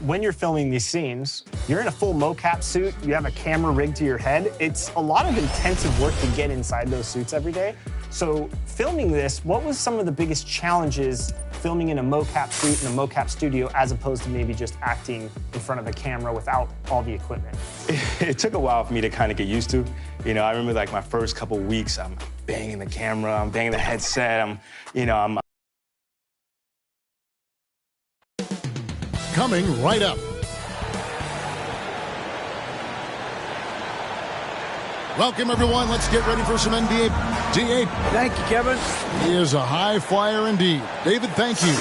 When you're filming these scenes, you're in a full mocap suit, you have a camera rigged to your head. It's a lot of intensive work to get inside those suits every day. So filming this, what was some of the biggest challenges filming in a mocap suit in a mocap studio as opposed to maybe just acting in front of a camera without all the equipment? It took a while for me to kind of get used to. You know, I remember like my first couple weeks, I'm banging the camera, I'm banging the headset, I'm Coming right up. Welcome, everyone. Let's get ready for some NBA. D.A. Thank you, Kevin. He is a high flyer indeed. David, thank you.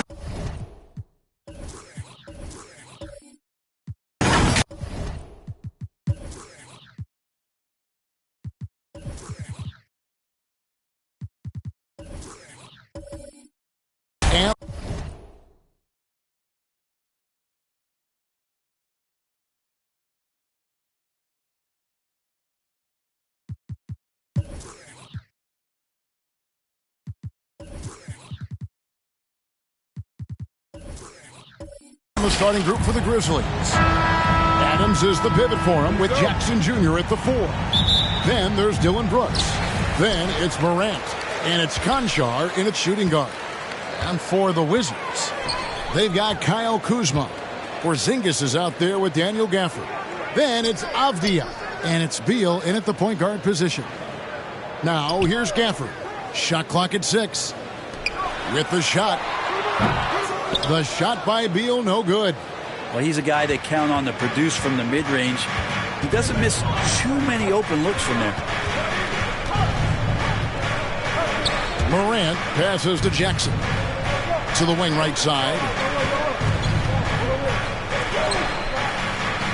And the starting group for the Grizzlies. Adams is the pivot for him with Jackson Jr. at the 4. Then there's Dylan Brooks. Then it's Morant. And it's Konchar in its shooting guard. And for the Wizards, they've got Kyle Kuzma. Porzingis is out there with Daniel Gafford. Then it's Avdia. And it's Beal in at the point guard position. Now here's Gafford. Shot clock at 6. With the shot. The shot by Beal, no good. Well, he's a guy they count on to produce from the mid-range. He doesn't miss too many open looks from there. Morant passes to Jackson. To the wing right side.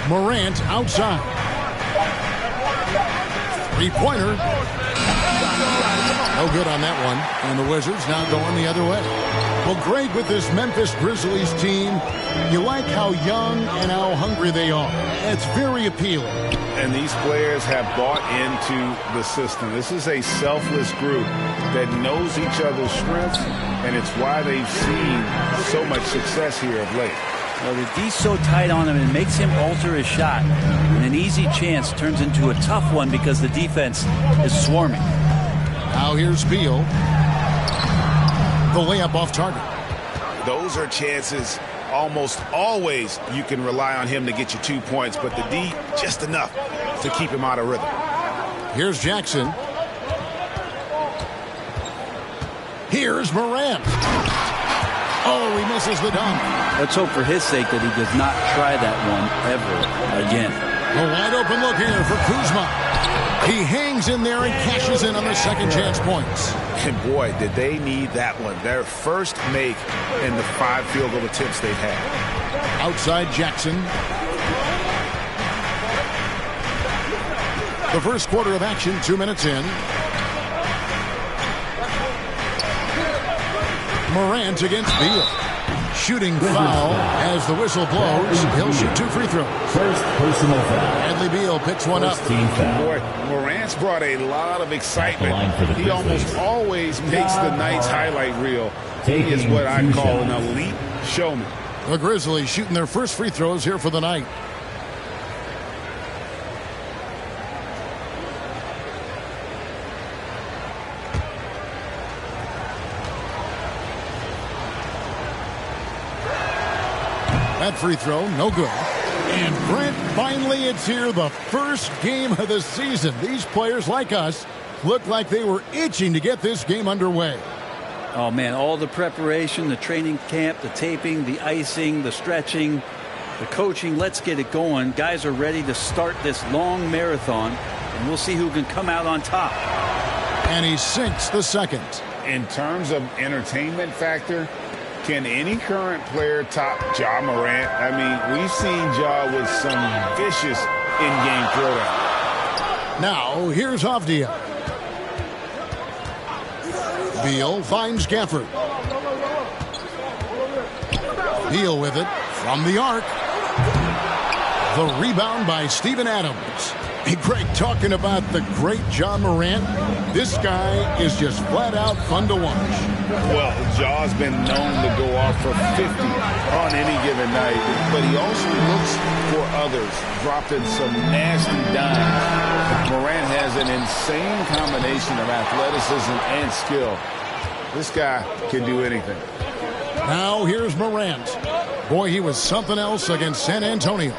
Morant outside. Three-pointer. No good on that one. And the Wizards now going the other way. Well, Greg, with this Memphis Grizzlies team, you like how young and how hungry they are. It's very appealing. And these players have bought into the system. This is a selfless group that knows each other's strengths, and it's why they've seen so much success here of late. Well, the D's so tight on him, it makes him alter his shot. And an easy chance turns into a tough one because the defense is swarming. Now here's Beal. The layup off target. Those are chances almost always you can rely on him to get you 2 points, but the D just enough to keep him out of rhythm. Here's Jackson. Here's Morant. Oh, he misses the dunk. Let's hope for his sake that he does not try that one ever again. A wide open look here for Kuzma. He hangs in there and cashes in on the second chance points. And boy, did they need that one. Their first make in the 5 field goal attempts they've had. Outside Jackson. The first quarter of action, 2 minutes in. Morant against Beal. Shooting foul as the whistle blows. He'll shoot 2 free throws. First personal foul. Bradley Beal picks one up. Boy, Morant's brought a lot of excitement. He almost always makes the night's highlight reel. He is what I call an elite showman. The Grizzlies shooting their first free throws here for the night. That free throw, no good. And Brent, finally it's here, the first game of the season. These players, like us, looked like they were itching to get this game underway. Oh, man, all the preparation, the training camp, the taping, the icing, the stretching, the coaching, let's get it going. Guys are ready to start this long marathon, and we'll see who can come out on top. And he sinks the second. In terms of entertainment factor, can any current player top Ja Morant? I mean, we've seen Ja with some vicious in-game throwdown. Now, here's Avdia. Beal finds Gafford. Beal with it from the arc. The rebound by Steven Adams. Hey, Greg, talking about the great Ja Morant, this guy is just flat out fun to watch. Well, Ja's been known to go off for 50 on any given night, but he also looks for others, dropping some nasty dimes. Morant has an insane combination of athleticism and skill. This guy can do anything. Now here's Morant. Boy, he was something else against San Antonio.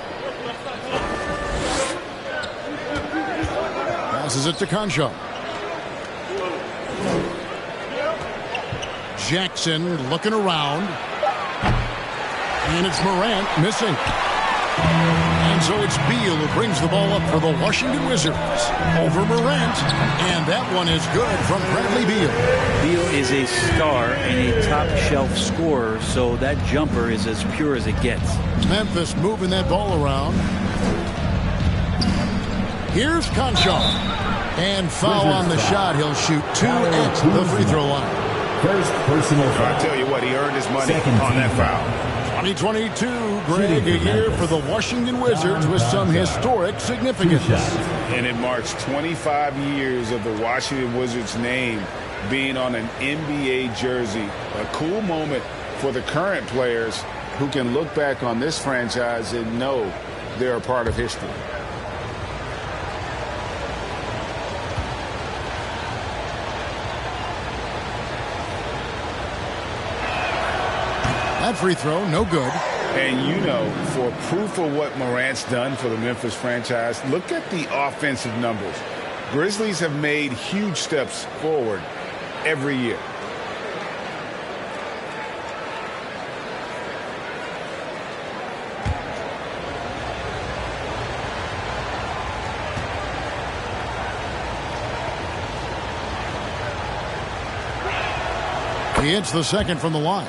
Passes it to Concho. Jackson looking around. And it's Morant missing. And so it's Beal who brings the ball up for the Washington Wizards. Over Morant. And that one is good from Bradley Beal. Beal is a star and a top-shelf scorer, so that jumper is as pure as it gets. Memphis moving that ball around. Here's Concho. And foul on the shot. He'll shoot 2 at the free throw line. First personal foul. I'll tell you what, he earned his money on that foul. 2022, Greg, a year for the Washington Wizards with some historic significance. And it marks 25 years of the Washington Wizards name being on an NBA jersey. A cool moment for the current players who can look back on this franchise and know they're a part of history. That free throw, no good. And you know, for proof of what Morant's done for the Memphis franchise, look at the offensive numbers. Grizzlies have made huge steps forward every year. He hits the second from the line.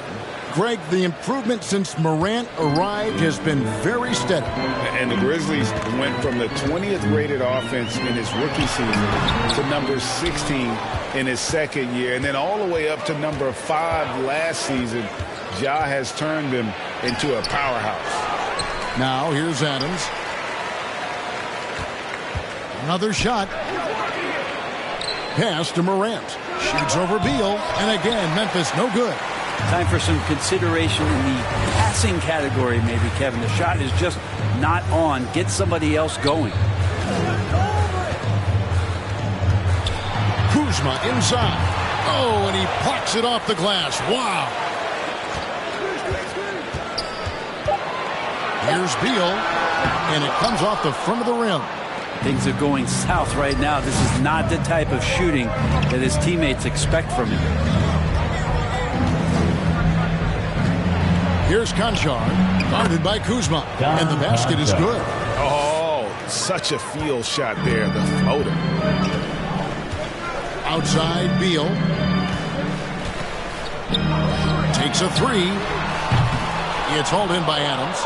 Greg, the improvement since Morant arrived has been very steady. And the Grizzlies went from the 20th rated offense in his rookie season to number 16 in his second year, and then all the way up to number 5 last season. Ja has turned them into a powerhouse. Now here's Adams. Another shot. Pass to Morant. Shoots over Beal, and again, Memphis no good. Time for some consideration in the passing category, maybe, Kevin. The shot is just not on. Get somebody else going. Kuzma inside. Oh, and he plucks it off the glass. Wow. Here's Beal, and it comes off the front of the rim. Things are going south right now. This is not the type of shooting that his teammates expect from him. Here's Konchar, guarded by Kuzma, and the basket is good. Oh, such a field shot there, the floater. Outside, Beal. Takes a three. It's hauled in by Adams.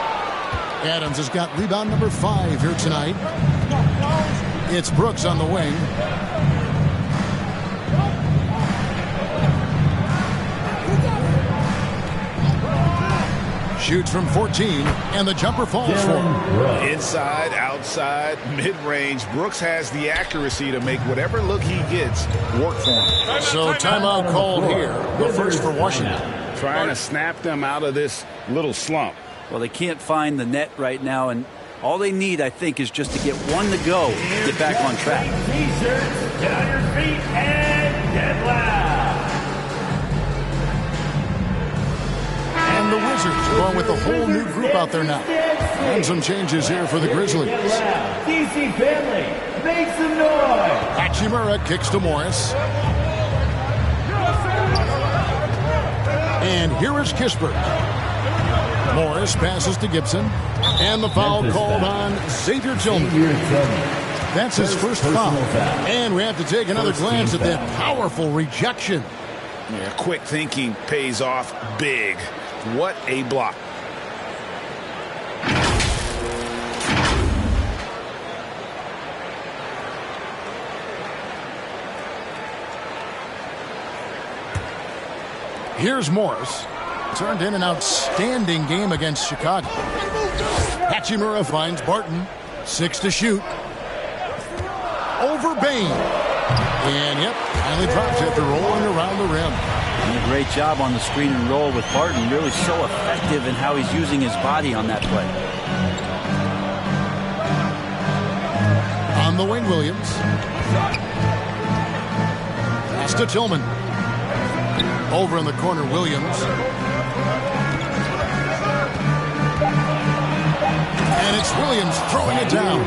Adams has got rebound number 5 here tonight. It's Brooks on the wing. Shoots from 14, and the jumper falls for him. Inside, outside, mid-range. Brooks has the accuracy to make whatever look he gets work for him. So timeout called here. The first for Washington. Trying to snap them out of this little slump. Well, they can't find the net right now, and all they need, I think, is just to get one to go, get back on track. T-shirts, get on your feet and get loud. And the Wizards going with a whole new group out there now. And some changes here for the Grizzlies. DC family, make some noise. Hachimura kicks to Morris. And here is Kispert. Morris passes to Gibson. And the foul called on Xavier Tillman. That's his first foul. And we have to take another glance at that powerful rejection. Yeah, quick thinking pays off big. What a block. Here's Morris. Turned in an outstanding game against Chicago. Hachimura finds Barton. 6 to shoot. Over Bain. And, yep, finally drops after rolling around the rim. And a great job on the screen and roll with Barton. Really so effective in how he's using his body on that play. On the wing, Williams. Pass to Tillman. Over in the corner, Williams. And it's Williams throwing it down.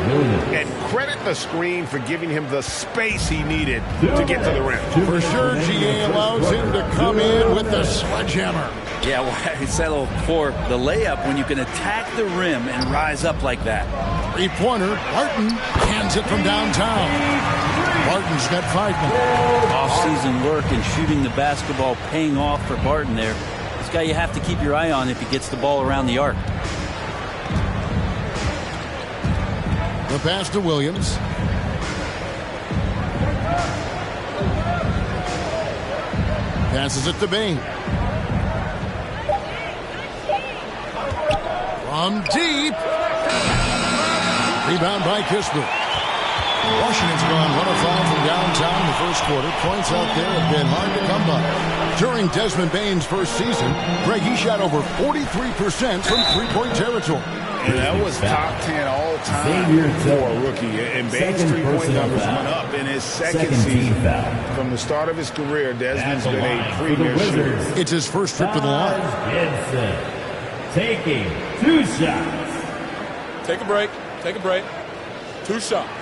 And credit the screen for giving him the space he needed to get to the rim. For sure, GA allows him to come in with the sledgehammer. Yeah, well, I settled for the layup when you can attack the rim and rise up like that. 3-pointer, Barton hands it from downtown. Barton's got 5 now. Off-season work and shooting the basketball paying off for Barton there. This guy you have to keep your eye on if he gets the ball around the arc. The pass to Williams. Passes it to Bain. From deep. Rebound by Kispert. Washington's gone 1 of 5 from downtown in the first quarter. Points out there have been hard to come by. During Desmond Bain's first season, Greg, he shot over 43% from three-point territory. And that was top 10 all-time for a rookie. And Bain's three-point numbers went up in his second season. From the start of his career, Desmond's been a premier shooter. It's his first trip to the line. Jensen taking 2 shots. Take a break. Take a break. 2 shots.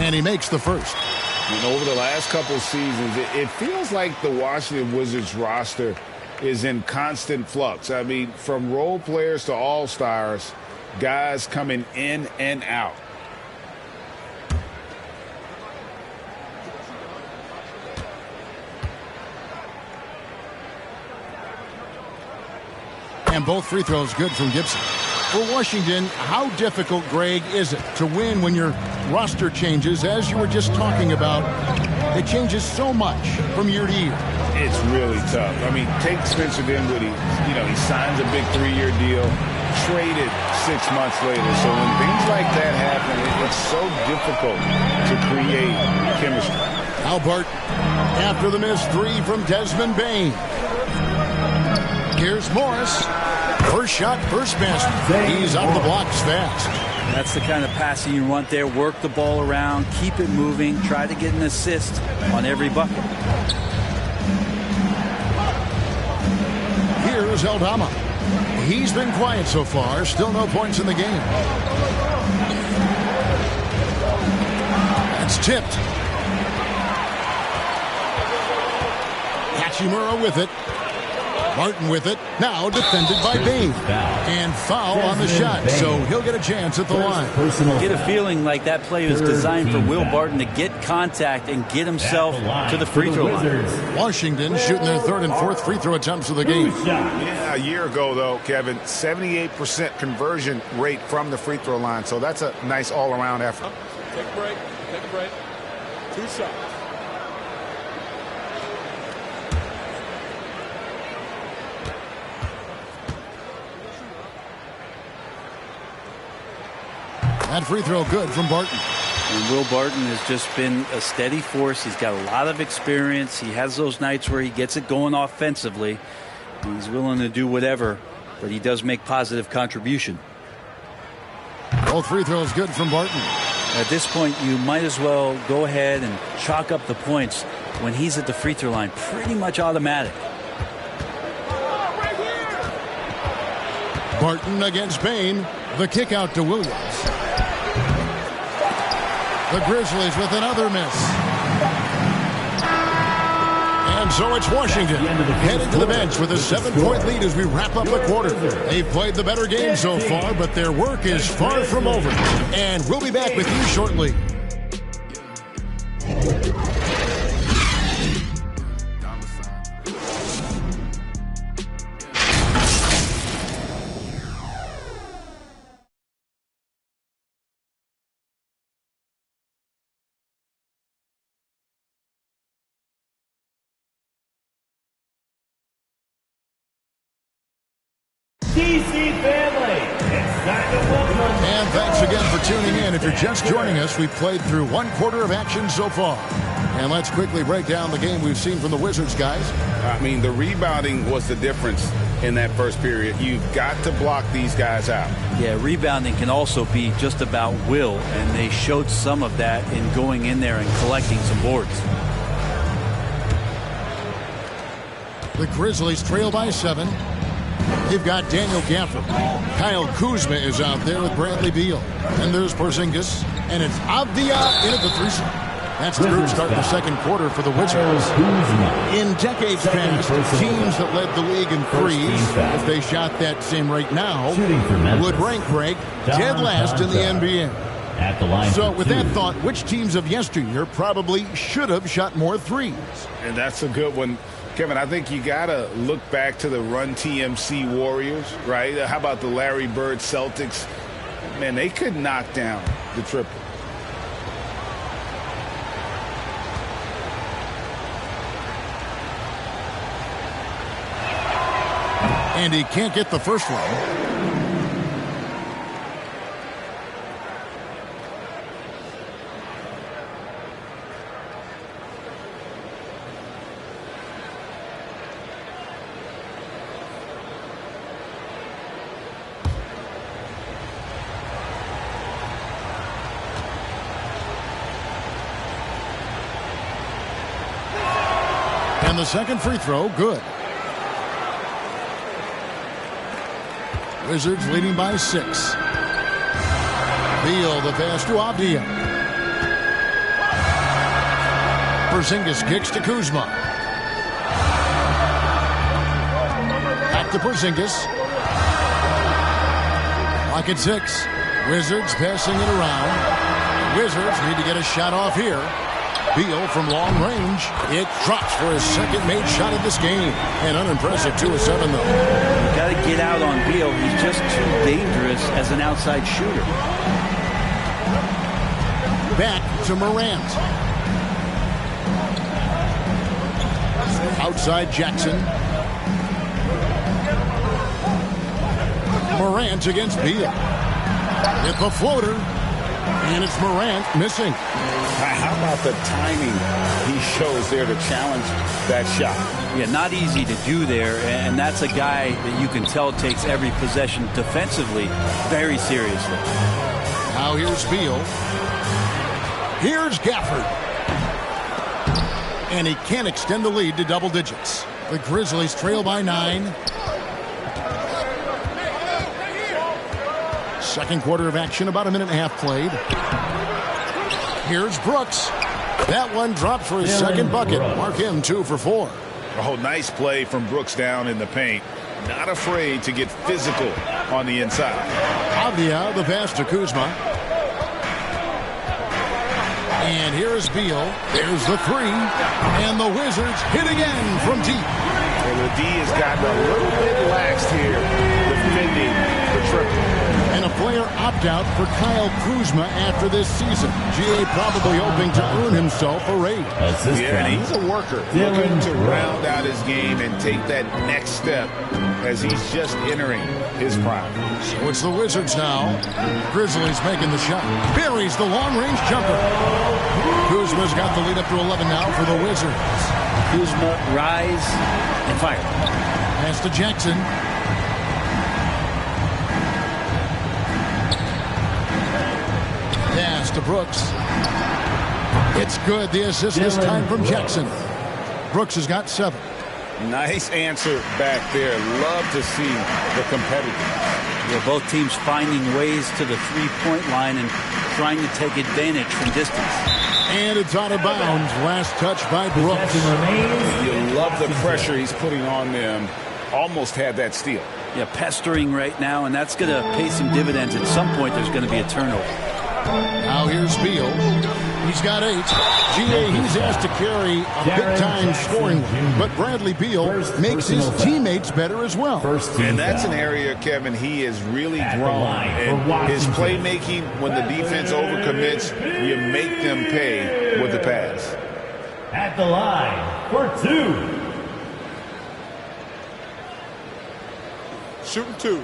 And he makes the first. And over the last couple of seasons, it feels like the Washington Wizards roster is in constant flux. I mean, from role players to all-stars, guys coming in and out. And both free throws good from Gibson. For Washington, how difficult, Greg, is it to win when your roster changes, as you were just talking about? It changes so much from year to year. It's really tough. I mean, take Spencer Dinwiddie. You know, he signs a big 3-year deal, traded 6 months later. So when things like that happen, it's so difficult to create chemistry. Albert, after the missed 3 from Desmond Bane. Here's Morris. First shot, first basket. He's out of the blocks fast. That's the kind of passing you want there. Work the ball around, keep it moving, try to get an assist on every bucket. Here's Aldama. He's been quiet so far. Still no points in the game. That's tipped. Hachimura with it. Martin with it. Now defended by Bane. And foul on the shot, so he'll get a chance at the line. Get a feeling like that play was designed for Will Barton to get contact and get himself to the free throw line. Washington shooting their 3rd and 4th free throw attempts of the game. Yeah, a year ago, though, Kevin, 78% conversion rate from the free throw line, so that's a nice all-around effort. Take a break. Take a break. 2 shots. That free throw good from Barton. And Will Barton has just been a steady force. He's got a lot of experience. He has those nights where he gets it going offensively. He's willing to do whatever, but he does make positive contribution. Both free throws good from Barton. At this point, you might as well go ahead and chalk up the points when he's at the free throw line. Pretty much automatic. Barton against Bane. The kick out to Williams. The Grizzlies with another miss. And so it's Washington headed to the bench with a 7-point lead as we wrap up the quarter. They've played the better game so far, but their work is far from over. And we'll be back with you shortly. DC family, it's time to welcome. And thanks again for tuning in. If you're just joining us, we've played through 1 quarter of action so far. And let's quickly break down the game we've seen from the Wizards, guys. I mean, the rebounding was the difference in that first period. You've got to block these guys out. Yeah, rebounding can also be just about will, and they showed some of that in going in there and collecting some boards. The Grizzlies trail by 7. They've got Daniel Gafford. Kyle Kuzma is out there with Bradley Beal. And there's Porzingis. And it's Avdija in at the 3 slot. That's the group start the second quarter for the Wizards. In decades past, teams that led the league in threes, if they shot that same rate now, would rank Greg dead last in the NBA. So with that thought, which teams of yesteryear probably should have shot more threes? And that's a good one. Kevin, I think you got to look back to the Run TMC Warriors, right? How about the Larry Bird Celtics? Man, they could knock down the triple. And he can't get the first one. And the second free throw, good. Wizards leading by 6. Beal, the pass to Avdija. Porzingis kicks to Kuzma. Back to Porzingis. Clock at 6. Wizards passing it around. Wizards need to get a shot off here. Beal from long range. It drops for his second made shot of this game. An unimpressive 2 of 7, though. You got to get out on Beal. He's just too dangerous as an outside shooter. Back to Morant. Outside Jackson. Morant against Beal. With the floater. And it's Morant missing. How about the timing he shows there to challenge that shot? Yeah, not easy to do there, and that's a guy that you can tell takes every possession defensively very seriously. Now here's Beal. Here's Gafford. And he can't extend the lead to double digits. The Grizzlies trail by 9. Second quarter of action, about a minute and a half played. Here's Brooks. That one dropped for his second bucket. Mark him 2 for 4. Oh, nice play from Brooks down in the paint. Not afraid to get physical on the inside. Avdia, the pass to Kuzma. And here's Beal. There's the 3. And the Wizards hit again from deep. Well, the D has gotten a little bit laxed here, defending the triple. And a player opt-out for Kyle Kuzma after this season. GA probably hoping to earn himself a raise. Yeah, and he's a worker, looking to round out his game and take that next step as he's just entering his prime. So it's the Wizards now. Grizzlies making the shot. Buries the long-range jumper. Kuzma's got the lead up to 11 now for the Wizards. Kuzma, rise and fire. Pass to Jackson. Pass to Brooks. It's good. The assist this time from Jackson. Brooks has got 7. Nice answer back there. Love to see the competitors. Yeah, both teams finding ways to the three-point line and trying to take advantage from distance. And it's out of bounds. Last touch by Brooks. You love the pressure he's putting on them. Almost had that steal. Yeah, pestering right now, and that's going to pay some dividends. At some point, there's going to be a turnover. Now here's Beal. He's got 8. GA, he's asked to carry a big-time scoring one. But Bradley Beal makes his teammates better as well. And that's an area, Kevin, he has really grown. And his playmaking, when the defense overcommits, you make them pay with the pass. At the line for 2. Shooting 2.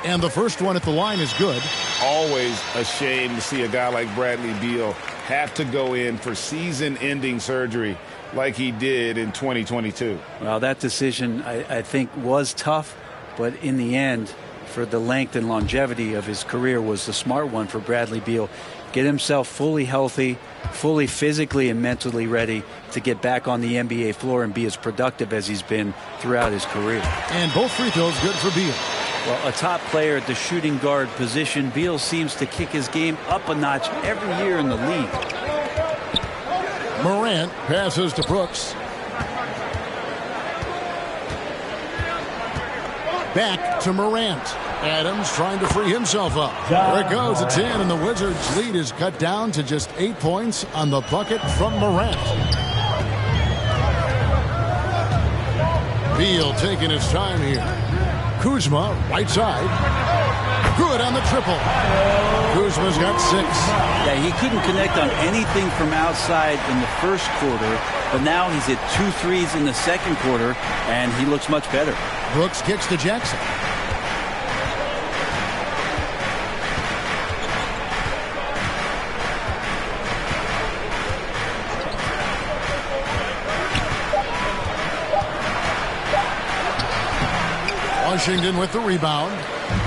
And the first one at the line is good. Always a shame to see a guy like Bradley Beal have to go in for season-ending surgery like he did in 2022. Well, that decision, I think, was tough, but in the end, for the length and longevity of his career, was the smart one for Bradley Beal. Get himself fully healthy, fully physically and mentally ready to get back on the NBA floor and be as productive as he's been throughout his career. And both free throws good for Beal. Well, a top player at the shooting guard position, Beal seems to kick his game up a notch every year in the league. Morant passes to Brooks. Back to Morant. Adams trying to free himself up. There it goes. It's in, and the Wizards' lead is cut down to just 8 points on the bucket from Morant. Beal taking his time here. Kuzma, right side. Good on the triple. Kuzma's got 6. Yeah, he couldn't connect on anything from outside in the first quarter, but now he's hit 2 threes in the second quarter, and he looks much better. Brooks kicks to Jackson. Washington with the rebound.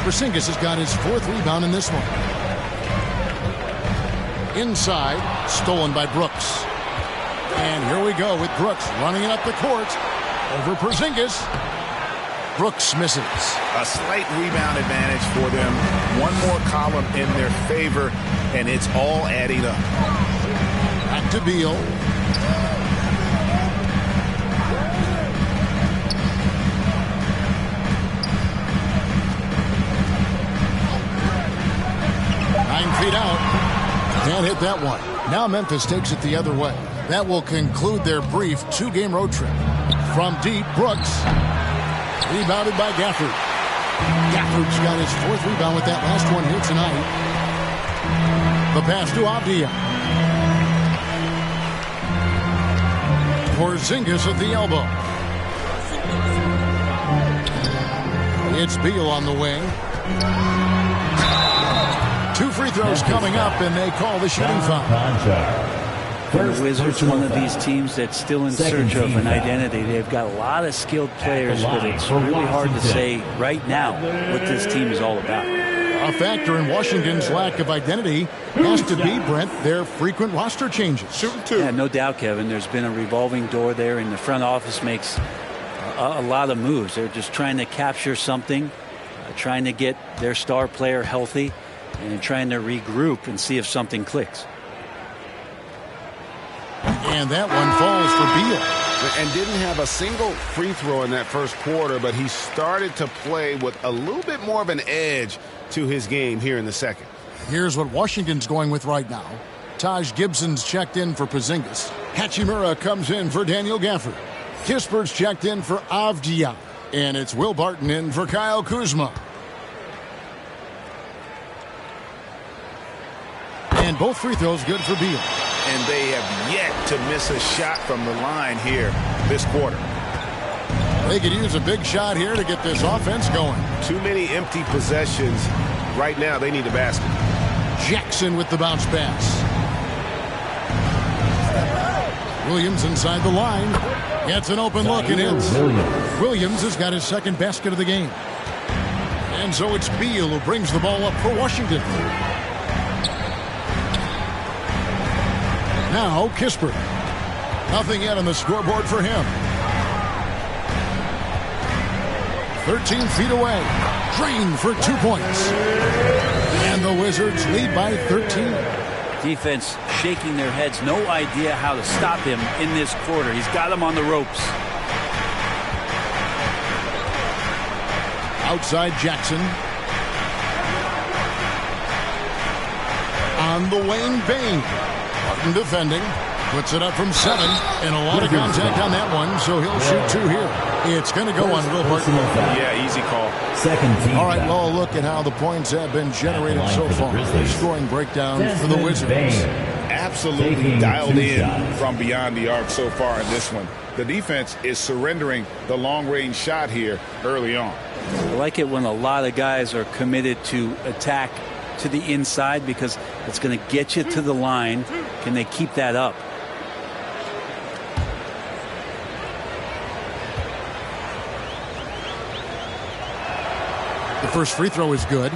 Porzingis has got his 4th rebound in this one. Inside, stolen by Brooks. And here we go with Brooks running it up the court over Porzingis. Brooks misses. A slight rebound advantage for them. One more column in their favor, and it's all adding up. Back to Beal. Feet out. Can't hit that one. Now Memphis takes it the other way. That will conclude their brief 2-game road trip. From deep, Brooks. Rebounded by Gafford. Gafford's got his 4th rebound with that last one here tonight. The pass to Avdia. Porzingis at the elbow. It's Beal on the wing. 2 free throws coming up, and they call the shooting foul. The Wizards are one of these teams that's still in search of an identity. They've got a lot of skilled players, but it's really hard to say right now what this team is all about. A factor in Washington's lack of identity has to be, Brent, their frequent roster changes. Yeah, no doubt, Kevin. There's been a revolving door there, and the front office makes a lot of moves. They're just trying to capture something, trying to get their star player healthy, and trying to regroup and see if something clicks. And that one falls for Beal. And didn't have a single free throw in that first quarter, but he started to play with a little bit more of an edge to his game here in the second. Here's what Washington's going with right now. Taj Gibson's checked in for Porzingis. Hachimura comes in for Daniel Gafford. Kispert's checked in for Avdia. And it's Will Barton in for Kyle Kuzma. And both free throws good for Beal. And they have yet to miss a shot from the line here this quarter. They could use a big shot here to get this offense going. Too many empty possessions. Right now, they need a basket. Jackson with the bounce pass. Williams inside the line. Gets an open look and hits. Williams has got his 2nd basket of the game. And so it's Beal who brings the ball up for Washington. Now Kispert. Nothing yet on the scoreboard for him. 13 feet away. Drained for 2 points. And the Wizards lead by 13. Defense shaking their heads. No idea how to stop him in this quarter. He's got him on the ropes. Outside Jackson. On the wing, Bane. Barton defending. Puts it up from 7. And a lot of contact on that one, so he'll shoot 2 here. It's going to go on Will Barton. Yeah, easy call. All right, well, look at how the points have been generated so far. Scoring breakdown for the Wizards. Absolutely dialed in from beyond the arc so far in this one. The defense is surrendering the long-range shot here early on. I like it when a lot of guys are committed to attack to the inside because it's going to get you to the line. Can they keep that up? The first free throw is good.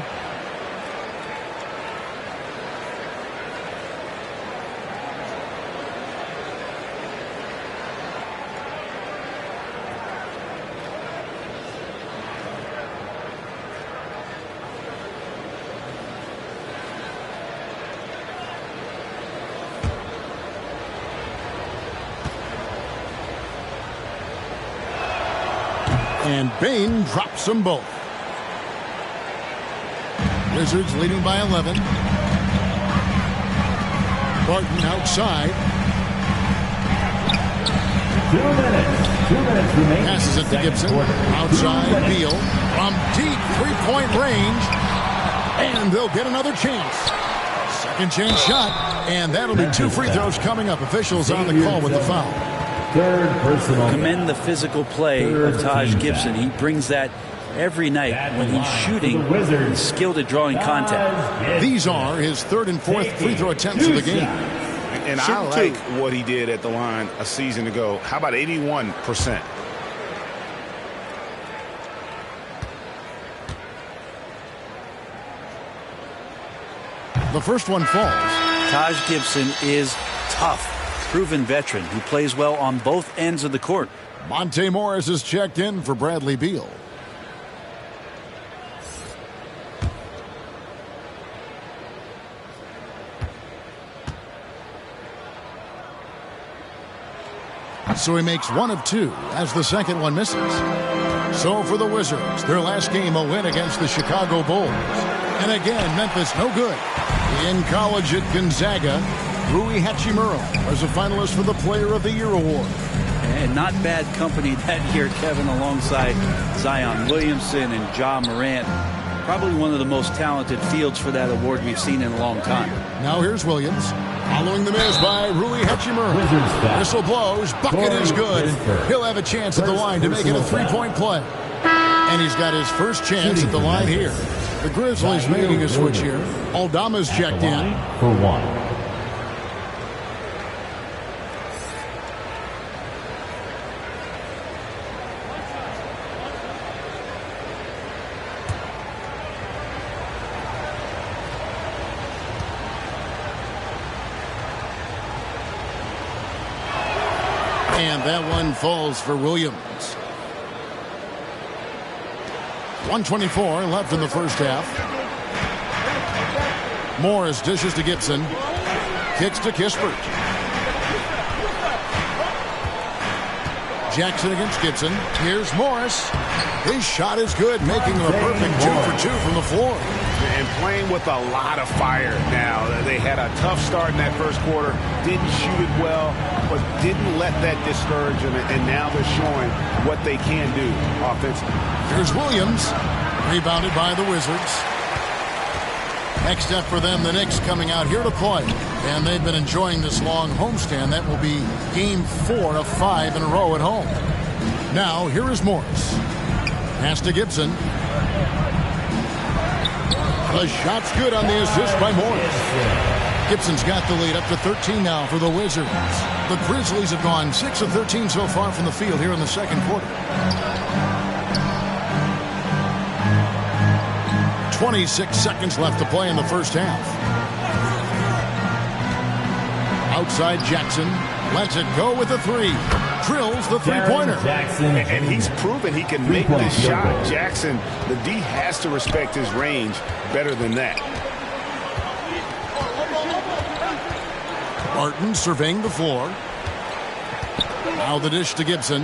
And Bane drops them both. Wizards leading by 11. Barton outside. 2 minutes remaining. Passes it to Gibson. Outside Beal. From deep 3-point range. And they'll get another chance. Second chance shot. And that'll be 2 free throws coming up. Officials on the call with the foul. Third personal. Commend the physical play of Taj Gibson. He brings that every night when he's shooting. He's skilled at drawing contact. These are his 3rd and 4th free throw attempts of the game. And I like what he did at the line a season ago. How about 81%? The first one falls. Taj Gibson is tough. Proven veteran who plays well on both ends of the court. Monte Morris is checked in for Bradley Beal. So he makes 1 of 2 as the second one misses. So for the Wizards, their last game a win against the Chicago Bulls. And again, Memphis no good. In college at Gonzaga, Rui Hachimura was a finalist for the Player of the Year award. And not bad company that year, Kevin, alongside Zion Williamson and Ja Morant. Probably one of the most talented fields for that award we've seen in a long time. Now here's Williams. Following the miss by Rui Hachimura. Whistle blows. Bucket is good. He'll have a chance at the line to make it a three-point play. And he's got his first chance at the line here. The Grizzlies making a switch here. Aldama's checked in. For 1. And that one falls for Williams. 1:24 left in the first half. Morris dishes to Gibson. Kicks to Kispert. Jackson against Gibson. Here's Morris. His shot is good, making him a perfect 2 for 2 from the floor. And playing with a lot of fire now. They had a tough start in that first quarter. Didn't shoot it well, but didn't let that discourage them. And now they're showing what they can do offensively. Here's Williams. Rebounded by the Wizards. Next step for them, the Knicks coming out here to play. And they've been enjoying this long homestand. That will be game 4 of 5 in a row at home. Now, here is Morris. Pass to Gibson. The shot's good on the assist by Morris. Gibson's got the lead up to 13 now for the Wizards. The Grizzlies have gone 6 of 13 so far from the field here in the second quarter. 26 seconds left to play in the first half. Outside Jackson. Lets it go with the 3. Drills the three-pointer. And he's proven he can make this shot. Jackson, the D has to respect his range better than that. Barton surveying the floor. Now the dish to Gibson.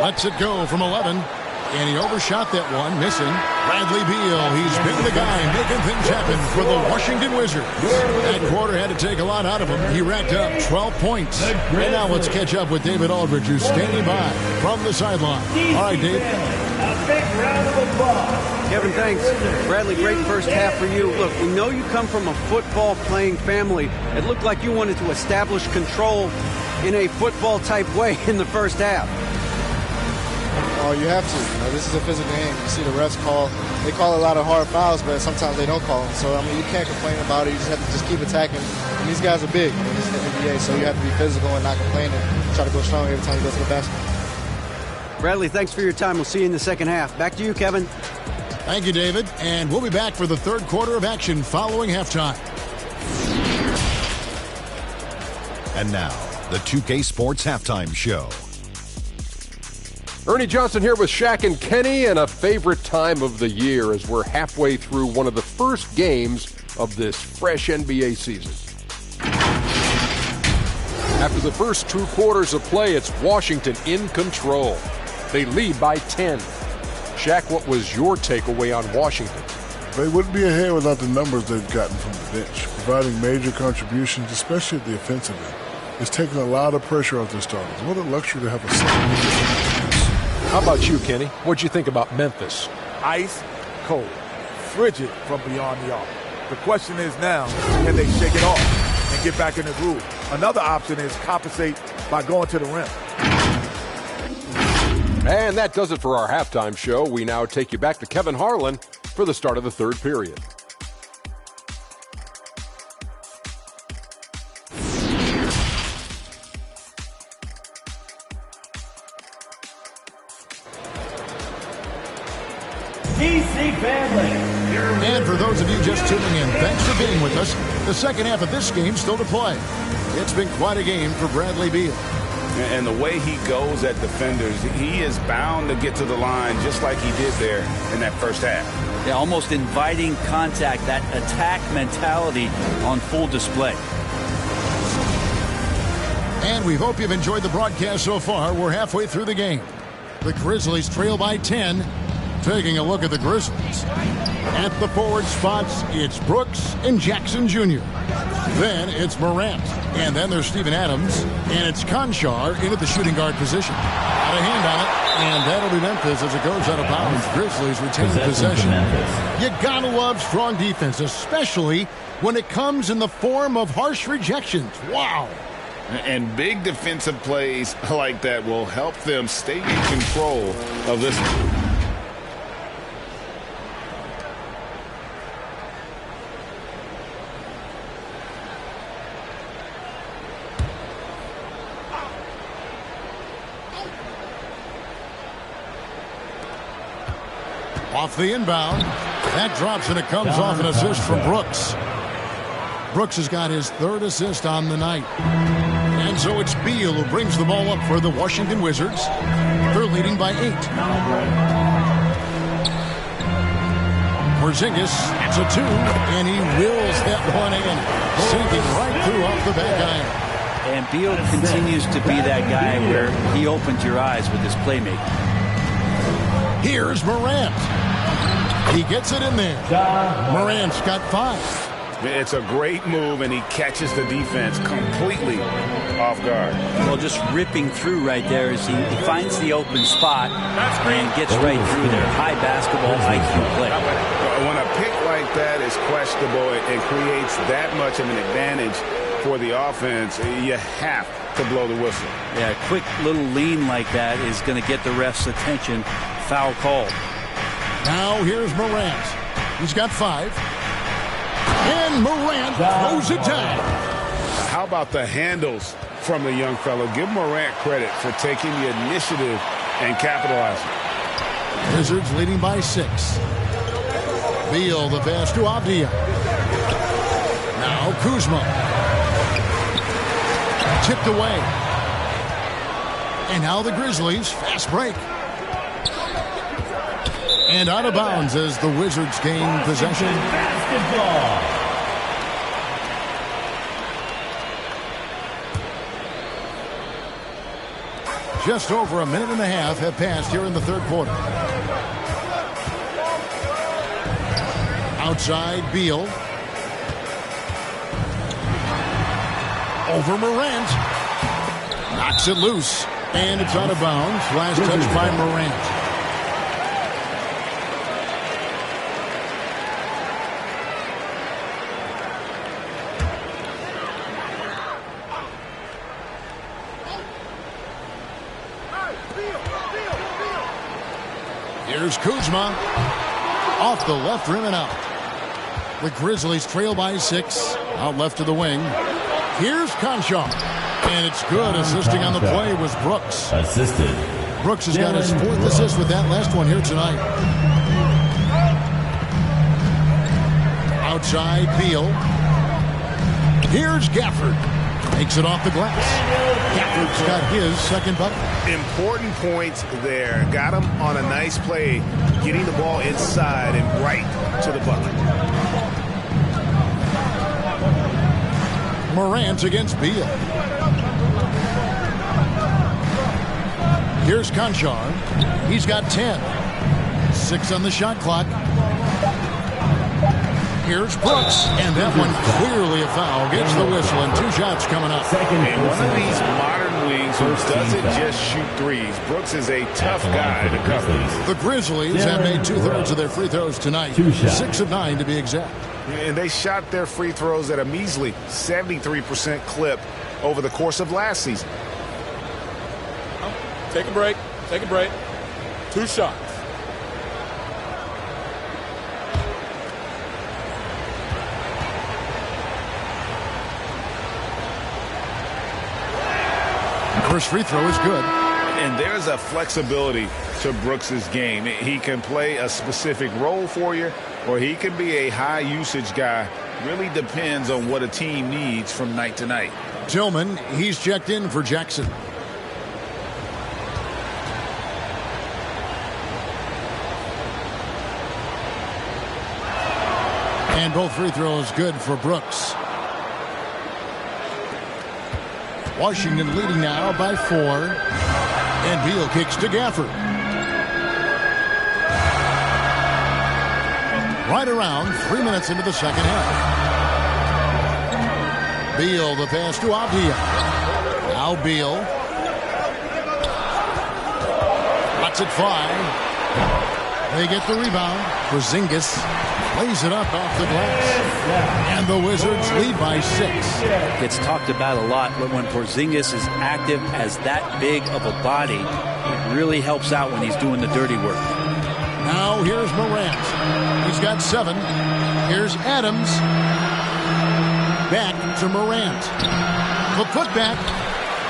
Lets it go from 11. And he overshot that one, missing. Bradley Beal, he's been the guy making things happen for the Washington Wizards. That quarter had to take a lot out of him. He racked up 12 points. And now let's catch up with David Aldridge, who's standing by from the sideline. All right, Dave. A big round of applause. Kevin, thanks. Bradley, great first half for you. Look, we know you come from a football-playing family. It looked like you wanted to establish control in a football-type way in the first half. Oh, you have to. This is a physical game. You see the refs they call a lot of hard fouls, but sometimes they don't call them. So, I mean, you can't complain about it. You just have to just keep attacking. And these guys are big. I mean, this is the NBA, so you have to be physical and not complain and try to go strong every time you go to the basket. Bradley, thanks for your time. We'll see you in the second half. Back to you, Kevin. Thank you, David. And we'll be back for the third quarter of action following halftime. And now, the 2K Sports Halftime Show. Ernie Johnson here with Shaq and Kenny, and a favorite time of the year as we're halfway through one of the first games of this fresh NBA season. After the first 2 quarters of play, it's Washington in control. They lead by 10. Shaq, what was your takeaway on Washington? They wouldn't be ahead without the numbers they've gotten from the bench, providing major contributions, especially at the offensive end. It's taken a lot of pressure off their starters. What a luxury to have a second. How about you, Kenny? What'd you think about Memphis? Ice cold, frigid from beyond the arc. The question is now, can they shake it off and get back in the groove? Another option is compensate by going to the rim. And that does it for our halftime show. We now take you back to Kevin Harlan for the start of the third period. DC family. And for those of you just tuning in, thanks for being with us. The second half of this game still to play. It's been quite a game for Bradley Beal. And the way he goes at defenders, he is bound to get to the line just like he did there in that first half. Yeah, almost inviting contact, that attack mentality on full display. And we hope you've enjoyed the broadcast so far. We're halfway through the game. The Grizzlies trail by 10. Taking a look at the Grizzlies. At the forward spots, it's Brooks and Jackson Jr. Then it's Morant. And then there's Steven Adams. And it's Konchar in at the shooting guard position. Got a hand on it. And that'll be Memphis as it goes out of bounds. Grizzlies retain possession. You gotta love strong defense, especially when it comes in the form of harsh rejections. Wow. And big defensive plays like that will help them stay in control of this. Off the inbound. That drops and it comes off an assist from Brooks. Brooks has got his third assist on the night. And so it's Beal who brings the ball up for the Washington Wizards. They're leading by 8. Porzingis, it's a 2, and he wills that one in, sinking right through off the back iron. And Beal continues to be that guy where he opens your eyes with his playmaking. Here's Morant. He gets it in there. Morant's got 5. It's a great move, and he catches the defense completely off guard. Well, just ripping through right there as he finds the open spot and gets right through there. High basketball IQ play. When a pick like that is questionable, it creates that much of an advantage for the offense. You have to blow the whistle. Yeah, a quick little lean like that is going to get the ref's attention. Foul call. Now here's Morant. He's got 5. And Morant throws it down. How about the handles from the young fellow? Give Morant credit for taking the initiative and capitalizing. Wizards leading by 6. Beal the pass to Avdija. Now Kuzma. Tipped away. And now the Grizzlies. Fast break. And out of bounds as the Wizards gain possession. Basketball. Just over a minute and a half have passed here in the third quarter. Outside Beal. Over Morant. Knocks it loose. And it's out of bounds. Last touch by Morant. Here's Kuzma. Off the left rim and out. The Grizzlies trail by 6. Out left to the wing. Here's Konchar. And it's good. Assisting on the play was Brooks. Assisted. Brooks has got his 4th assist with that last one here tonight. Outside Beal. Here's Gafford. Takes it off the glass. Gafford's got his 2nd bucket. Important points there. Got him on a nice play, getting the ball inside and right to the bucket. Morant against Beal. Here's Konchar. He's got 10. 6 on the shot clock. Here's Brooks, and that one clearly a foul. Gets the whistle, and 2 shots coming up. And one of these modern wings who doesn't just shoot threes. Brooks is a tough guy to cover. The Grizzlies have made 2/3 of their free throws tonight. 6 of 9 to be exact. And they shot their free throws at a measly 73% clip over the course of last season. Take a break. Take a break. 2 shots. First free throw is good. And there's a flexibility to Brooks's game. He can play a specific role for you, or he can be a high usage guy. Really depends on what a team needs from night to night. Tillman, he's checked in for Jackson. And both free throws good for Brooks. Washington leading now by 4. And Beal kicks to Gafford. Right around 3 minutes into the second half. Beal, the pass to Avdia. Now Beal. Lets it fly. They get the rebound. Porzingis lays it up off the glass. And the Wizards lead by 6. Gets talked about a lot, but when Porzingis is active as that big of a body, it really helps out when he's doing the dirty work. Now here's Morant. He's got 7. Here's Adams. Back to Morant. The putback.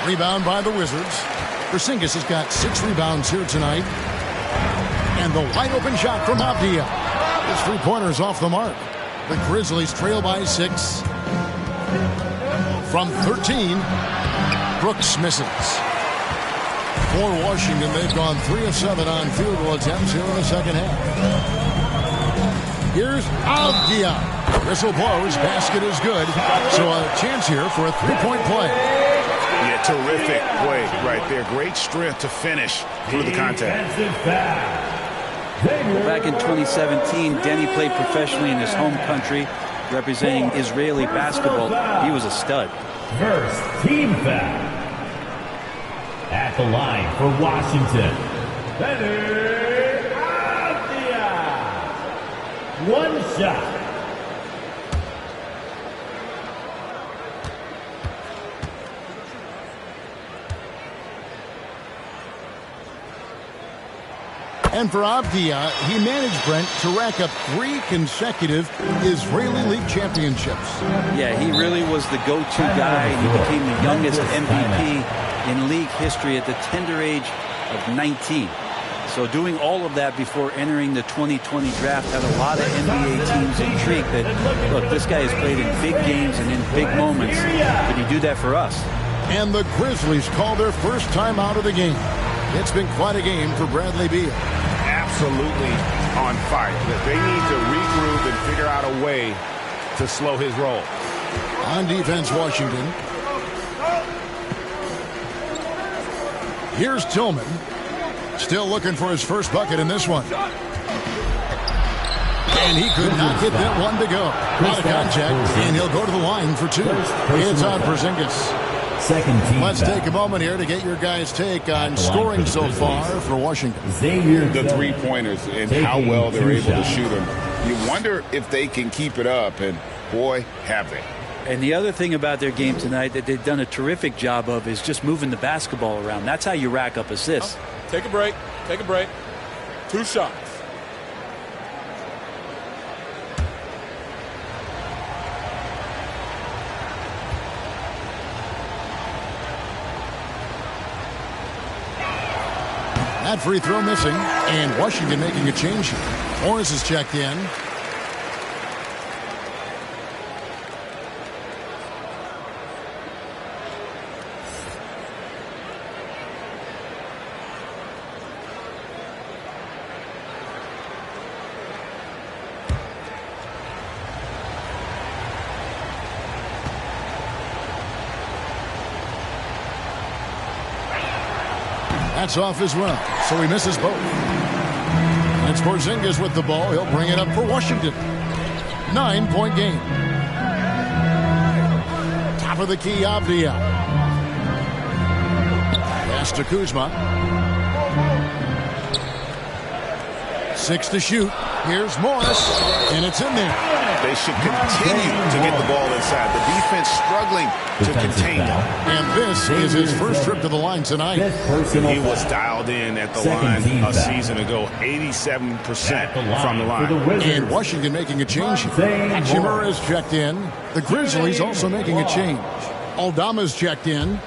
Rebound by the Wizards. Porzingis has got 6 rebounds here tonight. And the wide open shot from Avdia. His 3-pointer's off the mark. The Grizzlies trail by 6. From 13, Brooks misses. For Washington, they've gone 3 of 7 on field goal attempts here in the second half. Here's Avdia. Whistle blows. Basket is good. So a chance here for a 3-point play. Yeah, terrific play right there. Great strength to finish through the contact. Back in 2017, Denny played professionally in his home country, representing Israeli basketball. He was a stud. First team foul. At the line for Washington, Benner Avdia. 1 shot. And for Avdia, he managed, Brent, to rack up 3 consecutive Israeli League championships. Yeah, he really was the go-to guy, and he became the youngest MVP in league history at the tender age of 19. So doing all of that before entering the 2020 draft had a lot of NBA teams intrigued that, look, this guy has played in big games and in big moments. Could he do that for us? And the Grizzlies call their first time out of the game. It's been quite a game for Bradley Beal. Absolutely on fire. They need to regroup and figure out a way to slow his roll. On defense, Washington. Here's Tillman. Still looking for his first bucket in this one. And he could not get that one to go. Out of contact, and he'll go to the line for 2. It's on Porzingis. Second team. Let's take a moment here to get your guys' take on scoring so far for Washington. The 3-pointers and how well they're able to shoot them. You wonder if they can keep it up, and boy, have they. And the other thing about their game tonight that they've done a terrific job of is just moving the basketball around. That's how you rack up assists. Take a break. Take a break. 2 shots. That free throw missing, and Washington making a change here. Morris is checked in. That's off as well, so he misses both. And it's Porzingis with the ball. He'll bring it up for Washington. 9-point game. Top of the key, Avdia. Pass to Kuzma. 6 to shoot. Here's Morris, and it's in there. They should continue to get the ball inside. The defense struggling to contain them. And this is his first trip to the line tonight. He was dialed in at the line a season ago, 87% from the line. And Washington making a change. Hachimura is checked in. The Grizzlies also making a change. Aldama's checked in.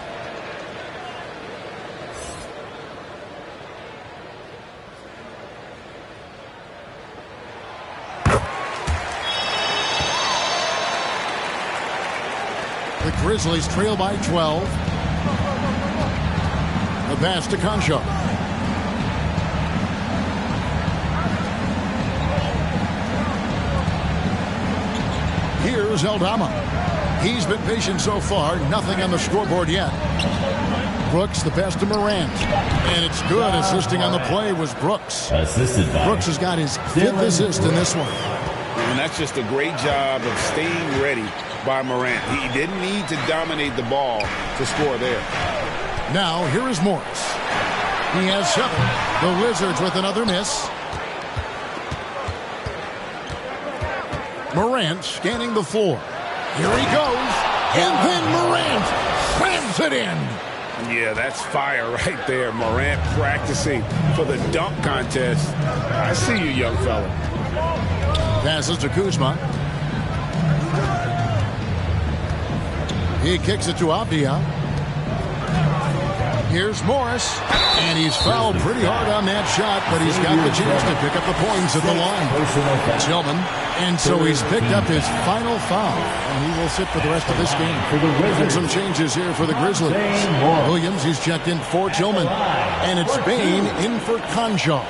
The Grizzlies trail by 12. The pass to Concho. Here's Aldama. He's been patient so far. Nothing on the scoreboard yet. Brooks, the pass to Morant. And it's good. Assisting on the play was Brooks. Assisted by Brooks has got his 5th assist in this one. And that's just a great job of staying ready by Morant. He didn't need to dominate the ball to score there. Now, here is Morris. He has 7. The Wizards with another miss. Morant scanning the floor. Here he goes. And then Morant slams it in. Yeah, that's fire right there. Morant practicing for the dunk contest. I see you, young fella. Passes to Kuzma. He kicks it to Avdia. Here's Morris. And he's fouled pretty hard on that shot, but he's got the chance to pick up the points at the line. Tillman. And so he's picked up his final foul, and he will sit for the rest of this game. And some changes here for the Grizzlies. Williams, he's checked in for Tillman. And it's Bane in for Konchar.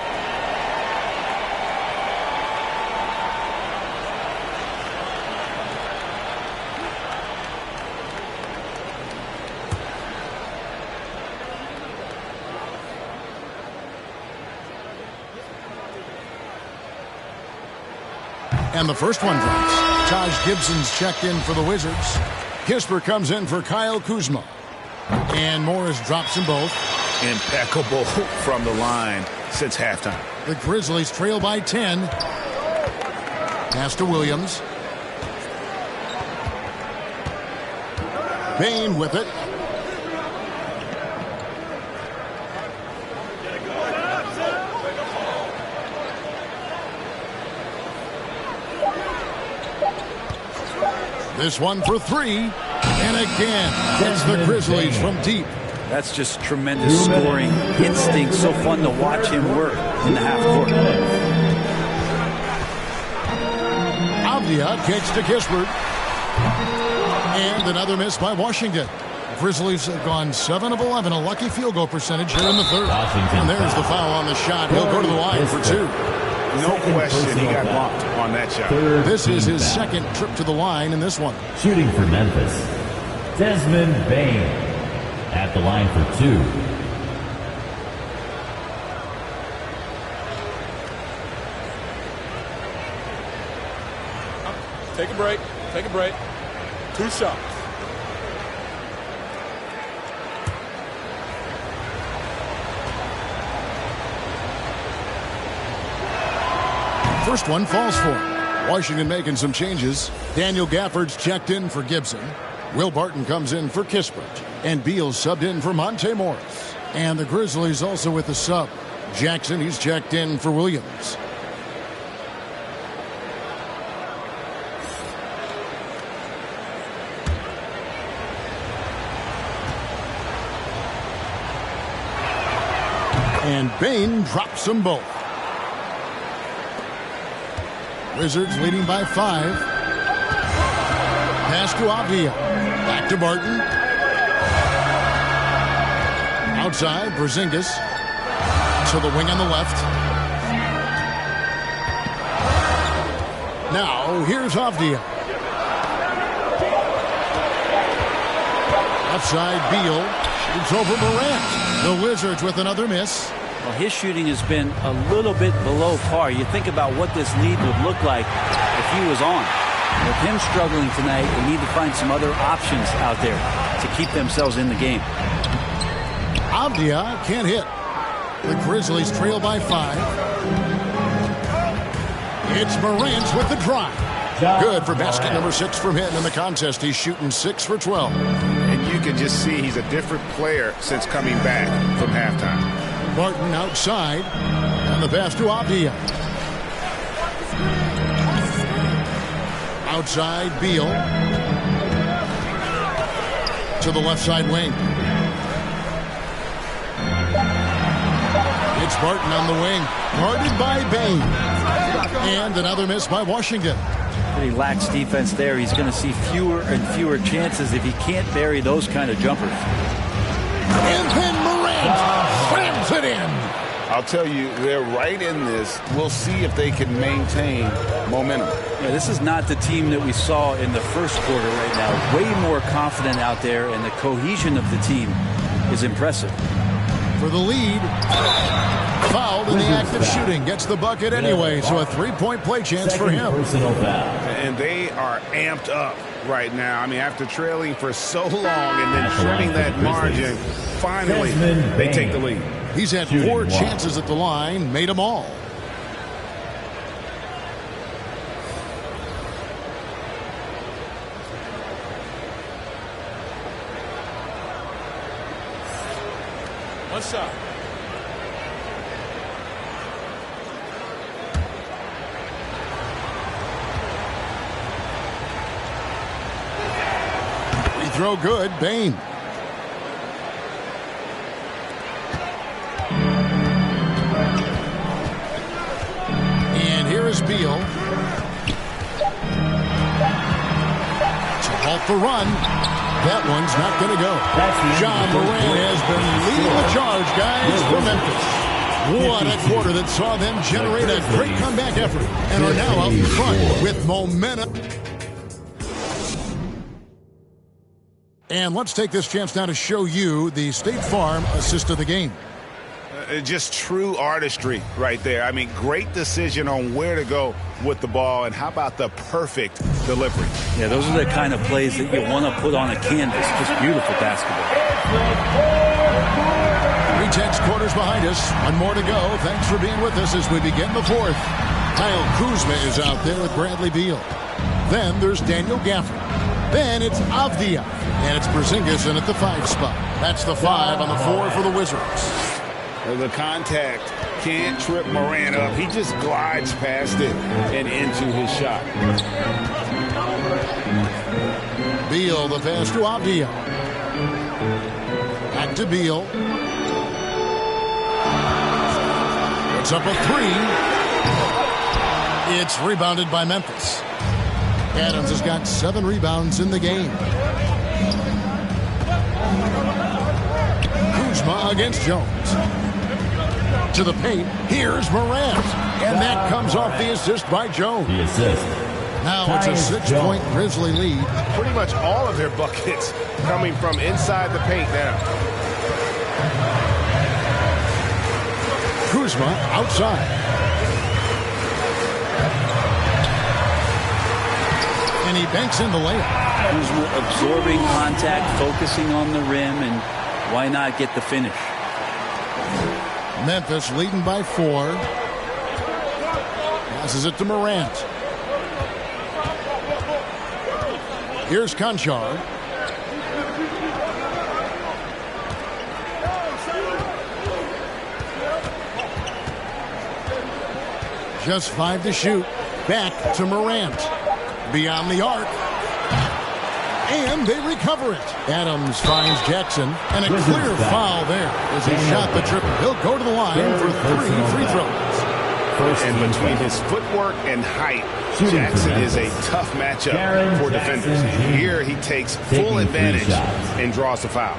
And the first one drops. Taj Gibson's checked in for the Wizards. Kispert comes in for Kyle Kuzma. And Morris drops them both. Impeccable from the line since halftime. The Grizzlies trail by 10. Pass to Williams. Bane with it. This one for 3. And again, it's the Grizzlies from deep. That's just tremendous scoring instinct. So fun to watch him work in the half court. Avdia kicks to Kispert. And another miss by Washington. Grizzlies have gone 7 of 11, a lucky field goal percentage here in the third. And there's the foul on the shot. He'll go to the line for 2. No question he got blocked on that shot. This is his second trip to the line in this one. Shooting for Memphis, Desmond Bane at the line for 2. Take a break. Take a break. 2 shots. First one falls for him. Washington making some changes. Daniel Gafford's checked in for Gibson. Will Barton comes in for Kispert. And Beal subbed in for Monte Morris. And the Grizzlies also with the sub. Jackson, he's checked in for Williams. And Bane drops them both. Wizards leading by 5. Pass to Avdia. Back to Barton. Outside, Porzingis. To the wing on the left. Now, here's Avdia. Outside, Beal. Shoots over Morant. The Wizards with another miss. Well, his shooting has been a little bit below par. You think about what this lead would look like if he was on. With him struggling tonight, they need to find some other options out there to keep themselves in the game. Avdia can't hit. The Grizzlies trail by 5. It's Morant with the drive. Good for basket number 6 from him in the contest. He's shooting 6 for 12. And you can just see he's a different player since coming back from halftime. Barton outside. And the pass to Avdia. Outside, Beal. To the left side wing. It's Barton on the wing. Guarded by Bane. And another miss by Washington. Pretty lax defense there. He's going to see fewer and fewer chances if he can't bury those kind of jumpers. And then Morant slams it in. I'll tell you, they're right in this. We'll see if they can maintain momentum. Yeah, this is not the team that we saw in the first quarter right now. Way more confident out there, and the cohesion of the team is impressive. For the lead, fouled in the act of shooting. Gets the bucket anyway, so a three-point play chance for him. And they are amped up right now. I mean, after trailing for so long and then trimming that margin, finally they take the lead. He's had 4 chances at the line, made them all. What's up? Free throw good, Bane. And here is Beal. To halt the run. That one's not going to go. John Moran has been leading the charge, guys, for Memphis. What a quarter that saw them generate a great comeback effort and are now out in front with momentum. And let's take this chance now to show you the State Farm assist of the game. Just true artistry right there. I mean, great decision on where to go with the ball, and how about the perfect delivery? Yeah, those are the kind of plays that you want to put on a canvas. Just beautiful basketball. 3/10 quarters behind us. One more to go. Thanks for being with us as we begin the fourth. Kyle Kuzma is out there with Bradley Beal. Then there's Daniel Gafford. Then it's Avdia. And it's Porzingis in at the 5 spot. That's the 5 on the 4 for the Wizards. The contact can't trip Moran up. He just glides past it and into his shot. Beal, the pass to Avdia. Back to Beal. Puts up a 3. It's rebounded by Memphis. Adams has got 7 rebounds in the game. Kuzma against Jones. To the paint. Here's Morant. And that comes off the assist by Jones. The assist. Now it's a 6-point Grizzly lead. Pretty much all of their buckets coming from inside the paint now. Kuzma outside. And he banks in the layup. Kuzma absorbing contact, focusing on the rim, and why not get the finish? Memphis leading by 4. Passes it to Morant. Here's Conchar. Just 5 to shoot. Back to Morant. Beyond the arc. And they recover it. Adams finds Jackson. And a clear foul there as he shot the triple. He'll go to the line for 3 free throws. And between his footwork and height, Jackson is a tough matchup for defenders. Here he takes full advantage and draws the foul.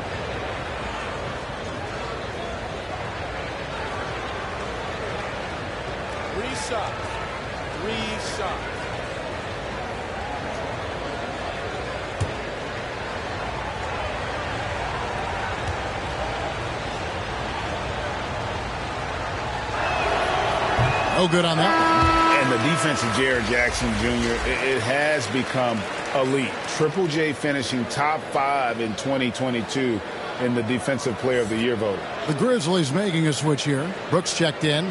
Three shots. No good on that one. And the defense of Jared Jackson Jr., it has become elite. Triple J finishing top 5 in 2022 in the Defensive Player of the Year voting. The Grizzlies making a switch here. Brooks checked in.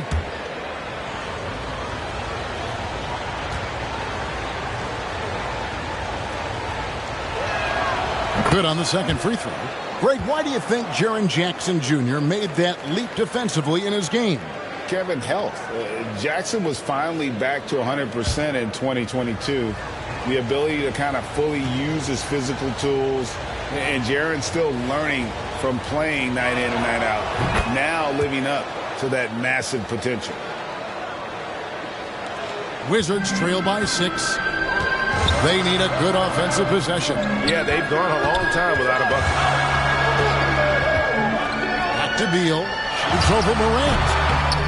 Good on the second free throw. Greg, why do you think Jaren Jackson Jr. made that leap defensively in his game? Kevin, health. Jackson was finally back to 100% in 2022. The ability to kind of fully use his physical tools. And Jaren's still learning from playing night in and night out. Now living up to that massive potential. Wizards trail by 6. They need a good offensive possession. Yeah, they've gone a long time without a bucket. Back to Beal. Shoots over Morant.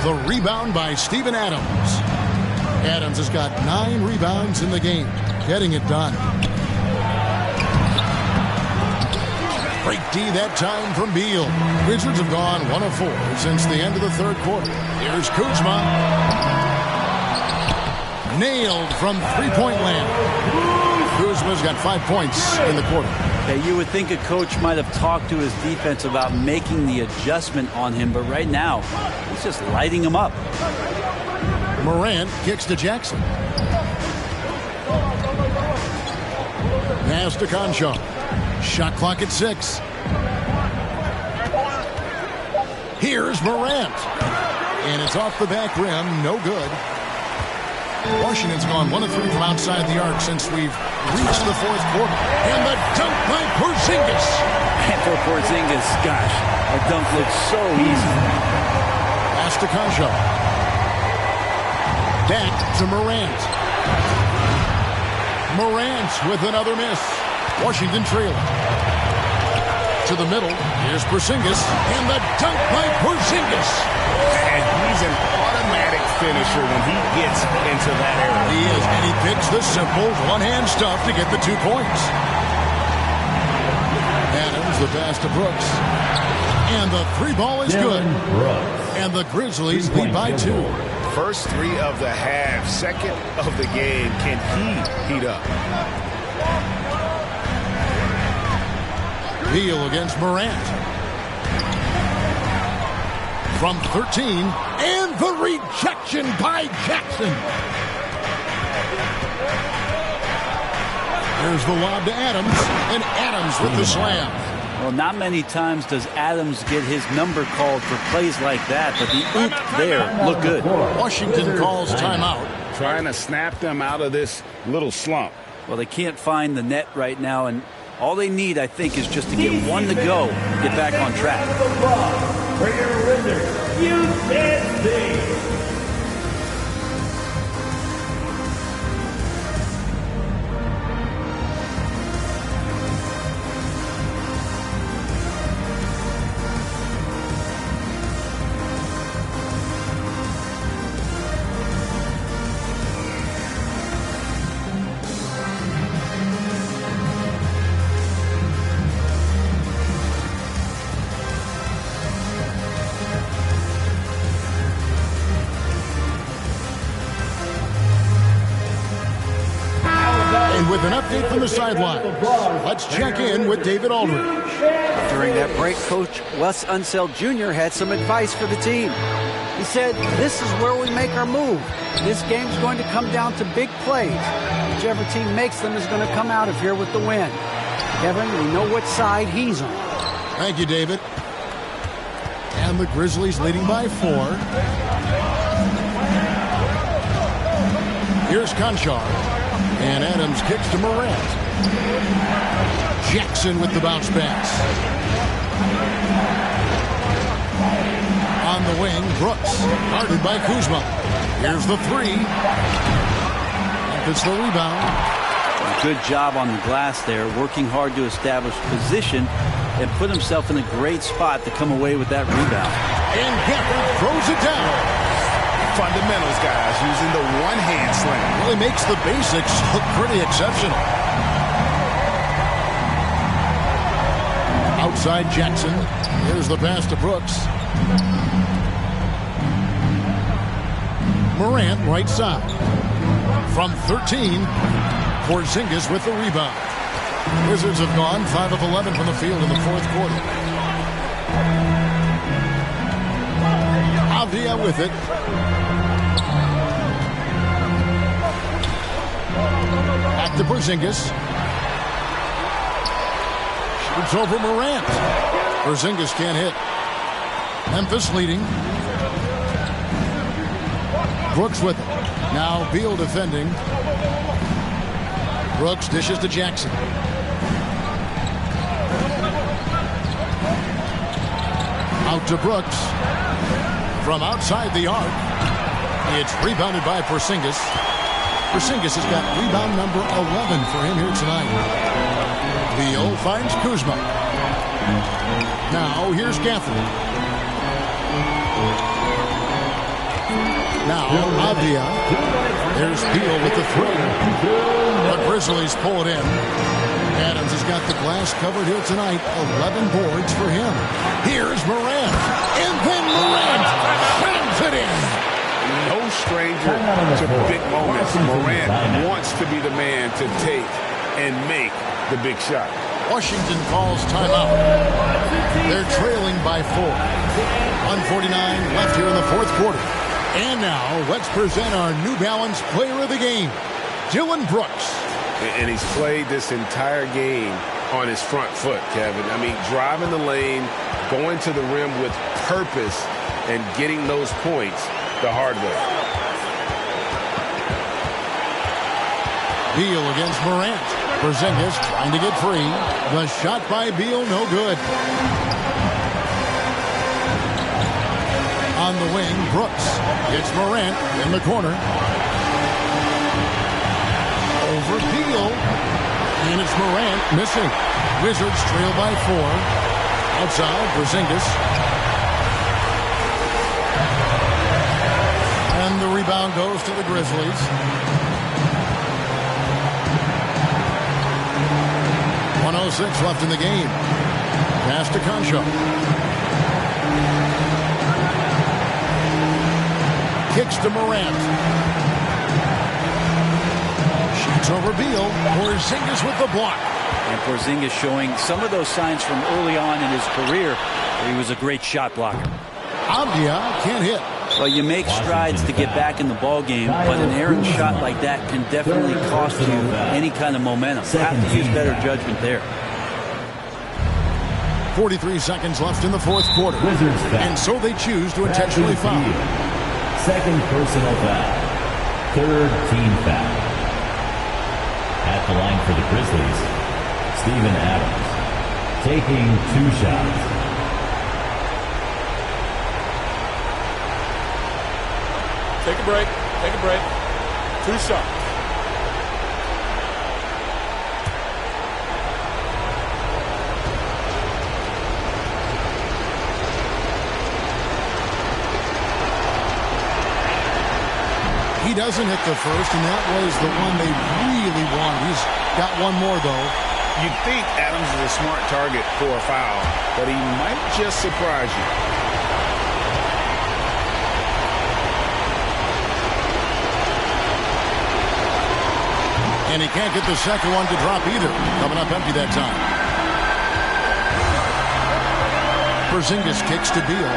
The rebound by Steven Adams. Adams has got 9 rebounds in the game, getting it done. Great D that time from Beal. Wizards have gone 1 of 4 since the end of the third quarter. Here's Kuzma. Nailed from three-point land. Kuzma's got 5 points in the quarter. Okay, you would think a coach might have talked to his defense about making the adjustment on him, but right now, he's just lighting him up. Morant kicks to Jackson. Pass to Conchar. Shot clock at 6. Here's Morant. And it's off the back rim. No good. Washington's gone 1 of 3 from outside the arc since we've reached the fourth quarter. And the dunk by Porzingis. And for Porzingis, gosh, that dunk looks so easy. Pass to Conchar. Back to Morant. Morant with another miss. Washington trailing. To the middle. Here's Porzingis. And the dunk by Porzingis. And he's an automatic finisher when he gets into that area. He is, and he picks the simple one-hand stuff to get the 2 points. Adams, the pass to Brooks. And the 3 ball is good. And the Grizzlies lead by 2. First 3 of the half, second of the game. Can he heat up? Beal against Morant. From 13, and the rejection by Jackson. There's the lob to Adams, and Adams with the slam. Well, not many times does Adams get his number called for plays like that, but the oop there looked good. Washington calls timeout. Trying to snap them out of this little slump. Well, they can't find the net right now, and all they need, I think, is just to get 1 to go, get back on track. For your Wizards, UNC. With an update from the sideline, let's check in with David Aldridge. During that break, Coach Wes Unseld Jr. had some advice for the team. He said, this is where we make our move. This game's going to come down to big plays. Whichever team makes them is going to come out of here with the win. Kevin, we know what side he's on. Thank you, David. And the Grizzlies leading by 4. Here's Conchar. And Adams kicks to Morant. Jackson with the bounce pass. On the wing, Brooks. Guarded by Kuzma. Here's the 3. It's the rebound. Good job on the glass there, working hard to establish position and put himself in a great spot to come away with that rebound. And Gafford throws it down. Fundamentals, guys, using the one-hand slam. Really makes the basics look pretty exceptional. Outside Jackson. Here's the pass to Brooks. Morant, right side. From 13, Porzingis with the rebound. Wizards have gone 5 of 11 from the field in the fourth quarter. Avdia with it. Back to Porzingis. Shoots over Morant. Porzingis can't hit. Memphis leading. Brooks with it. Now Beal defending. Brooks dishes to Jackson. Out to Brooks. From outside the arc. It's rebounded by Porzingis. Porzingis has got rebound number 11 for him here tonight. Beal finds Kuzma. Now here's Gafford. Now, Avdia. There's Beal with the three. The Grizzlies pull it in. Adams has got the glass covered here tonight. 11 boards for him. Here's Morant. And then Morant slams it in. No stranger to big moments. Morant wants to be the man to take and make the big shot. Washington calls timeout. They're trailing by 4. 1:49 left here in the fourth quarter. And now, let's present our New Balance player of the game, Dillon Brooks. And he's played this entire game on his front foot, Kevin. I mean, driving the lane, going to the rim with purpose, and getting those points the hard way. Beal against Morant. Porzingis trying to get free. The shot by Beal, no good. On the wing, Brooks. It's Morant in the corner. Over Beal. And it's Morant missing. Wizards trail by 4. Outside, Porzingis. And the rebound goes to the Grizzlies. 1:06 left in the game. Pass to Concho. Kicks to Morant. Shoots over Beal. Porzingis with the block. And Porzingis showing some of those signs from early on in his career where he was a great shot blocker. Avdia can't hit. Well, you make strides to get back in the ball game, but an errant shot like that can definitely cost you any kind of momentum. You have to use better judgment there. 43 seconds left in the fourth quarter. And so they choose to intentionally foul. Second personal foul. Third team foul. At the line for the Grizzlies, Steven Adams. Taking 2 shots. Take a break. Take a break. 2 shots. He doesn't hit the first, and that was the one they really wanted. He's got one more, though. You'd think Adams is a smart target for a foul, but he might just surprise you. And he can't get the second one to drop either. Coming up empty that time. Porzingis kicks to Beal.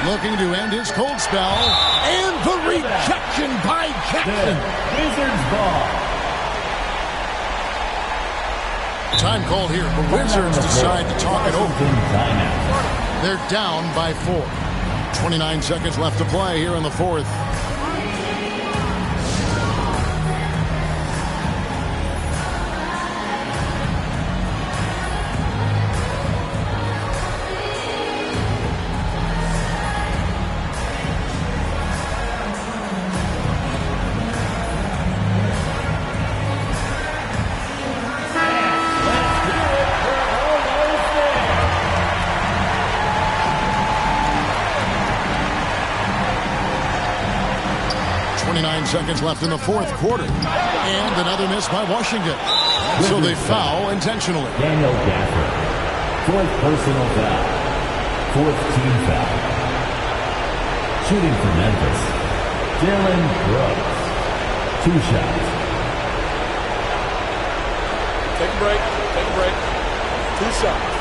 Looking to end his cold spell. And the rejection by Jackson. Wizards ball. Time called here. The Wizards decide to talk it over. They're down by 4. 29 seconds left to play here in the fourth. Seconds left in the fourth quarter. And another miss by Washington. So they foul intentionally. Daniel Gafford. 4th personal foul. 4th team foul. Shooting for Memphis, Dillon Brooks. 2 shots. Take a break. Take a break. 2 shots.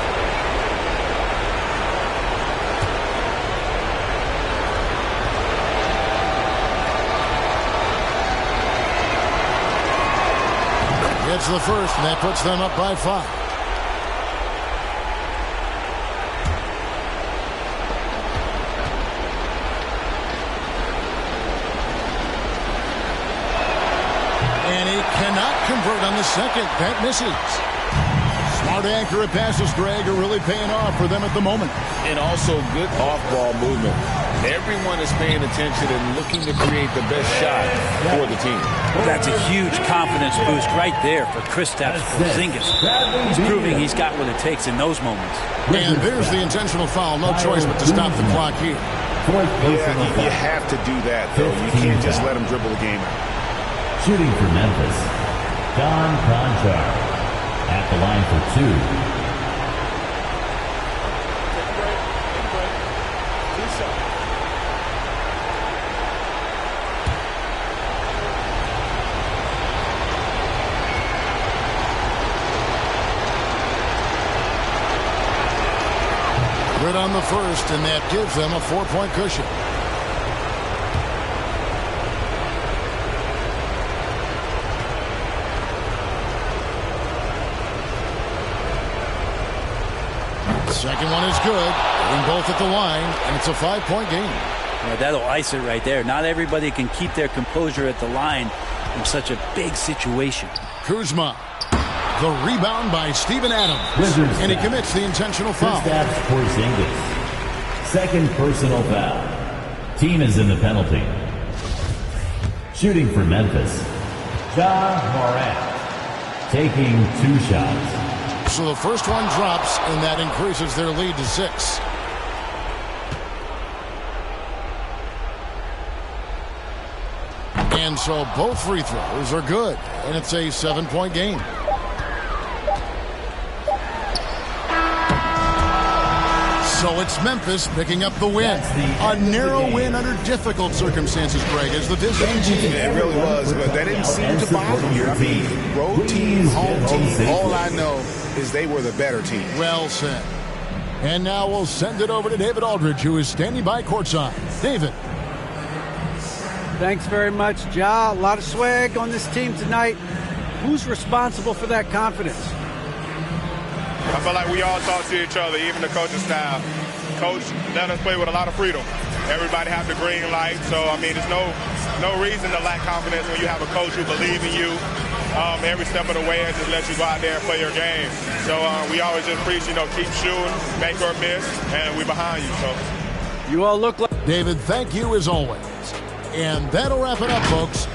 It's the first, and that puts them up by 5. And he cannot convert on the second. That misses. Smart, accurate passes, Greg, are really paying off for them at the moment. And also good off-ball movement. Everyone is paying attention and looking to create the best shot for the team. Well, that's a huge confidence boost right there for Kristaps Porzingis. He's proving he's got what it takes in those moments. And there's the intentional foul. No choice but to stop the clock here. Yeah, you have to do that, though. You can't just let him dribble the game out. Shooting for Memphis, John Conchar at the line for 2. Good on the first, and that gives them a 4-point cushion. Second one is good. Getting both at the line, and it's a 5-point game. Yeah, that'll ice it right there. Not everybody can keep their composure at the line in such a big situation. Kuzma. The rebound by Steven Adams. And he commits the intentional foul. Kristaps Porzingis. Second personal foul. Team is in the penalty. Shooting for Memphis, Ja Morant. Taking 2 shots. So the first one drops, and that increases their lead to 6. And so both free throws are good, and it's a 7-point game. So it's Memphis picking up the win. A narrow win under difficult circumstances, Greg, as the visiting team. It really was, but that didn't seem to bother you. I mean, road team, home team, all I know is they were the better team. Well said. And now we'll send it over to David Aldridge, who is standing by courtside. David. Thanks very much, Ja. A lot of swag on this team tonight. Who's responsible for that confidence? I feel like we all talk to each other, even the coaching staff. Coach let us play with a lot of freedom. Everybody have the green light, so I mean, there's no reason to lack confidence when you have a coach who believes in you every step of the way and just let you go out there and play your game. So we always just preach, keep shooting, make or miss, and we're behind you. So you all look like David. Thank you as always, and that'll wrap it up, folks.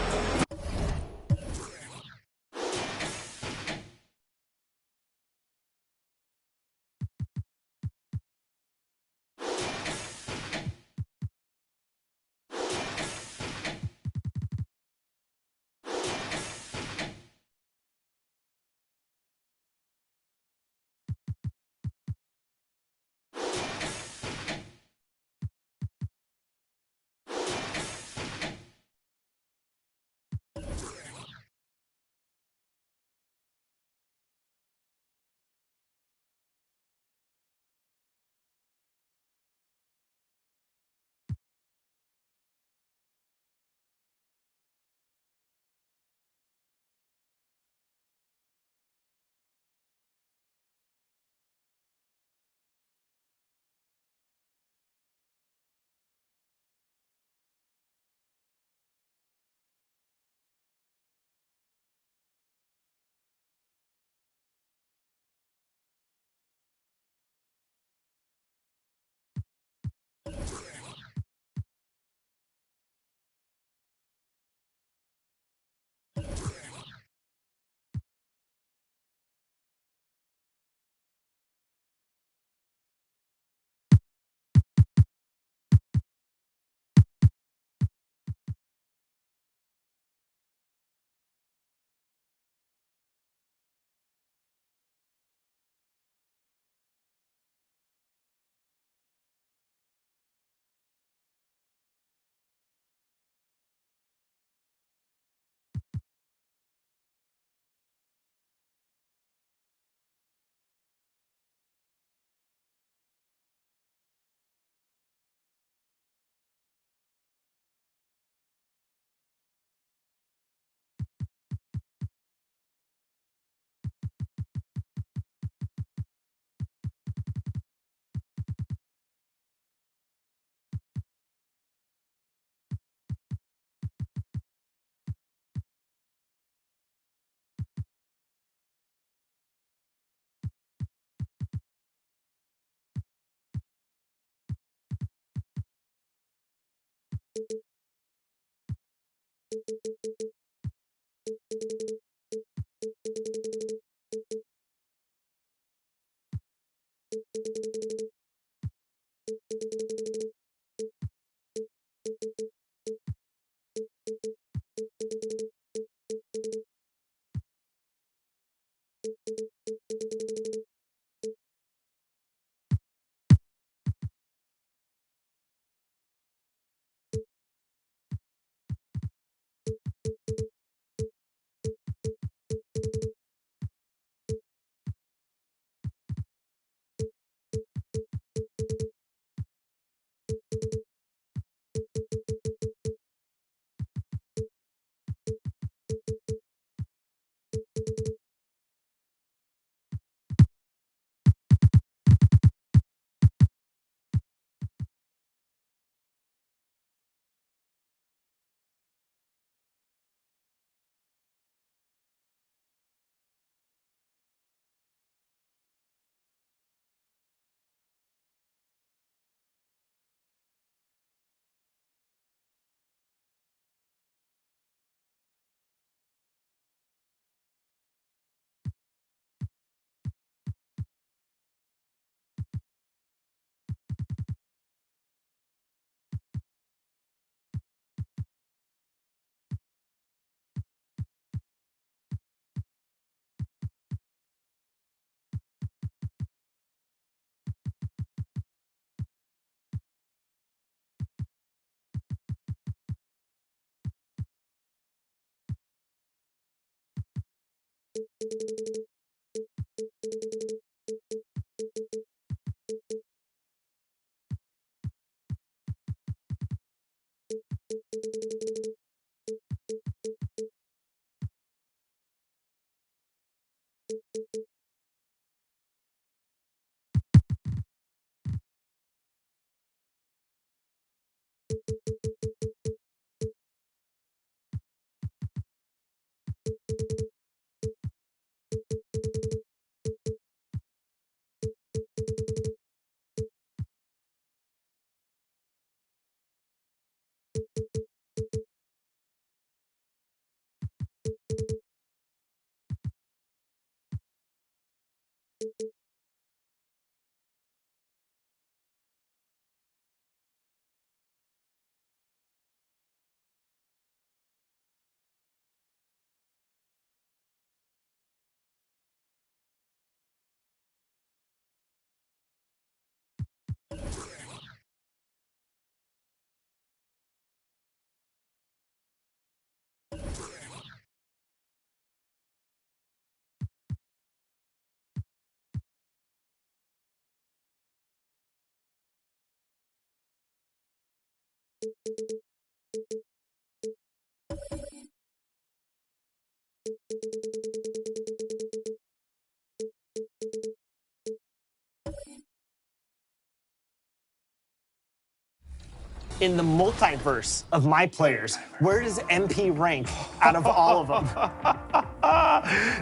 In the multiverse of my players, where does MP rank out of all of them?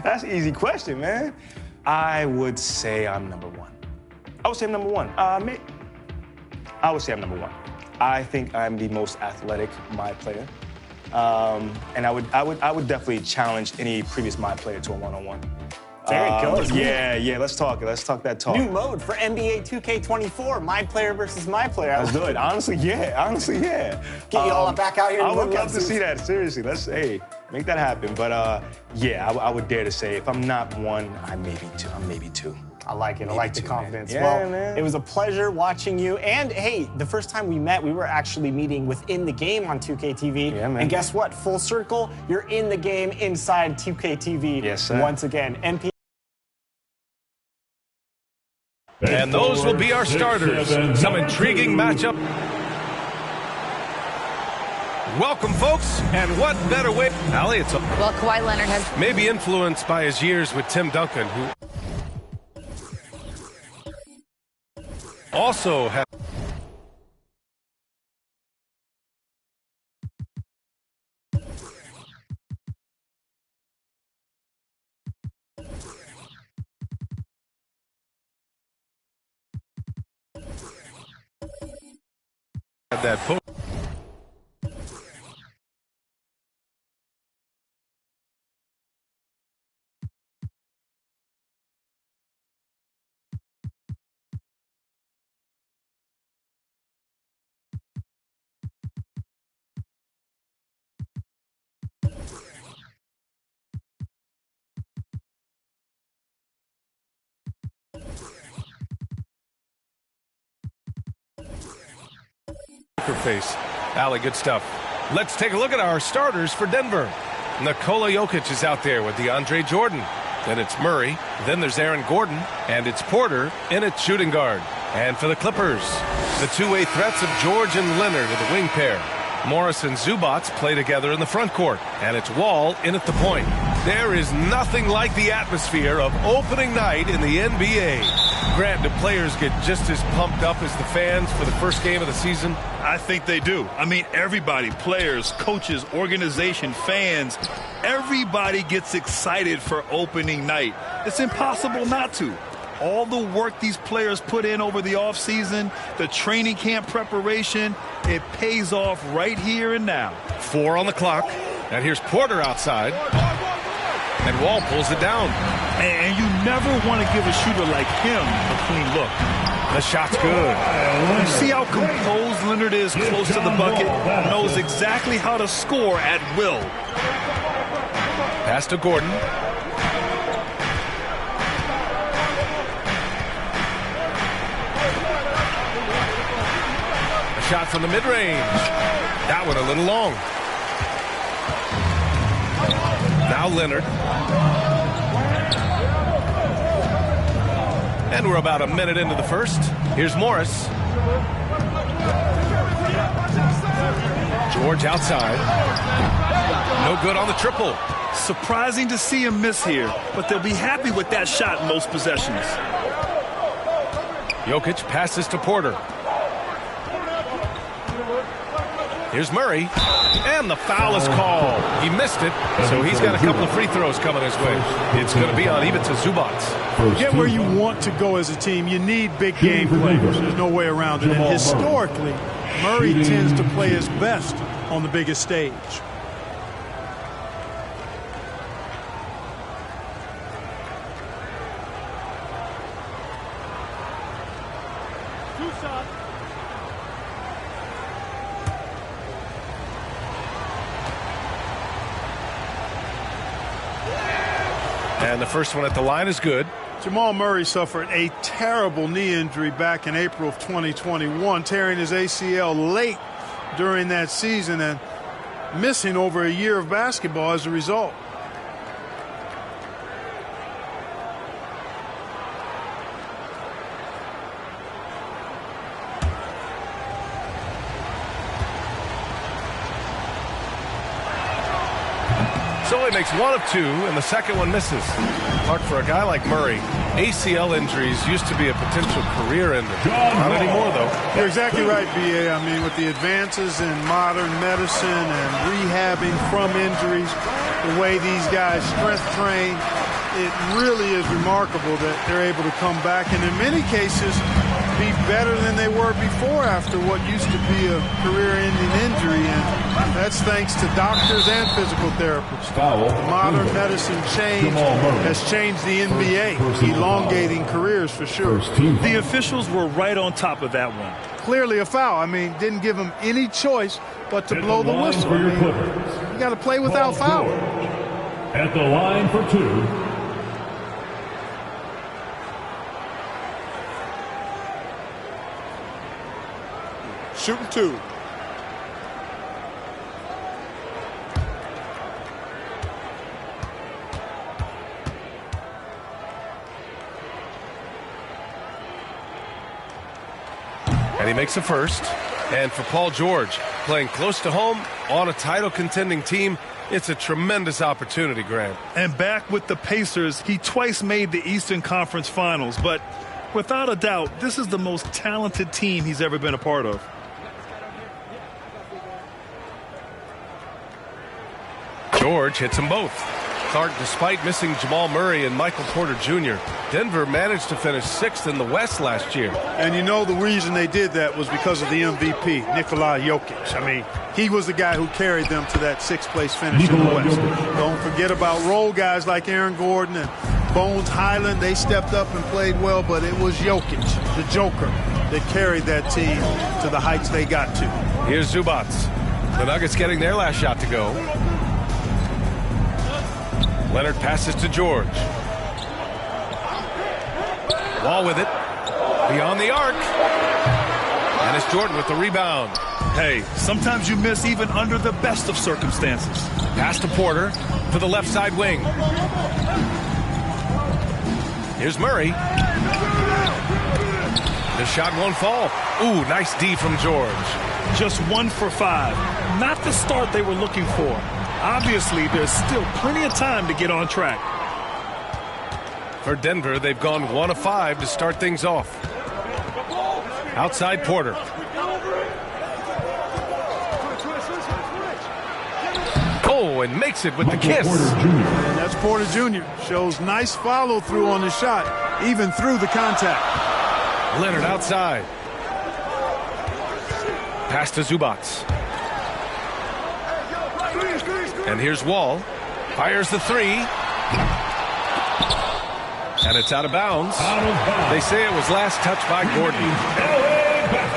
That's an easy question, man. I would say I'm number one. I would say I'm number one. I would say I'm number one. I think I'm the most athletic my player. And I would definitely challenge any previous my player to a one-on-one. There it goes. Yeah, let's talk it. Let's talk that talk. New mode for NBA 2K24, my player versus my player. Let's do it. Honestly, yeah. Get you all back out here and I would look love to see that. Seriously, let's make that happen. But yeah, I would dare to say if I'm not one, I'm maybe two. I like it. I like the confidence. Man. Well, Yeah, man. It was a pleasure watching you. And hey, the first time we met, we were actually meeting within the game on 2K TV. Yeah, man. And guess what? Full circle, you're in the game inside 2K TV. Yes, sir. Once again, MP. And those will be our starters. Some intriguing matchup. Welcome, folks, and what better way? Allie, Well, Kawhi Leonard has maybe influenced by his years with Tim Duncan, who also had that post. poker face. Allie, good stuff. Let's take a look at our starters for Denver. Nikola Jokic is out there with DeAndre Jordan. Then it's Murray. Then there's Aaron Gordon. And it's Porter in at shooting guard. And for the Clippers, the two-way threats of George and Leonard are the wing pair. Morris and Zubac play together in the front court. And it's Wall in at the point. There is nothing like the atmosphere of opening night in the NBA. Grant, do players get just as pumped up as the fans for the first game of the season? I think they do. I mean, everybody, players, coaches, organization, fans, everybody gets excited for opening night. It's impossible not to. All the work these players put in over the offseason, the training camp preparation, it pays off right here and now. 4 on the clock. And here's Porter outside. And Wall pulls it down. And you never want to give a shooter like him a clean look. The shot's good. You see how composed Leonard is close to the bucket? Knows exactly how to score at will. Pass to Gordon. A shot from the mid-range. That one a little long. Now Leonard. And we're about a minute into the first. Here's Morris. George outside. No good on the triple. Surprising to see him miss here, but they'll be happy with that shot in most possessions. Jokic passes to Porter. Here's Murray. And the foul is called. He missed it, so he's got a couple of free throws coming his way. It's going to be on Ivica Zubac. Get where you want to go as a team. You need big game players. There's no way around it. And historically, Murray tends to play his best on the biggest stage. And the first one at the line is good. Jamal Murray suffered a terrible knee injury back in April of 2021, tearing his ACL late during that season and missing over a year of basketball as a result. So he makes one of two, and the second one misses. Mark, for a guy like Murray, ACL injuries used to be a potential career ender. Not anymore, though. You're exactly right, B.A. I mean, with the advances in modern medicine and rehabbing from injuries, the way these guys strength train, it really is remarkable that they're able to come back and in many cases be better than they were before after what used to be a career-ending injury, and that's thanks to doctors and physical therapists. Modern medicine has changed the NBA, elongating careers for sure. The officials were right on top of that one. Clearly a foul. I mean, didn't give them any choice but to blow the whistle. I mean, you got to play without foul. At the line for two. Shooting two. And he makes a first. And for Paul George, playing close to home on a title contending team, it's a tremendous opportunity, Grant. And back with the Pacers, he twice made the Eastern Conference Finals, but without a doubt, this is the most talented team he's ever been a part of. George hits them both. Clark, despite missing Jamal Murray and Michael Porter Jr., Denver managed to finish 6th in the West last year. And you know the reason they did that was because of the MVP, Nikola Jokic. I mean, he was the guy who carried them to that 6th place finish in the West. Don't forget about role guys like Aaron Gordon and Bones Highland. They stepped up and played well, but it was Jokic, the Joker, that carried that team to the heights they got to. Here's Zubac. The Nuggets getting their last shot to go. Leonard passes to George. Wall with it. Beyond the arc. And it's Jordan with the rebound. Hey, sometimes you miss even under the best of circumstances. Pass to Porter to the left side wing. Here's Murray. The shot won't fall. Ooh, nice D from George. Just 1 for 5. Not the start they were looking for. Obviously, there's still plenty of time to get on track. For Denver, they've gone 1 of 5 to start things off. Outside Porter. Oh, and makes it with the kiss. And that's Porter Jr. Shows nice follow-through on the shot, even through the contact. Leonard outside. Pass to Zubats. And here's Wall. Fires the 3. And it's out of bounds. They say it was last touched by Gordon.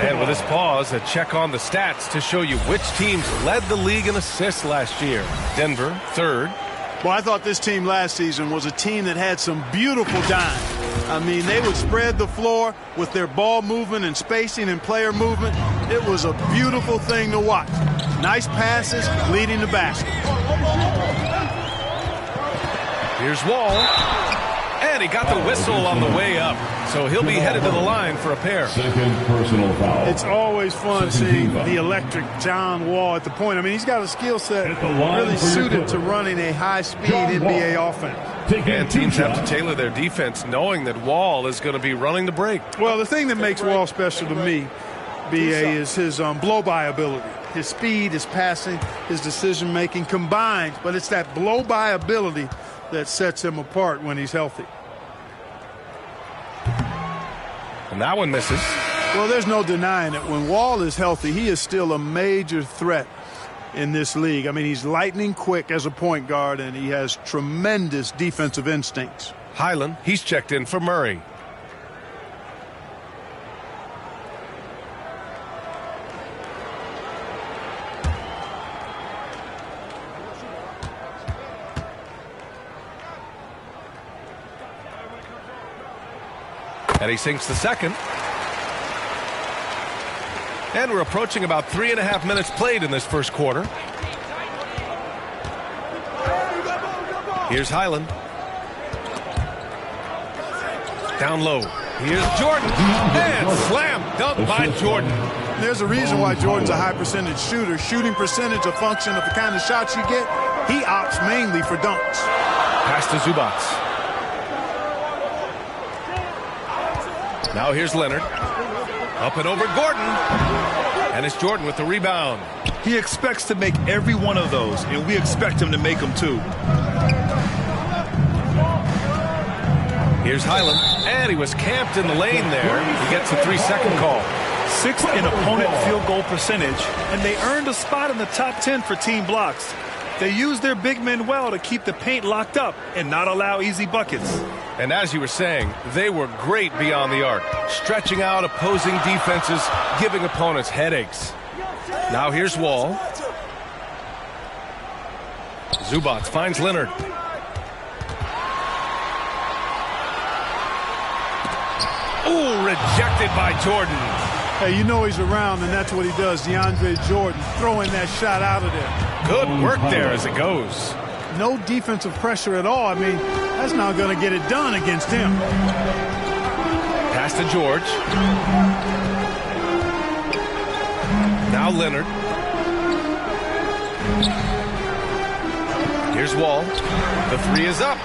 And with this pause, a check on the stats to show you which teams led the league in assists last year. Denver, 3rd. Well, I thought this team last season was a team that had some beautiful dimes. I mean, they would spread the floor with their ball movement and spacing and player movement. It was a beautiful thing to watch. Nice passes leading the basket. Here's Wall. And he got the whistle on the way up. So he'll be headed to the line for a pair. Second personal foul. It's always fun seeing the electric John Wall at the point. I mean, he's got a skill set really suited to running a high-speed NBA offense. And teams have to tailor their defense knowing that Wall is going to be running the break. Well, the thing that makes Wall special to me, B.A., is his blow-by ability. His speed, his passing, his decision-making combined. But it's that blow-by ability that sets him apart when he's healthy. And that one misses. Well, there's no denying it. When Wall is healthy, he is still a major threat in this league. I mean, he's lightning quick as a point guard, and he has tremendous defensive instincts. Highland, he's checked in for Murray. And he sinks the second. And we're approaching about 3.5 minutes played in this first quarter. Here's Highland. Down low. Here's Jordan. And slam dunk by Jordan. There's a reason why Jordan's a high percentage shooter. Shooting percentage a function of the kind of shots you get. He opts mainly for dunks. Pass to Zubats. Now here's Leonard. Up and over Gordon. And it's Jordan with the rebound. He expects to make every one of those, and we expect him to make them too. Here's Highland. And he was camped in the lane there. He gets a 3-second call. 6th in opponent field goal percentage, and they earned a spot in the top 10 for team blocks. They used their big men well to keep the paint locked up and not allow easy buckets. And as you were saying, they were great beyond the arc, stretching out opposing defenses, giving opponents headaches. Now here's Wall. Zubats finds Leonard. Ooh, rejected by Jordan. Hey, you know he's around, and that's what he does. DeAndre Jordan throwing that shot out of there. Good work there as it goes. No defensive pressure at all. I mean, that's not going to get it done against him. Pass to George. Now Leonard. Here's Wall. The 3 is up.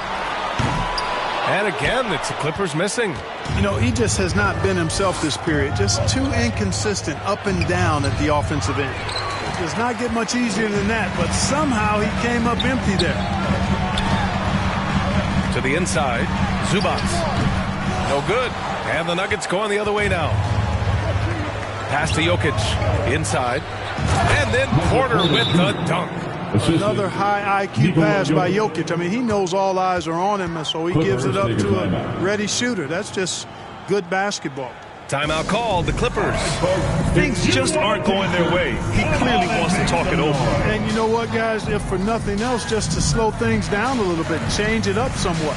And again, it's the Clippers missing. You know, he just has not been himself this period. Just too inconsistent up and down at the offensive end. It does not get much easier than that, but somehow he came up empty there. To the inside, Zubats. No good. And the Nuggets going the other way now. Pass to Jokic. Inside. And then Porter with the dunk. Another high IQ pass by Jokic. I mean, he knows all eyes are on him, and so he gives it up to a ready shooter. That's just good basketball. Timeout called, the Clippers. Things just aren't going their way. He clearly wants to talk it over. And you know what, guys? If for nothing else, just to slow things down a little bit, change it up somewhat.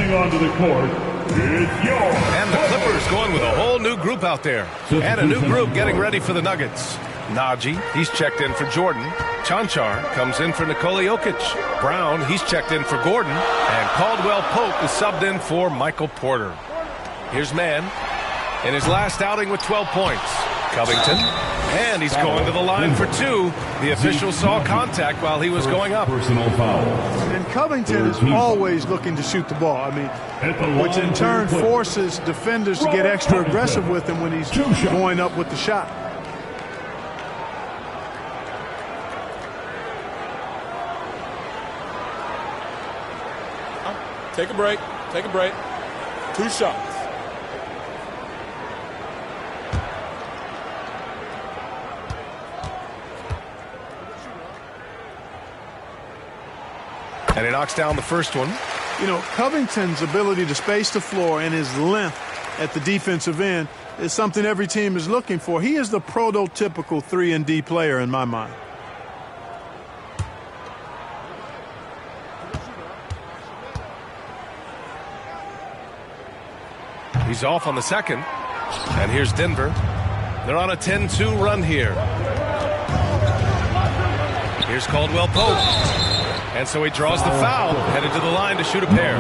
Stepping onto the court, it's yours. And the Clippers going with a whole new group out there. And a new group getting ready for the Nuggets. Najee, he's checked in for Jordan. Chanchar comes in for Nikola Jokic. Brown, he's checked in for Gordon. And Caldwell Pope is subbed in for Michael Porter. Here's Mann in his last outing with 12 points. Covington, and he's going to the line for 2. The official saw contact while he was going up. Personal foul. And Covington is always looking to shoot the ball. I mean, which in turn forces defenders to get extra aggressive with him when he's going up with the shot. Take a break. Take a break. 2 shots. And he knocks down the first one. You know, Covington's ability to space the floor and his length at the defensive end is something every team is looking for. He is the prototypical 3-and-D player in my mind. He's off on the second. And here's Denver. They're on a 10-2 run here. Here's Caldwell Pope. And so he draws the foul, headed to the line to shoot a pair.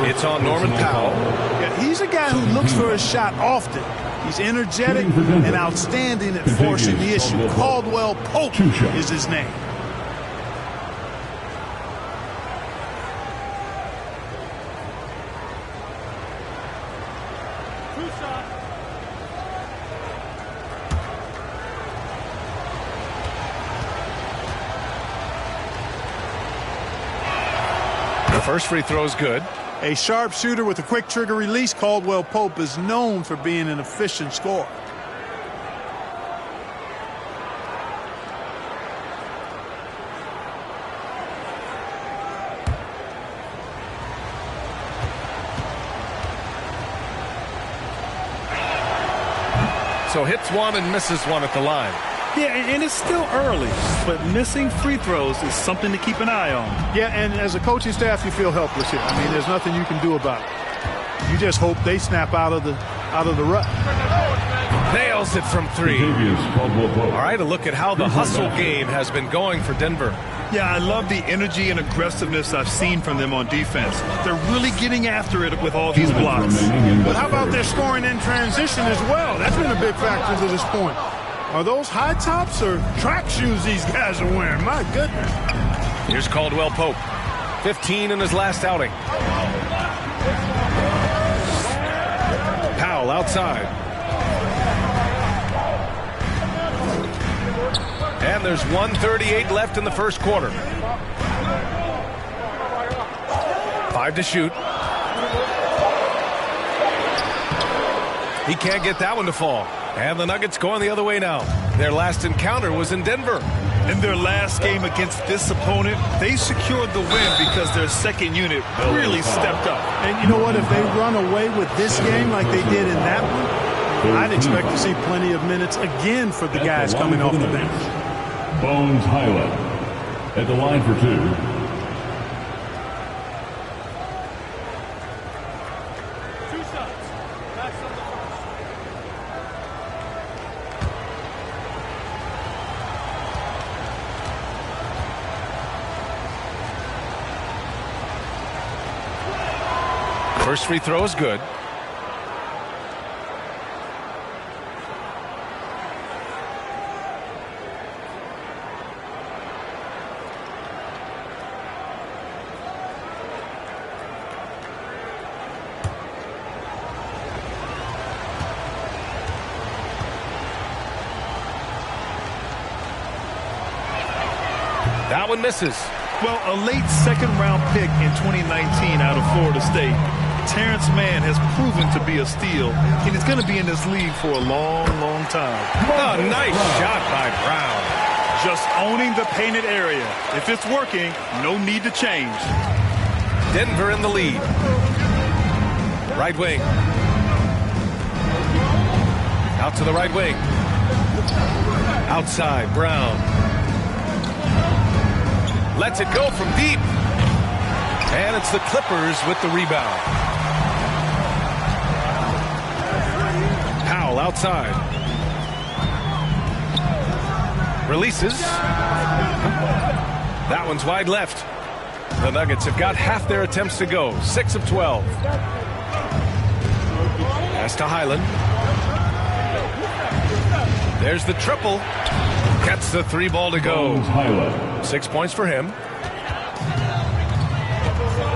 It's on Norman Powell. Yeah, he's a guy who looks for his shot often. He's energetic and outstanding at forcing the issue. Caldwell Pope is his name. First free throw is good. A sharp shooter with a quick trigger release, Caldwell Pope is known for being an efficient scorer. So hits one and misses one at the line. Yeah, and it's still early, but missing free throws is something to keep an eye on. Yeah, and as a coaching staff, you feel helpless here. I mean, there's nothing you can do about it. You just hope they snap out of the rut. Nails it from 3. All right, a look at how the hustle game has been going for Denver. Yeah, I love the energy and aggressiveness I've seen from them on defense. They're really getting after it with all these blocks. But how about their scoring in transition as well? That's been a big factor to this point. Are those high tops or track shoes these guys are wearing? My goodness. Here's Caldwell Pope. 15 in his last outing. Powell outside. And there's 1:38 left in the first quarter. 5 to shoot. He can't get that one to fall. And the Nuggets going the other way now. Their last encounter was in Denver. In their last game against this opponent, they secured the win because their second unit really stepped up. And you know what? If they run away with this game like they did in that one, I'd expect to see plenty of minutes again for the guys coming off the bench. Bones Hyland at the line for 2. First free throw is good. That one misses. Well, a late second-round pick in 2019 out of Florida State. Terrence Mann has proven to be a steal, and he's going to be in this league for a long, long time. Oh, nice shot by Brown. Just owning the painted area. If it's working, no need to change. Denver in the lead. Right wing. Out to the right wing. Outside, Brown. Lets it go from deep. And it's the Clippers with the rebound. Powell outside. Releases. That one's wide left. The Nuggets have got half their attempts to go. 6 of 12. Pass to Highland. There's the triple. Gets the 3 ball to go. 6 points for him.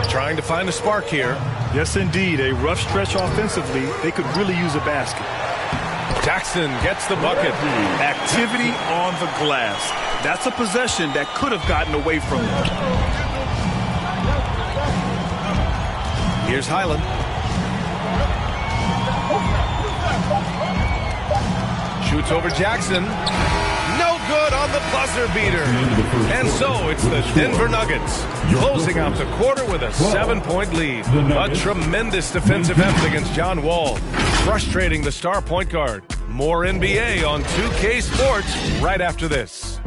Trying to find a spark here. Yes, indeed. A rough stretch offensively. They could really use a basket. Jackson gets the bucket. Activity on the glass. That's a possession that could have gotten away from them. Here's Highland. Shoots over Jackson. No good on the buzzer beater. And so it's the Denver Nuggets closing out the quarter with a 7-point lead. A tremendous defensive effort against John Wall, frustrating the star point guard. More NBA on 2K Sports right after this.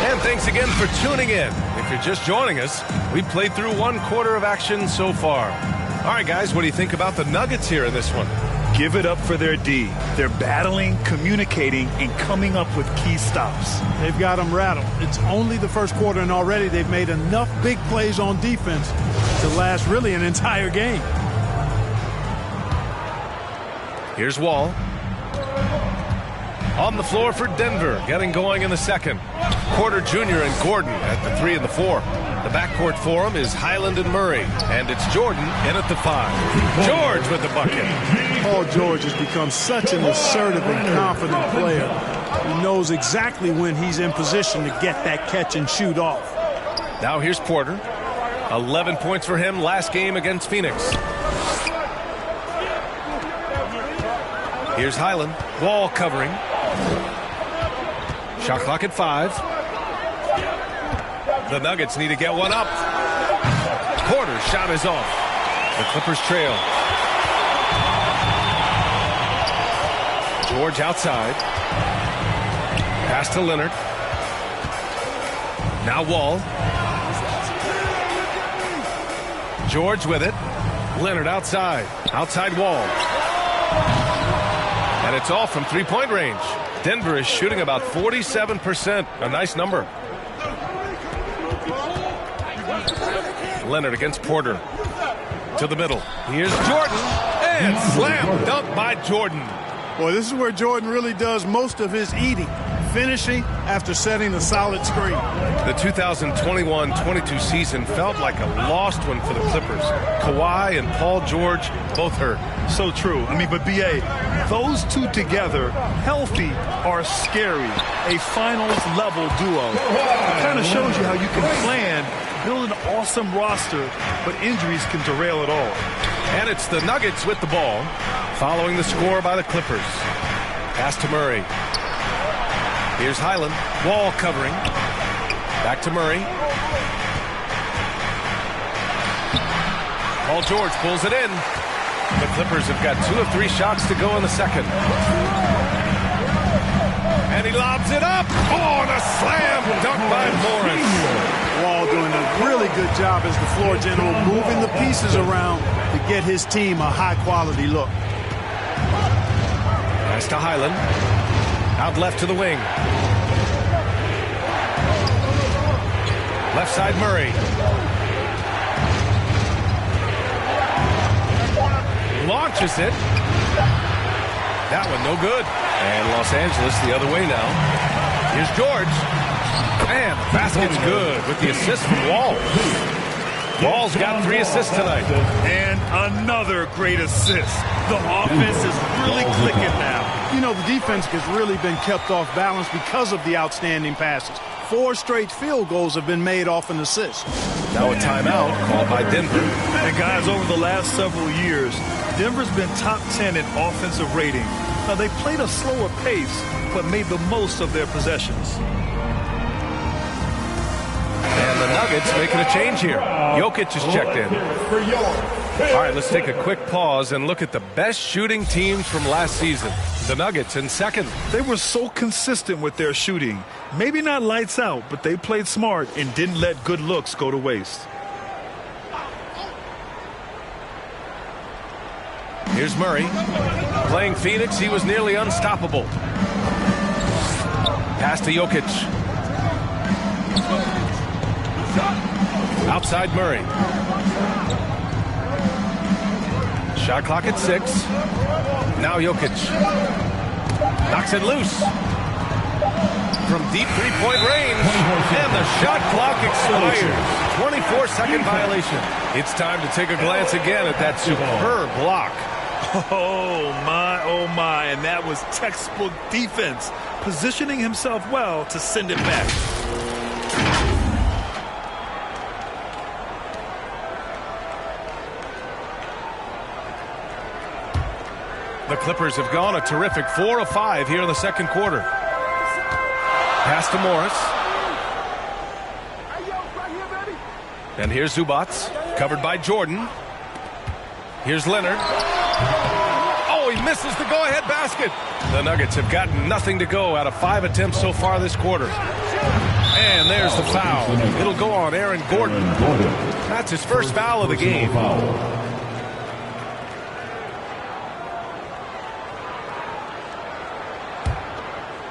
And thanks again for tuning in. If you're just joining us, we've played through 1 quarter of action so far. All right, guys, what do you think about the Nuggets here in this one? Give it up for their D. They're battling, communicating, and coming up with key stops. They've got them rattled. It's only the first quarter, and already they've made enough big plays on defense to last really an entire game. Here's Wall. On the floor for Denver, getting going in the second. Porter Jr. and Gordon at the 3 and the 4. The backcourt for him is Highland and Murray. And it's Jordan in at the 5. George with the bucket. Paul George has become such an assertive and confident player. He knows exactly when he's in position to get that catch and shoot off. Now here's Porter. 11 points for him last game against Phoenix. Here's Highland. Wall covering. Shot clock at 5. The Nuggets need to get one up. Porter's shot is off. The Clippers trail. George outside. Pass to Leonard. Now Wall. George with it. Leonard outside. Outside Wall. And it's all from 3-point range. Denver is shooting about 47%. A nice number. Leonard against Porter. To the middle. Here's Jordan. And slam dunk by Jordan. Boy, this is where Jordan really does most of his eating. Finishing after setting a solid screen. The 2021-22 season felt like a lost one for the Clippers. Kawhi and Paul George both hurt. So true. I mean, but B.A., those two together, healthy, are scary. A finals-level duo. It kind of shows you how you can plan, build an awesome roster, but injuries can derail it all. And it's the Nuggets with the ball, following the score by the Clippers. Pass to Murray. Here's Highland. Wall covering. Back to Murray. Paul George pulls it in. The Clippers have got 2 of 3 shots to go in the second. And he lobs it up. Oh, and a slam dunk by Morris. Wall doing a really good job as the floor general, moving the pieces around to get his team a high-quality look. Pass to Highland. Out left to the wing. Left side Murray. Launches it. That one no good. And Los Angeles the other way now. Here's George. And the basket's good with the assist from Wall. Wall's got 3 assists tonight. And another great assist. The offense is really clicking now. You know, the defense has really been kept off balance because of the outstanding passes. 4 straight field goals have been made off an assist. Now a timeout called by Denver. And guys, over the last several years, Denver's been top 10 in offensive rating. Now, they played a slower pace, but made the most of their possessions. And the Nuggets making a change here. Jokic is checked in. All right, let's take a quick pause and look at the best shooting teams from last season. The Nuggets in second. They were so consistent with their shooting. Maybe not lights out, but they played smart and didn't let good looks go to waste. Here's Murray. Playing Phoenix, he was nearly unstoppable. Pass to Jokic. Outside Murray. Shot clock at 6. Now Jokic. Knocks it loose. From deep three-point range. And the shot clock expires. 24-second violation. It's time to take a glance again at that superb block. Oh, my. And that was textbook defense. Positioning himself well to send it back. The Clippers have gone a terrific 4 of 5 here in the second quarter. Pass to Morris. And here's Zubac, covered by Jordan. Here's Leonard. Oh, he misses the go-ahead basket. The Nuggets have gotten nothing to go out of 5 attempts so far this quarter. And there's the foul. It'll go on Aaron Gordon. That's his first foul of the game.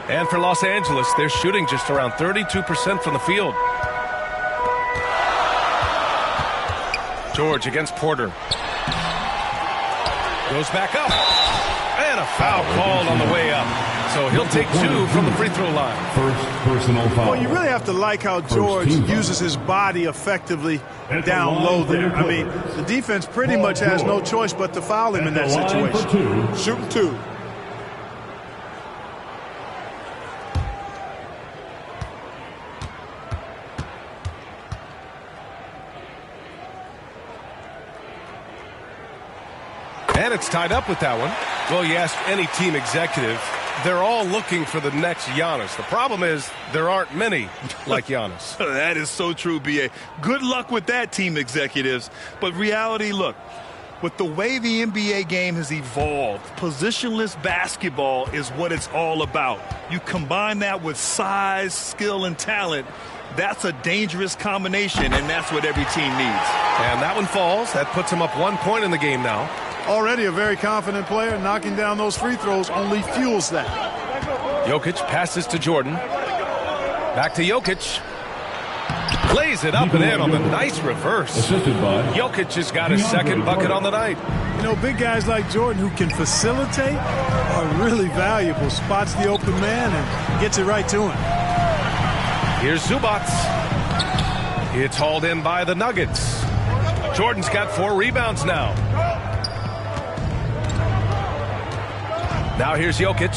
And for Los Angeles, they're shooting just around 32% from the field. George against Porter. Goes back up. And a foul called on the way up. So he'll take 2 from the free throw line. First personal foul. Well, you really have to like how George uses his body effectively down low there. I mean, the defense pretty much has no choice but to foul him in that situation. Shooting 2. And it's tied up with that one. Well, you ask any team executive, they're all looking for the next Giannis. The problem is there aren't many like Giannis. That is so true, B.A. Good luck with that, team executives. But reality, look, with the way the NBA game has evolved, positionless basketball is what it's all about. You combine that with size, skill, and talent, that's a dangerous combination, and that's what every team needs. And that one falls. That puts him up 1 point in the game now. Already a very confident player. Knocking down those free throws only fuels that. Jokic passes to Jordan. Back to Jokic. Plays it up and in on the nice reverse. Jokic has got his second bucket on the night. You know, big guys like Jordan who can facilitate are really valuable. Spots the open man and gets it right to him. Here's Zubac. It's hauled in by the Nuggets. Jordan's got 4 rebounds now. Now here's Jokic,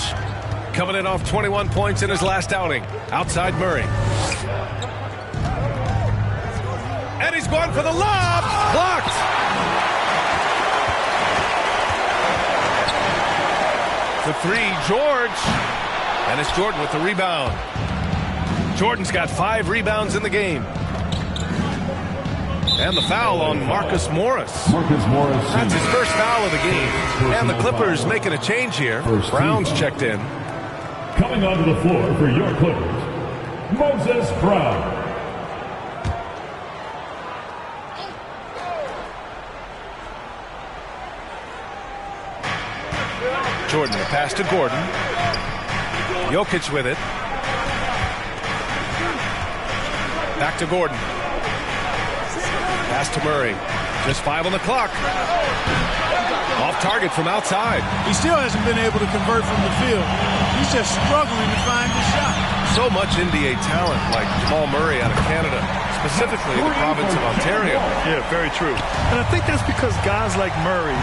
coming in off 21 points in his last outing. Outside Murray. And he's going for the lob. Blocked. The 3, George. And it's Jordan with the rebound. Jordan's got 5 rebounds in the game. And the foul on Marcus Morris. That's his first foul of the game. And the Clippers making a change here. Brown's checked in. Coming onto the floor for your Clippers, Moses Brown. Jordan, the pass to Gordon. Jokic with it. Back to Gordon. Pass to Murray. Just 5 on the clock. Off target from outside. He still hasn't been able to convert from the field. He's just struggling to find the shot. So much NBA talent like Jamal Murray out of Canada, specifically in the province of Ontario. Yeah, very true. And I think that's because guys like Murray,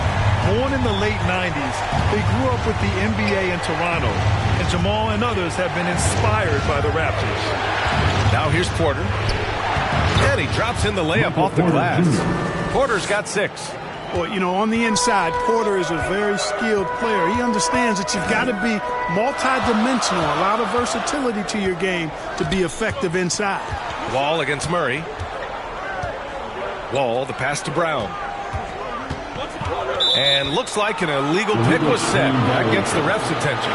born in the late 90s, they grew up with the NBA in Toronto. And Jamal and others have been inspired by the Raptors. Now here's Porter. And he drops in the layup off the glass. Porter's got 6. Well, you know, on the inside, Porter is a very skilled player. He understands that you've got to be multi-dimensional, a lot of versatility to your game to be effective inside. Wall against Murray. Wall, the pass to Brown. And looks like an illegal pick was set. That gets the ref's attention.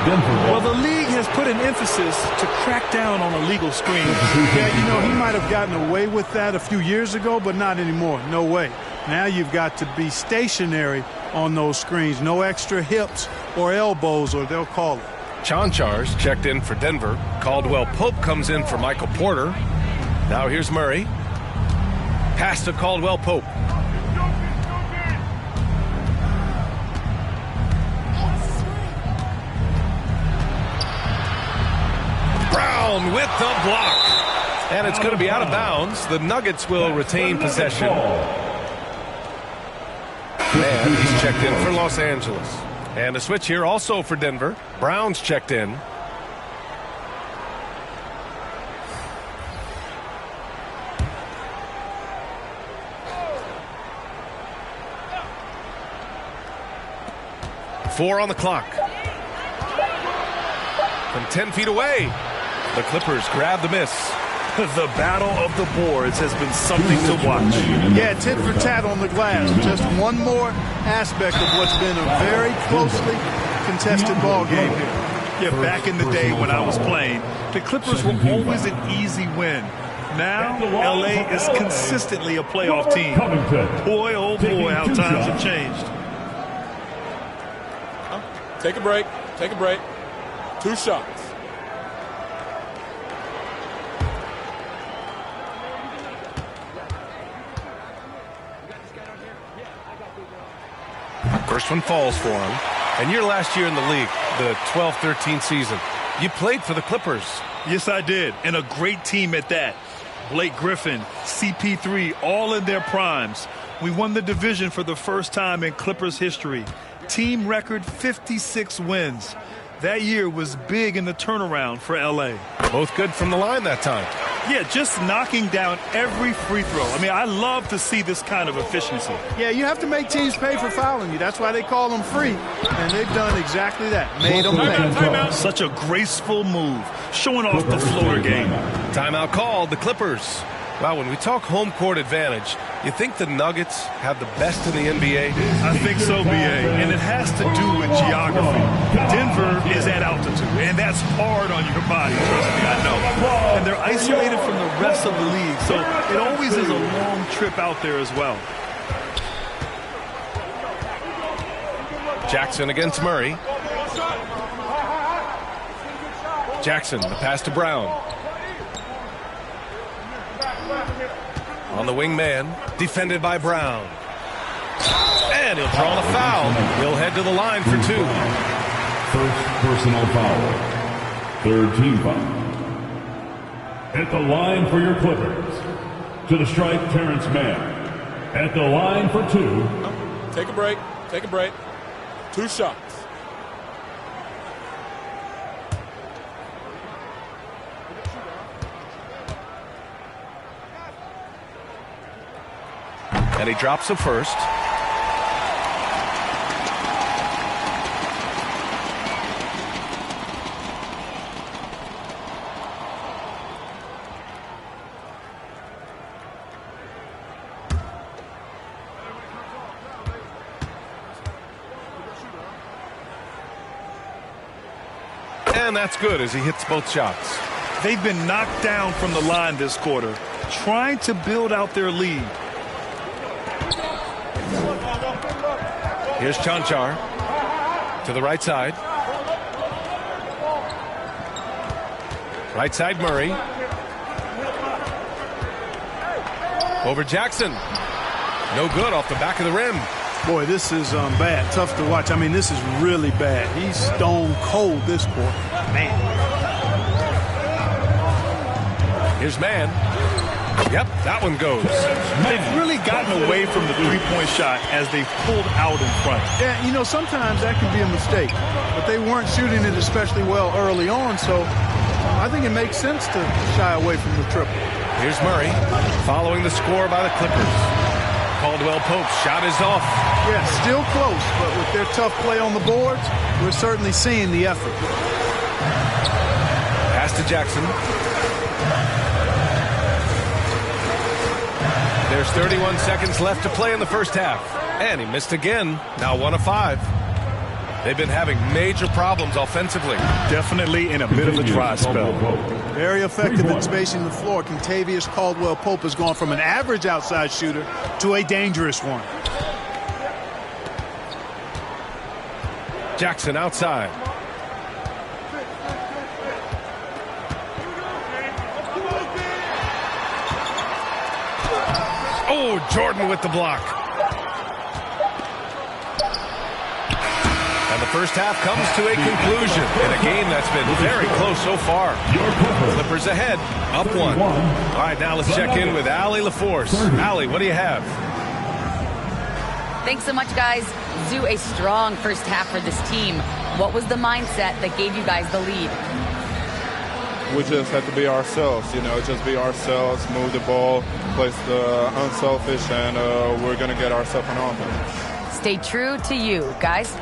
Well, the league has put an emphasis to crack down on illegal screens. Yeah, you know, he might have gotten away with that a few years ago, but not anymore. No way. Now you've got to be stationary on those screens. No extra hips or elbows, or they'll call it. Chanchar's checked in for Denver. Caldwell Pope comes in for Michael Porter. Now here's Murray. Pass to Caldwell Pope. Brown with the block. And it's going to be out of bounds. The Nuggets will retain possession. And he's checked in for Los Angeles. And a switch here also for Denver. Brown's checked in. Four on the clock. From 10 feet away, the Clippers grab the miss. The battle of the boards has been something to watch. Yeah, tit for tat on the glass. Just one more aspect of what's been a very closely contested ball game here. Yeah, back in the day when I was playing, the Clippers were always an easy win. Now, LA is consistently a playoff team. Boy, oh boy, how times have changed. Take a break. Take a break. 2 shots. First one falls for him. And your last year in the league, the 12-13 season, you played for the Clippers. Yes, I did. And a great team at that. Blake Griffin, CP3, all in their primes. We won the division for the first time in Clippers history. Team record 56 wins. That year was big in the turnaround for LA. Both good from the line that time. Yeah, just knocking down every free throw. I mean, I love to see this kind of efficiency. Yeah, you have to make teams pay for fouling you. That's why they call them free. And they've done exactly that. Made them pay. Timeout. Such a graceful move, showing off the floater game. Timeout called, the Clippers. Well, when we talk home court advantage, you think the Nuggets have the best in the NBA? I think so, B.A., and it has to do with geography. Denver is at altitude, and that's hard on your body, trust me, I know. And they're isolated from the rest of the league, so it always is a long trip out there as well. Jackson against Murray. Jackson, the pass to Brown. On the wing man, defended by Brown. And he'll draw a foul. He'll head to the line for 2. First personal foul. Third team foul. At the line for your Clippers. To the stripe, Terrence Mann. At the line for 2. Take a break. Take a break. 2 shots. And he drops the first. And that's good as he hits both shots. They've been knocked down from the line this quarter, trying to build out their lead. Here's Chanchar to the right side. Right side Murray. Over Jackson. No good off the back of the rim. Boy, this is bad. Tough to watch. I mean, this is really bad. He's stone cold this quarter. Man. Here's Mann. Yep, that one goes. They've really gotten away from the three-point shot as they pulled out in front. Yeah, you know, sometimes that can be a mistake. But they weren't shooting it especially well early on, so I think it makes sense to shy away from the triple. Here's Murray following the score by the Clippers. Caldwell Pope's shot is off. Yeah, still close, but with their tough play on the boards, we're certainly seeing the effort. Pass to Jackson. There's 31 seconds left to play in the first half. And he missed again. Now 1 of 5. They've been having major problems offensively. Definitely in a bit of a dry spell. Very effective in spacing the floor. Contavious Caldwell Pope has gone from an average outside shooter to a dangerous one. Jackson outside. Oh, Jordan with the block. And the first half comes to a conclusion in a game that's been very close so far. Clippers ahead, up 1. All right, now let's check in with Allie LaForce. Allie, what do you have? Thanks so much, guys. Zoo, a strong first half for this team. What was the mindset that gave you guys the lead? We just have to be ourselves, just be ourselves, move the ball, play the unselfish, and we're going to get ourselves an offense. Stay true to you, guys.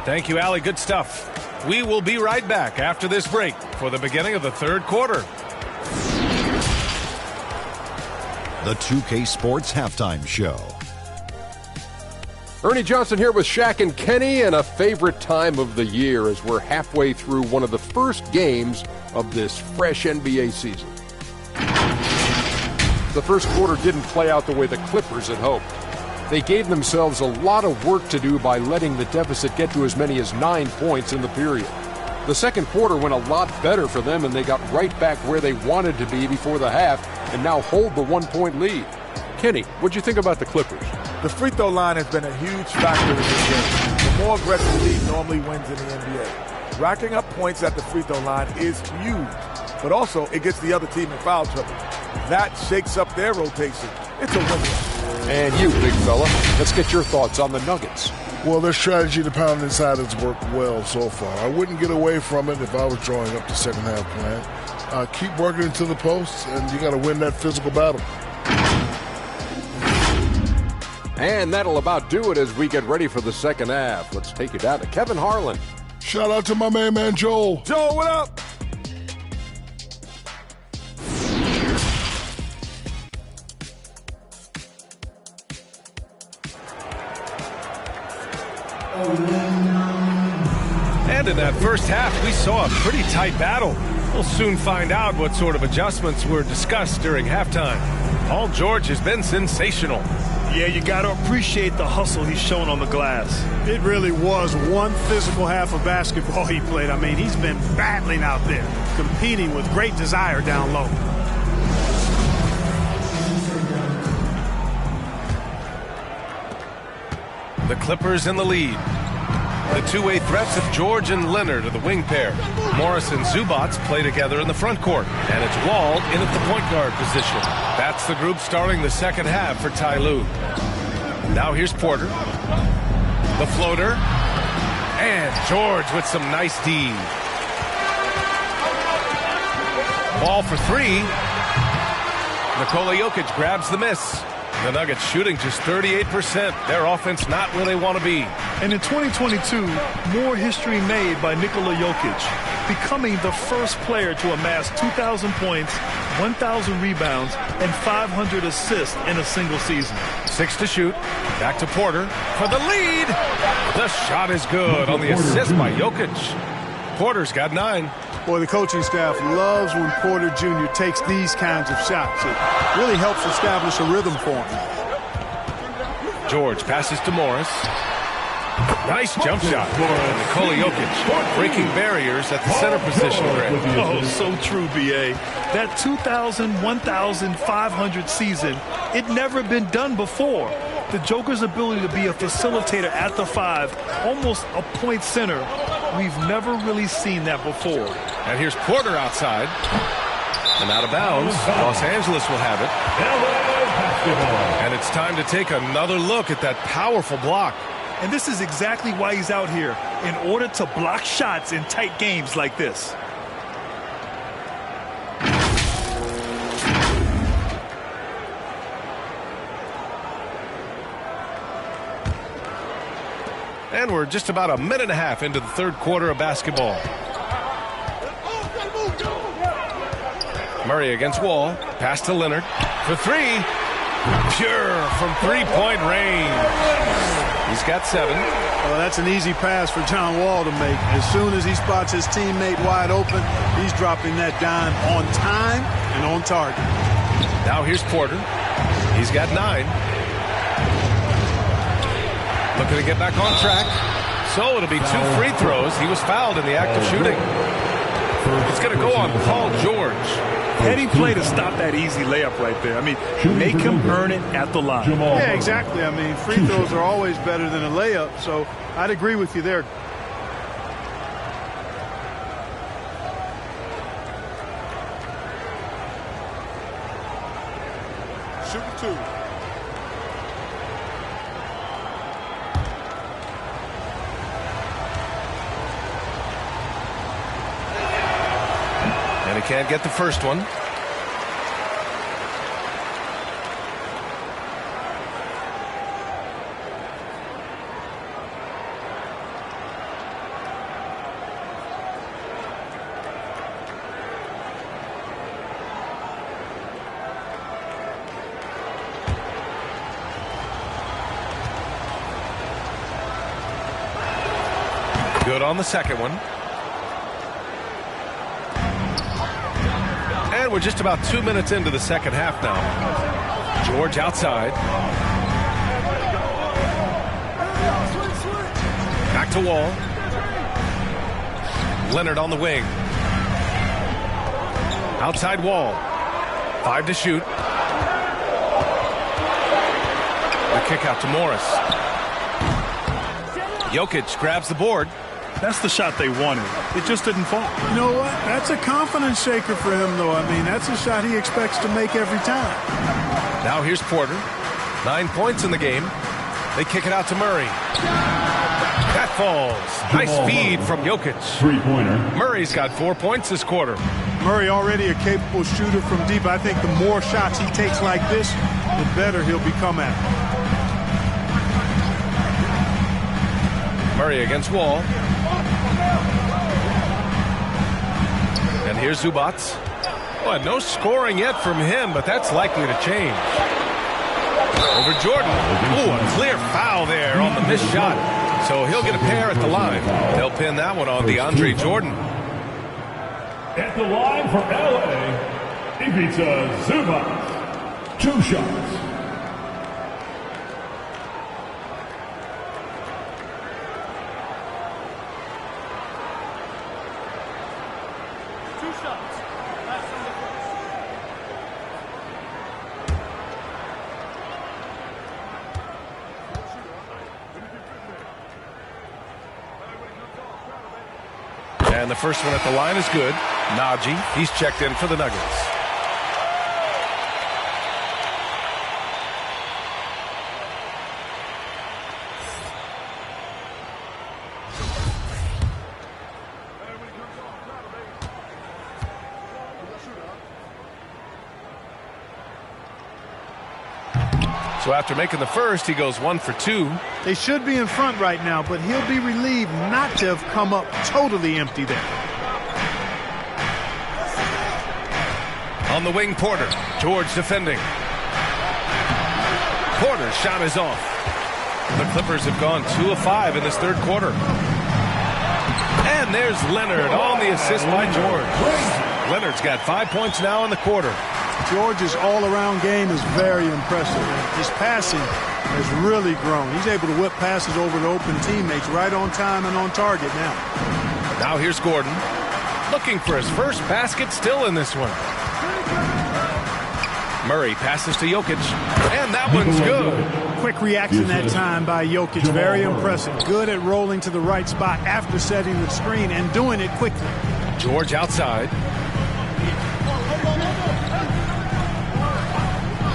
Thank you, Allie. Good stuff. We will be right back after this break for the beginning of the third quarter. The 2K Sports Halftime Show. Ernie Johnson here with Shaq and Kenny, and a favorite time of the year as we're halfway through one of the first games of this fresh NBA season. The first quarter didn't play out the way the Clippers had hoped. They gave themselves a lot of work to do by letting the deficit get to as many as 9 points in the period. The second quarter went a lot better for them, and they got right back where they wanted to be before the half and now hold the 1-point lead. Kenny, what'd you think about the Clippers? The free throw line has been a huge factor in this game. The more aggressive lead normally wins in the NBA. Racking up points at the free throw line is huge, but also it gets the other team in foul trouble. That shakes up their rotation. It's a win. And you, big fella, let's get your thoughts on the Nuggets. Well, their strategy to pound inside has worked well so far. I wouldn't get away from it if I was drawing up the second half plan. Keep working into the posts, and you got to win that physical battle. And that'll about do it as we get ready for the second half. Let's take it down to Kevin Harlan. Shout out to my main man, Joel. Joel, what up? And in that first half, we saw a pretty tight battle. We'll soon find out what sort of adjustments were discussed during halftime. Paul George has been sensational. Yeah, you got to appreciate the hustle he's shown on the glass. It really was one physical half of basketball he played. I mean, he's been battling out there, competing with great desire down low. The Clippers in the lead. The two-way threats of George and Leonard are the wing pair. Morris and Zubac play together in the front court. And it's Wall in at the point guard position. That's the group starting the second half for Ty Lue. Now here's Porter. The floater. And George with some nice D. Ball for 3. Nikola Jokic grabs the miss. The Nuggets shooting just 38%. Their offense not where they want to be. And in 2022, more history made by Nikola Jokic, becoming the first player to amass 2,000 points, 1,000 rebounds, and 500 assists in a single season. 6 to shoot. Back to Porter for the lead. The shot is good on the assist by Jokic. Porter's got 9. Boy, the coaching staff loves when Porter Jr. takes these kinds of shots. It really helps establish a rhythm for him. George passes to Morris. Nice jump shot. And Nikola Jokic breaking barriers at the center position. Oh, so true, B.A. That 2,000, 1,500 season, it never been done before. The Joker's ability to be a facilitator at the 5, almost a point center, we've never really seen that before. And here's Porter outside. And out of bounds. Los Angeles will have it. And it's time to take another look at that powerful block. And this is exactly why he's out here, in order to block shots in tight games like this. And we're just about a minute and a half into the third quarter of basketball. Murray against Wall. Pass to Leonard for three. Pure from three-point range. He's got 7. Well, that's an easy pass for John Wall to make. As soon as he spots his teammate wide open, he's dropping that dime on time and on target. Now here's Porter. He's got 9. Looking to get back on track. So it'll be 2 free throws. He was fouled in the act of shooting. It's going to go on Paul George. Heady play to stop that easy layup right there. I mean, make him earn it at the line. Yeah, exactly. I mean, free throws are always better than a layup, so I'd agree with you there. Shoot 2. And he can't get the first one. Good on the second one. And we're just about 2 minutes into the second half now. George outside. Back to Wall. Leonard on the wing. Outside Wall. 5 to shoot. The kick out to Morris. Jokic grabs the board. That's the shot they wanted. It just didn't fall. You know what? That's a confidence shaker for him, though. I mean, that's a shot he expects to make every time. Now here's Porter. 9 points in the game. They kick it out to Murray. That falls. Nice feed from Jokic. 3-pointer. Murray's got 4 points this quarter. Murray already a capable shooter from deep. I think the more shots he takes like this, the better he'll become at it. Murray against Wall. And here's Zubac. Oh, no scoring yet from him, but that's likely to change. Over Jordan. Ooh, a clear foul there on the missed shot. So he'll get a pair at the line. They'll pin that one on DeAndre Jordan. At the line for LA, Ivica Zubac. 2 shots. And the first one at the line is good. Najee, he's checked in for the Nuggets. So after making the first, he goes 1 for 2. They should be in front right now, but he'll be relieved not to have come up totally empty there. On the wing, Porter. George defending. Porter's shot is off. The Clippers have gone 2 of 5 in this third quarter. And there's Leonard on the assist by George. Leonard's got 5 points now in the quarter. George's all-around game is very impressive. His passing has really grown. He's able to whip passes over to open teammates right on time and on target now. Now here's Gordon. Looking for his first basket still in this one. Murray passes to Jokic. And that one's good. Quick reaction that time by Jokic. Very impressive. Good at rolling to the right spot after setting the screen and doing it quickly. George outside.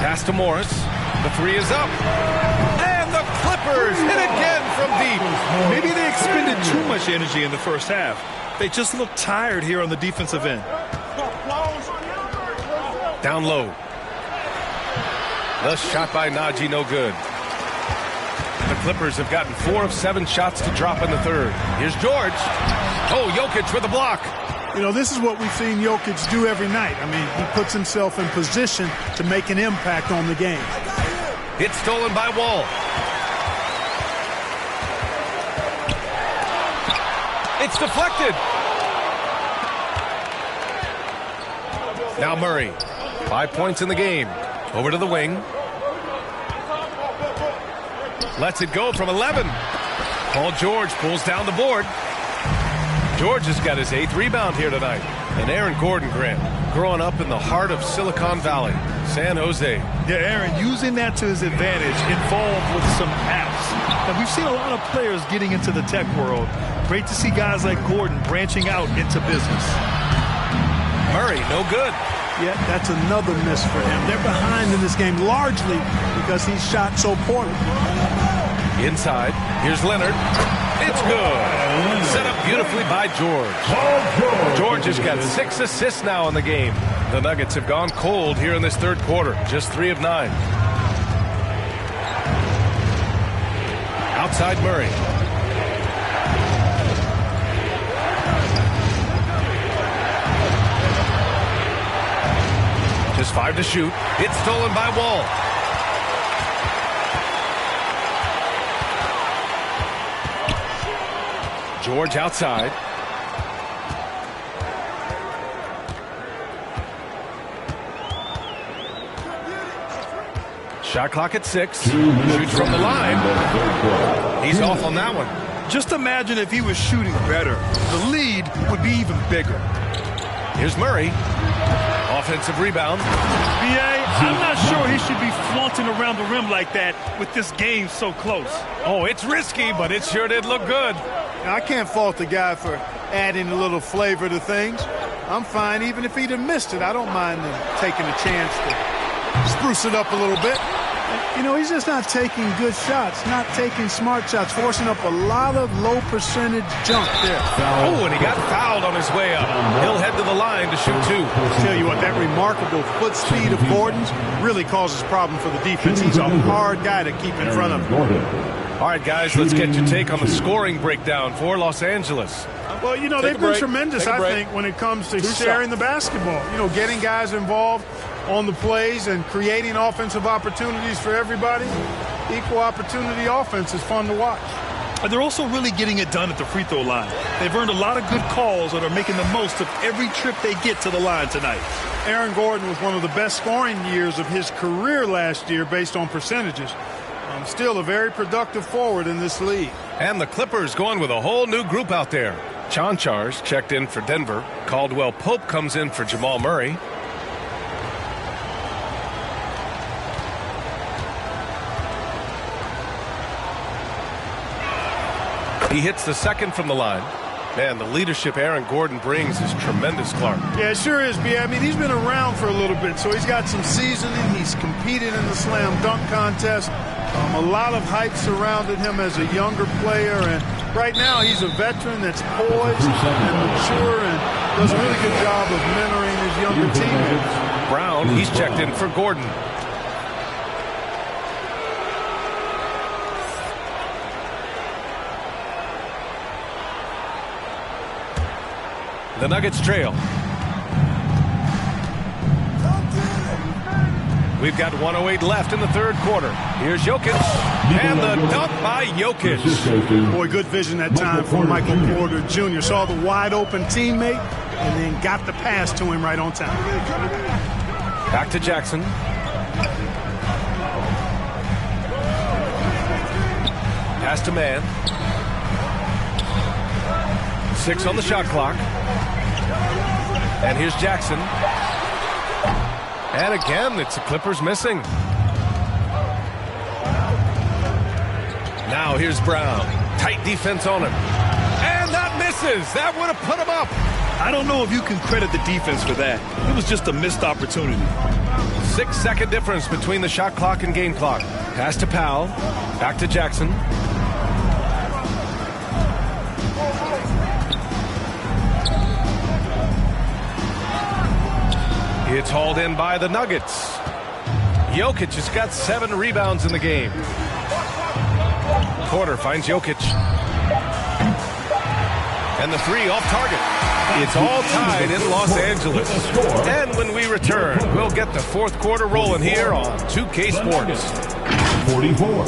Pass to Morris. The 3 is up. And the Clippers hit again from deep. Maybe they expended too much energy in the first half. They just look tired here on the defensive end. Down low. The shot by Najee, no good. The Clippers have gotten 4 of 7 shots to drop in the third. Here's George. Oh, Jokic with the block. You know, this is what we've seen Jokic do every night. I mean, he puts himself in position to make an impact on the game. It's stolen by Wall. It's deflected. Now Murray. 5 points in the game. Over to the wing. Lets it go from 11. Paul George pulls down the board. George has got his 8th rebound here tonight. And Aaron Gordon, Grant, growing up in the heart of Silicon Valley, San Jose. Yeah, Aaron, using that to his advantage, involved with some apps. And we've seen a lot of players getting into the tech world. Great to see guys like Gordon branching out into business. Murray, no good. Yeah, that's another miss for him. They're behind in this game largely because he shot so poorly. Inside, here's Leonard. It's good. Set up beautifully by George. George has got 6 assists now in the game. The Nuggets have gone cold here in this third quarter. Just 3 of 9. Outside Murray. Just 5 to shoot. It's stolen by Wall. George outside. Shot clock at 6. Shoots from the line. He's off on that one. Just imagine if he was shooting better. The lead would be even bigger. Here's Murray. Offensive rebound. B.A., I'm not sure he should be flaunting around the rim like that with this game so close. Oh, it's risky, but it sure did look good. Now, I can't fault the guy for adding a little flavor to things. I'm fine even if he'd have missed it. I don't mind him taking a chance to spruce it up a little bit. You know, he's just not taking good shots, not taking smart shots, forcing up a lot of low percentage jump there. Oh, and he got fouled on his way up. He'll head to the line to shoot 2. I'll tell you what, that remarkable foot speed of Gordon's really causes problem for the defense. He's a hard guy to keep in front of him. All right, guys, let's get your take on the scoring breakdown for Los Angeles. Well, you know, they've been tremendous, I think, when it comes to sharing the basketball. You know, getting guys involved on the plays and creating offensive opportunities for everybody. Equal opportunity offense is fun to watch. And they're also really getting it done at the free throw line. They've earned a lot of good calls and are making the most of every trip they get to the line tonight. Aaron Gordon was one of the best scoring years of his career last year based on percentages. Still a very productive forward in this league. And the Clippers going with a whole new group out there. Chanchar's checked in for Denver. Caldwell Pope comes in for Jamal Murray. He hits the second from the line. Man, the leadership Aaron Gordon brings is tremendous, Clark. Yeah, it sure is, B. I mean, he's been around for a little bit, so he's got some seasoning. He's competed in the slam dunk contest. A lot of hype surrounded him as a younger player, and right now he's a veteran that's poised and mature and does a really good job of mentoring his younger teammates. Brown, he's checked in for Gordon. The Nuggets trail. We've got 1:08 left in the third quarter. Here's Jokic. And the dunk by Jokic. Boy, good vision that time for Michael Porter Jr. Saw the wide open teammate and then got the pass to him right on time. Back to Jackson. Pass to Man. 6 on the shot clock. And here's Jackson. And again, it's the Clippers missing. Now here's Brown. Tight defense on him. And that misses. That would have put him up. I don't know if you can credit the defense for that. It was just a missed opportunity. 6-second difference between the shot clock and game clock. Pass to Powell. Back to Jackson. It's hauled in by the Nuggets. Jokic has got 7 rebounds in the game. Porter finds Jokic. And the three off target. It's all tied in Los Angeles. And when we return, we'll get the fourth quarter rolling here on 2K Sports. 44.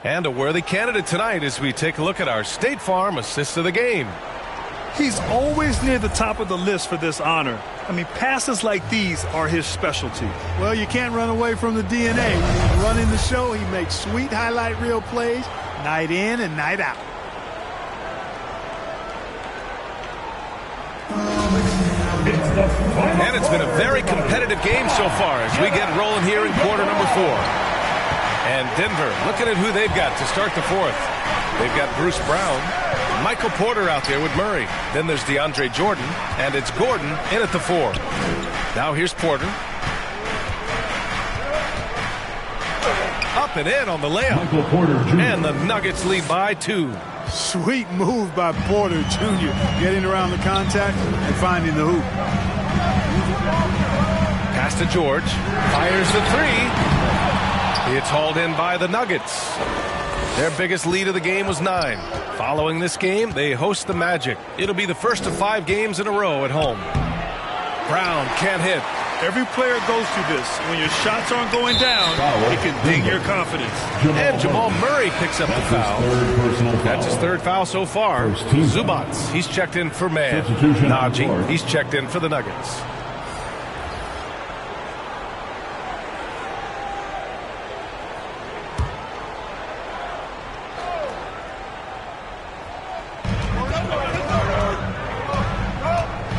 And a worthy candidate tonight as we take a look at our State Farm assist of the game. He's always near the top of the list for this honor. I mean, passes like these are his specialty. Well, you can't run away from the DNA. When he's running the show, he makes sweet highlight reel plays night in and night out. And it's been a very competitive game so far as we get rolling here in quarter number 4. And Denver looking at who they've got to start the fourth. They've got Bruce Brown, Michael Porter out there with Murray. Then there's DeAndre Jordan, and it's Gordon in at the 4. Now here's Porter. Up and in on the layup. And the Nuggets lead by 2. Sweet move by Porter Jr. Getting around the contact and finding the hoop. Pass to George. Fires the 3. It's hauled in by the Nuggets. Their biggest lead of the game was 9. Following this game, they host the Magic. It'll be the first of 5 games in a row at home. Brown can't hit. Every player goes through this. When your shots aren't going down, it can ding your confidence. And Jamal Murray picks up the foul. That's his 3rd foul so far. Zubac, he's checked in for Man. Najee, he's checked in for the Nuggets.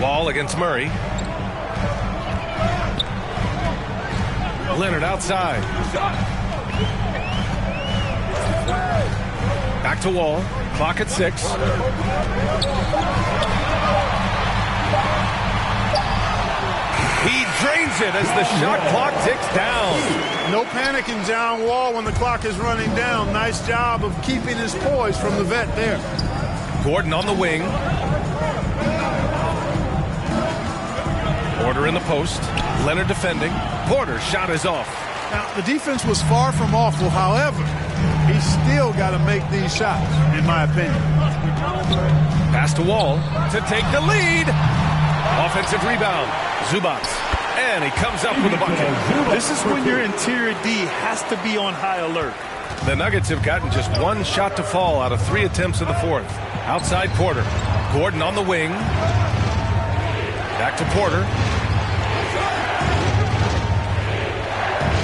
Wall against Murray. Leonard outside. Back to Wall. Clock at 6. He drains it as the shot clock ticks down. No panicking, John Wall, when the clock is running down. Nice job of keeping his poise from the vet there. Gordon on the wing. Porter in the post. Leonard defending. Porter's shot is off. Now, the defense was far from awful. However, he's still got to make these shots, in my opinion. Pass to Wall to take the lead. Offensive rebound. Zubac. And he comes up with a bucket. This is when your interior D has to be on high alert. The Nuggets have gotten just 1 shot to fall out of 3 attempts in the fourth. Outside Porter. Gordon on the wing. Back to Porter.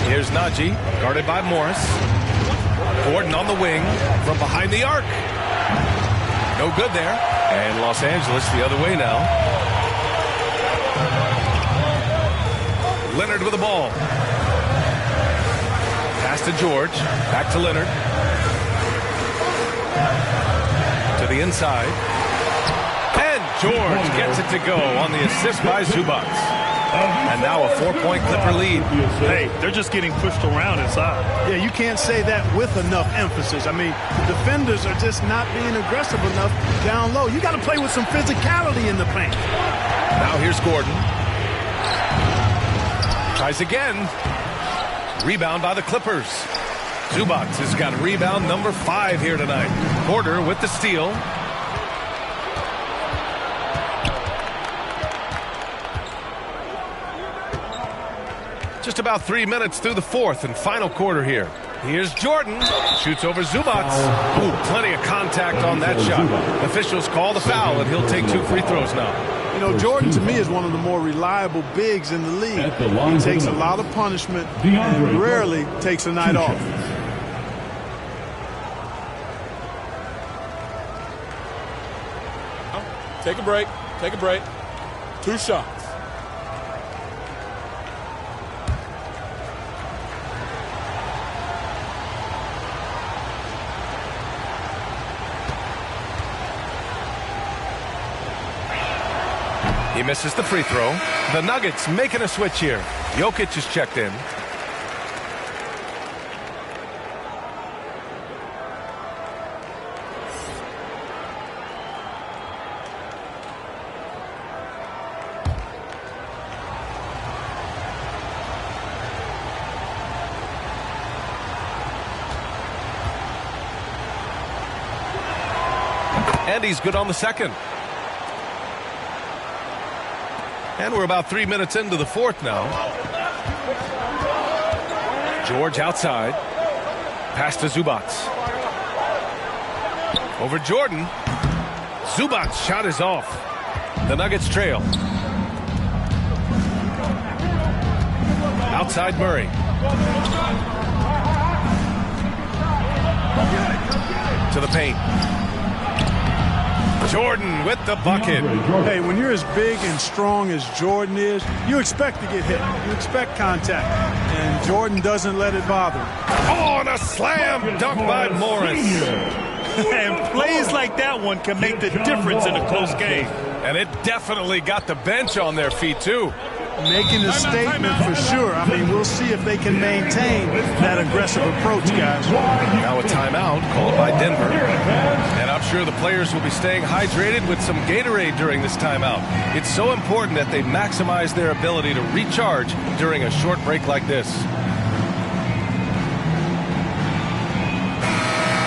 Here's Najee, guarded by Morris. Gordon on the wing from behind the arc. No good there. And Los Angeles the other way now. Leonard with the ball. Pass to George. Back to Leonard. To the inside. And George gets it to go on the assist by Zubac. And now a 4-point Clipper lead. Hey, they're just getting pushed around inside. Yeah, you can't say that with enough emphasis. I mean, the defenders are just not being aggressive enough down low. You got to play with some physicality in the paint. Now here's Gordon. Tries again. Rebound by the Clippers. Zubac has got rebound number 5 here tonight. Porter with the steal. Just about 3 minutes through the fourth and final quarter here. Here's Jordan. Shoots over Zubac. Ooh, plenty of contact on that shot. Officials call the foul, and he'll take 2 free throws now. You know, Jordan, to me, is one of the more reliable bigs in the league. He takes a lot of punishment and rarely takes a night off. Take a break. Take a break. 2 shots. He misses the free throw. The Nuggets making a switch here. Jokic is checked in. And he's good on the second. And we're about 3 minutes into the fourth now. George outside. Pass to Zubac. Over Jordan. Zubac's shot is off. The Nuggets trail. Outside Murray. To the paint. Jordan with the bucket. Hey, when you're as big and strong as Jordan is, you expect to get hit. You expect contact. And Jordan doesn't let it bother him. Oh, and a slam dunk by Morris. And plays like that one can make the difference in a close game. And it definitely got the bench on their feet, too. Making a statement for sure. I mean, we'll see if they can maintain that aggressive approach, guys. Now a timeout called by Denver. And I'm sure the players will be staying hydrated with some Gatorade during this timeout. It's so important that they maximize their ability to recharge during a short break like this.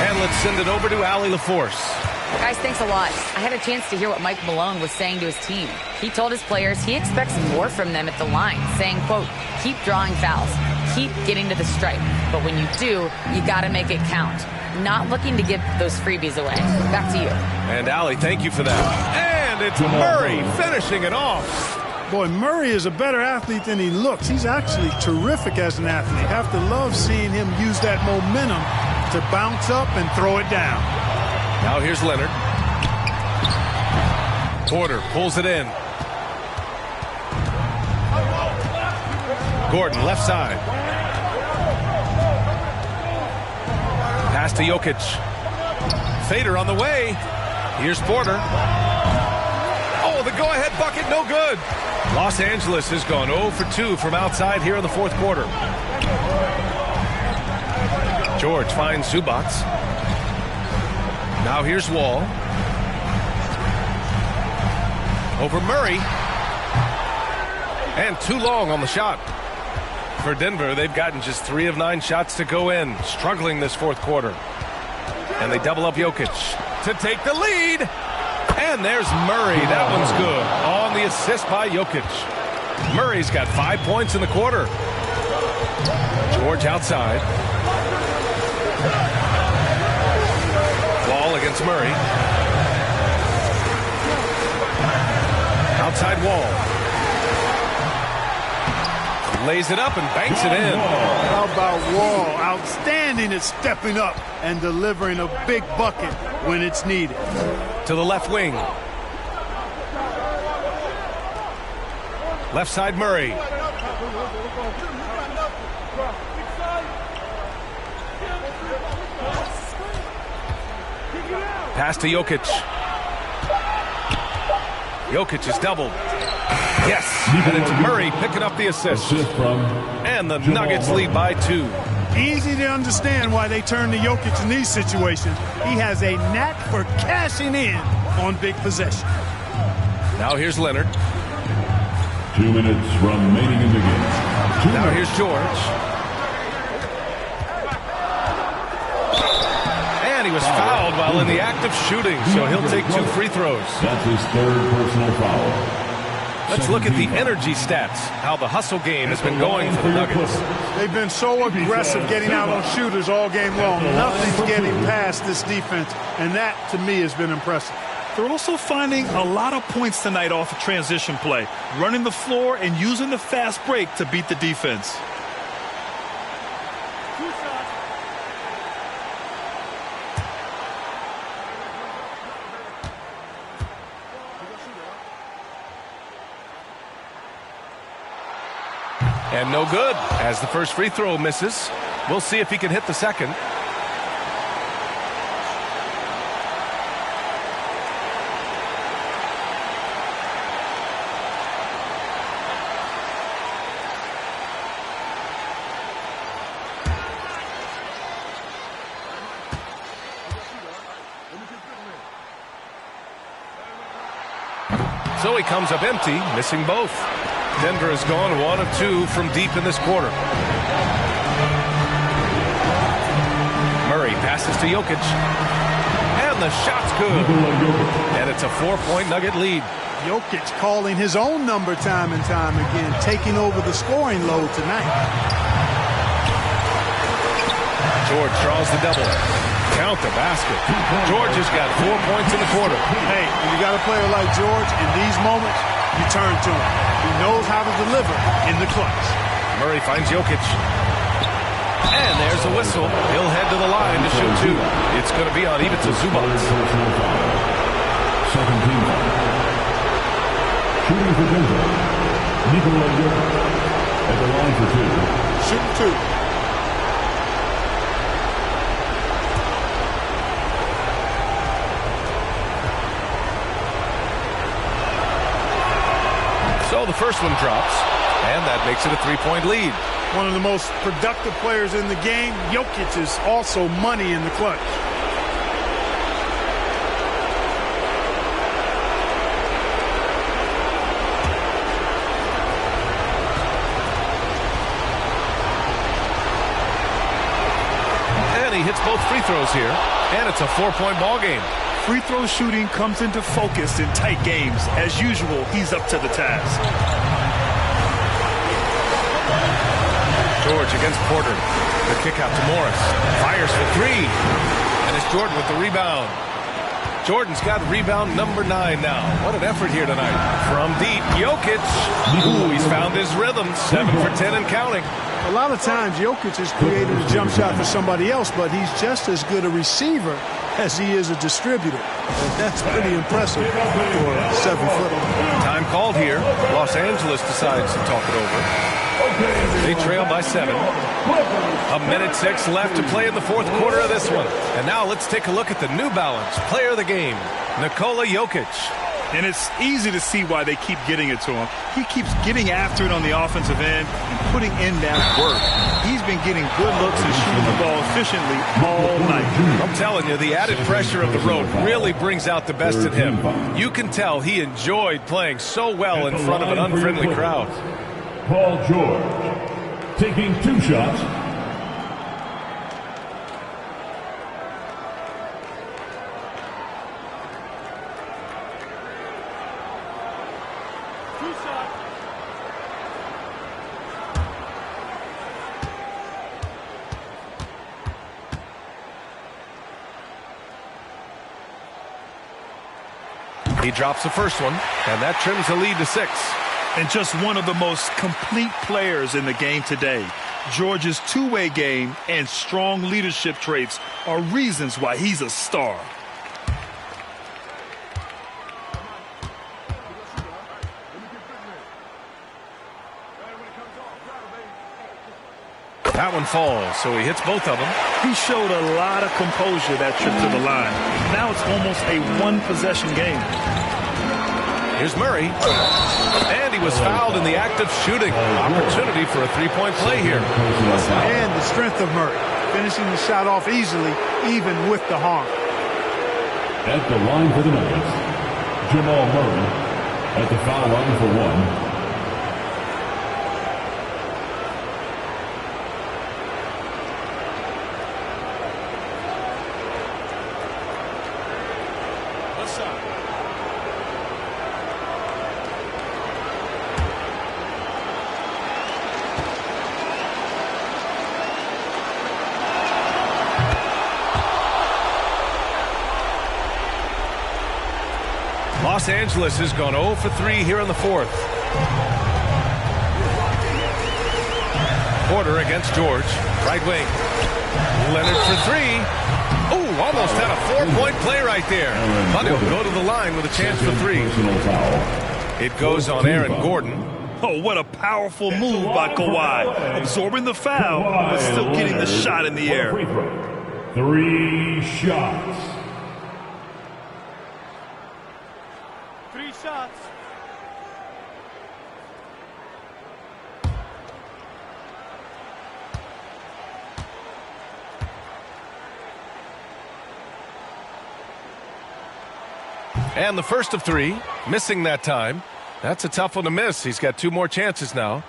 And let's send it over to Allie LaForce. Guys, thanks a lot. I had a chance to hear what Mike Malone was saying to his team. He told his players he expects more from them at the line, saying, quote, keep drawing fouls, keep getting to the stripe. But when you do, you got to make it count. Not looking to give those freebies away. Back to you. And Allie, thank you for that. And it's Murray finishing it off. Boy, Murray is a better athlete than he looks. He's actually terrific as an athlete. Have to love seeing him use that momentum to bounce up and throw it down. Now here's Leonard. Porter pulls it in. Gordon left side. Pass to Jokic. Fader on the way. Here's Porter. Oh, the go-ahead bucket, no good. Los Angeles has gone 0 for 2 from outside here in the fourth quarter. George finds Zubac. Now here's Wall. Over Murray. And too long on the shot. For Denver, they've gotten just 3 of 9 shots to go in. Struggling this fourth quarter. And they double up Jokic to take the lead. And there's Murray. That one's good. On the assist by Jokic. Murray's got 5 points in the quarter. George outside. Wall against Murray. Outside Wall. Lays it up and banks it in. How about Wall? Outstanding at stepping up and delivering a big bucket when it's needed. To the left wing. Left side Murray. Pass to Jokic. Jokic is doubled. Yes, and it's Murray picking up the assist. And the Nuggets lead by 2. Easy to understand why they turn to Jokic in these situations. He has a knack for cashing in on big possession. Now here's Leonard. 2 minutes remaining in the game. Now here's George. And he was fouled while in the act of shooting, so he'll take 2 free throws. That's his 3rd personal foul. Let's look at the energy stats, how the hustle game has been going for the Nuggets. They've been so aggressive getting out on shooters all game long. Nothing's getting past this defense, and that, to me, has been impressive. They're also finding a lot of points tonight off of transition play, running the floor and using the fast break to beat the defense. And no good, as the first free throw misses. We'll see if he can hit the second. So he comes up empty, missing both. Denver has gone 1 of 2 from deep in this quarter. Murray passes to Jokic. And the shot's good. And it's a 4-point Nugget lead. Jokic calling his own number time and time again, taking over the scoring load tonight. George draws the double. Count the basket. George has got 4 points in the quarter. Hey, when you got a player like George, in these moments, you turn to him. He knows how to deliver in the clutch. Murray finds Jokic. And there's a whistle. He'll head to the line to shoot 2. It's going to be on Ivica Zubac. Shooting for Denver, Nikola Jokic at the line for 2. Shoot 2. So the first one drops, and that makes it a 3-point lead. One of the most productive players in the game. Jokic is also money in the clutch. And he hits both free throws here, and it's a 4-point ball game. Free throw shooting comes into focus in tight games. As usual, he's up to the task. George against Porter. The kick out to Morris. Fires for 3. And it's Jordan with the rebound. Jordan's got rebound number 9 now. What an effort here tonight. From deep, Jokic. Ooh, he's found his rhythm. 7 for 10 and counting. A lot of times, Jokic has created a jump shot for somebody else, but he's just as good a receiver as he is a distributor. And that's pretty impressive for a 7-footer. Time called here. Los Angeles decides to talk it over. They trail by 7. 1:06 left to play in the fourth quarter of this one. And now let's take a look at the New Balance player of the game, Nikola Jokic. And it's easy to see why they keep getting it to him. He keeps getting after it on the offensive end and putting in that work. He's been getting good looks and shooting the ball efficiently all night. I'm telling you, the added pressure of the road really brings out the best in him. You can tell he enjoyed playing so well in front of an unfriendly crowd. Paul George taking 2 shots. He drops the first one, and that trims the lead to 6. And just one of the most complete players in the game today. George's two-way game and strong leadership traits are reasons why he's a star. That one falls, so he hits both of them. He showed a lot of composure that trip to the line. Now it's almost a one-possession game. Here's Murray. And he was fouled in the act of shooting. Opportunity for a 3-point play here. And the strength of Murray, finishing the shot off easily, even with the harm. At the line for the Nuggets, Jamal Murray. At the foul line for 1. Los Angeles has gone 0 for 3 here in the fourth. Porter against George. Right wing. Leonard for 3. Ooh, almost had a 4-point play right there. But he'll go to the line with a chance for 3. It goes on Aaron Gordon. Oh, what a powerful move by Kawhi. Absorbing the foul, but still getting the shot in the air. 3 shots. 3 shots. And the first of 3, missing that time. That's a tough one to miss. He's got 2 more chances now.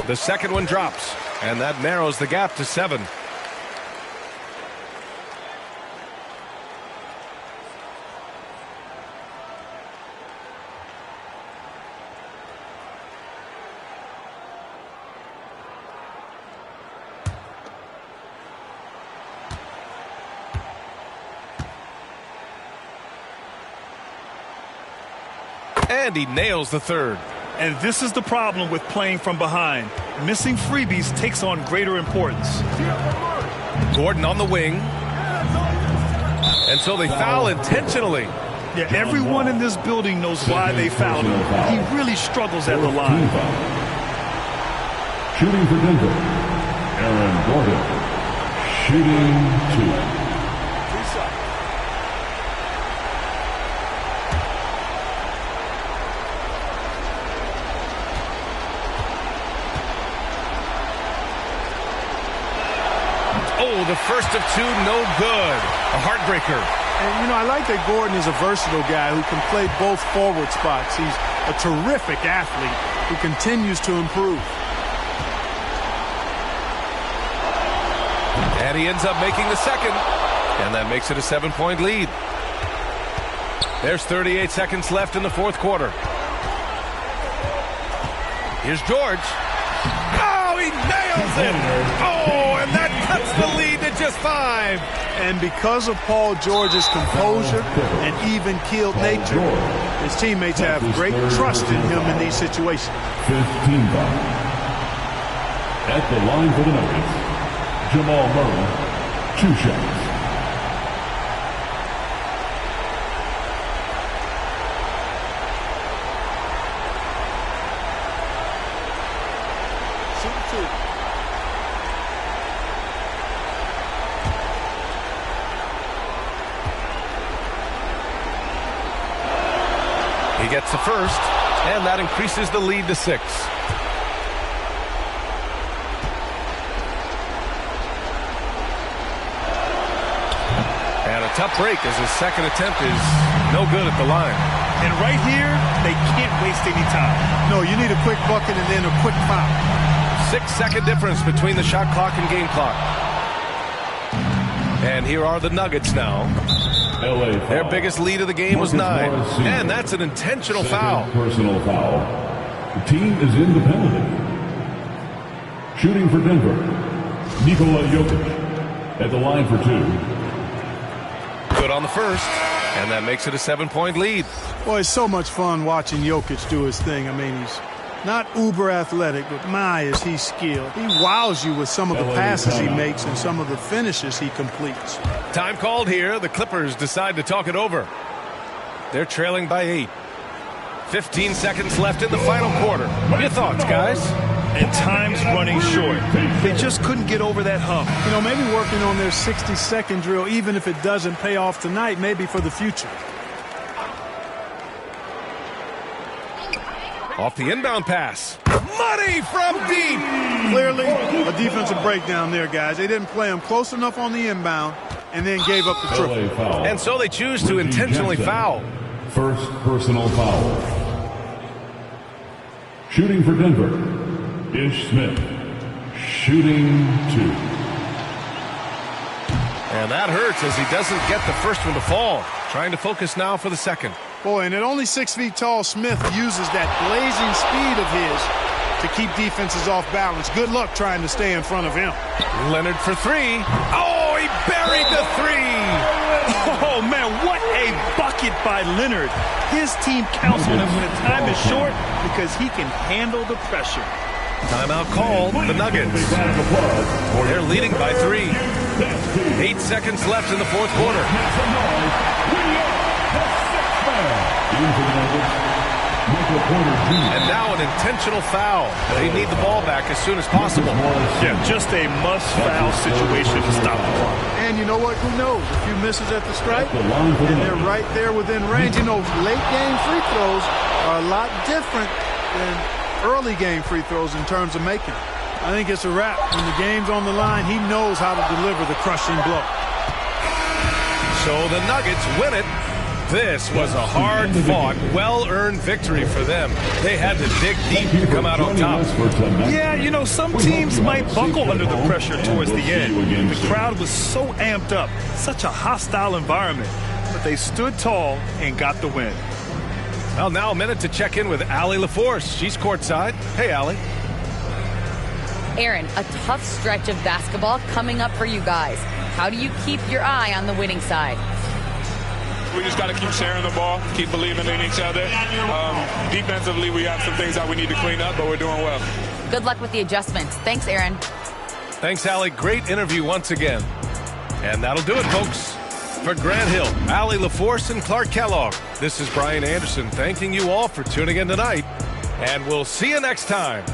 The second one drops, and that narrows the gap to 7. And he nails the third. And this is the problem with playing from behind. Missing freebies takes on greater importance. Gordon on the wing. And so they foul intentionally. Yeah, everyone in this building knows why they fouled him. He really struggles at the line. Shooting for Denver, Aaron Gordon. Shooting 2. Oh, the first of 2, no good. A heartbreaker. And, I like that Gordon is a versatile guy who can play both forward spots. He's a terrific athlete who continues to improve. And he ends up making the second. And that makes it a 7-point lead. There's 38 seconds left in the fourth quarter. Here's George. Oh, he nails it! Oh, and that cuts the lead to just 5. And because of Paul George's composure and even-keeled nature, his teammates have great trust in him in these situations. 15 ball. At the line for the Nuggets, Jamal Murray, 2 shots. He gets the first, and that increases the lead to 6. And a tough break as his second attempt is no good at the line. And right here, they can't waste any time. No, you need a quick bucket and then a quick foul. 6-second difference between the shot clock and game clock. And here are the Nuggets now. Their biggest lead of the game was 9. And that's an intentional foul. Personal foul. The team is in the penalty. Shooting for Denver, Nikola Jokic. At the line for 2. Good on the first. And that makes it a 7-point lead. Boy, it's so much fun watching Jokic do his thing. I mean, he's not uber athletic, but my, is he skilled. He wows you with some of the passes he makes and some of the finishes he completes. Time called here. The Clippers decide to talk it over. They're trailing by 8. 15 seconds left in the final quarter. What are your thoughts, guys? And time's running short. They just couldn't get over that hump. Maybe working on their 60-second drill, even if it doesn't pay off tonight, maybe for the future. Off the inbound pass. Money from deep. Clearly, a defensive breakdown there, guys. They didn't play him close enough on the inbound and then gave up the triple. And so they choose to intentionally foul. First personal foul. Shooting for Denver, Ish Smith. Shooting 2. And that hurts as he doesn't get the first one to fall. Trying to focus now for the second. Boy, and at only 6 feet tall, Smith uses that blazing speed of his to keep defenses off balance. Good luck trying to stay in front of him. Leonard for 3. Oh, he buried the 3. Oh, man, what a bucket by Leonard. His team counts on him when the time is short because he can handle the pressure. Timeout called. The Nuggets. They're leading by 3. 8 seconds left in the fourth quarter. And now an intentional foul. They need the ball back as soon as possible. Yeah, just a must-foul situation to stop the clock. And you know what? Who knows? A few misses at the stripe, and they're right there within range. You know, late-game free throws are a lot different than early-game free throws in terms of making. I think it's a wrap. When the game's on the line, he knows how to deliver the crushing blow. So the Nuggets win it. This was a hard-fought, well-earned victory for them. They had to dig deep to come out on top. Yeah, you know, some teams might buckle under the pressure towards the end. The crowd was so amped up, such a hostile environment. But they stood tall and got the win. Well, now a minute to check in with Allie LaForce. She's courtside. Hey, Allie. Aaron, a tough stretch of basketball coming up for you guys. How do you keep your eye on the winning side? We just got to keep sharing the ball, keep believing in each other. Defensively, we have some things that we need to clean up, but we're doing well. Good luck with the adjustments. Thanks, Aaron. Thanks, Allie. Great interview once again. And that'll do it, folks. For Grant Hill, Allie LaForce, and Clark Kellogg, this is Brian Anderson thanking you all for tuning in tonight. And we'll see you next time.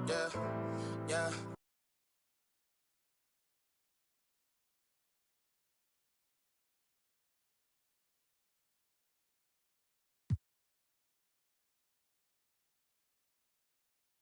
Yeah, yeah.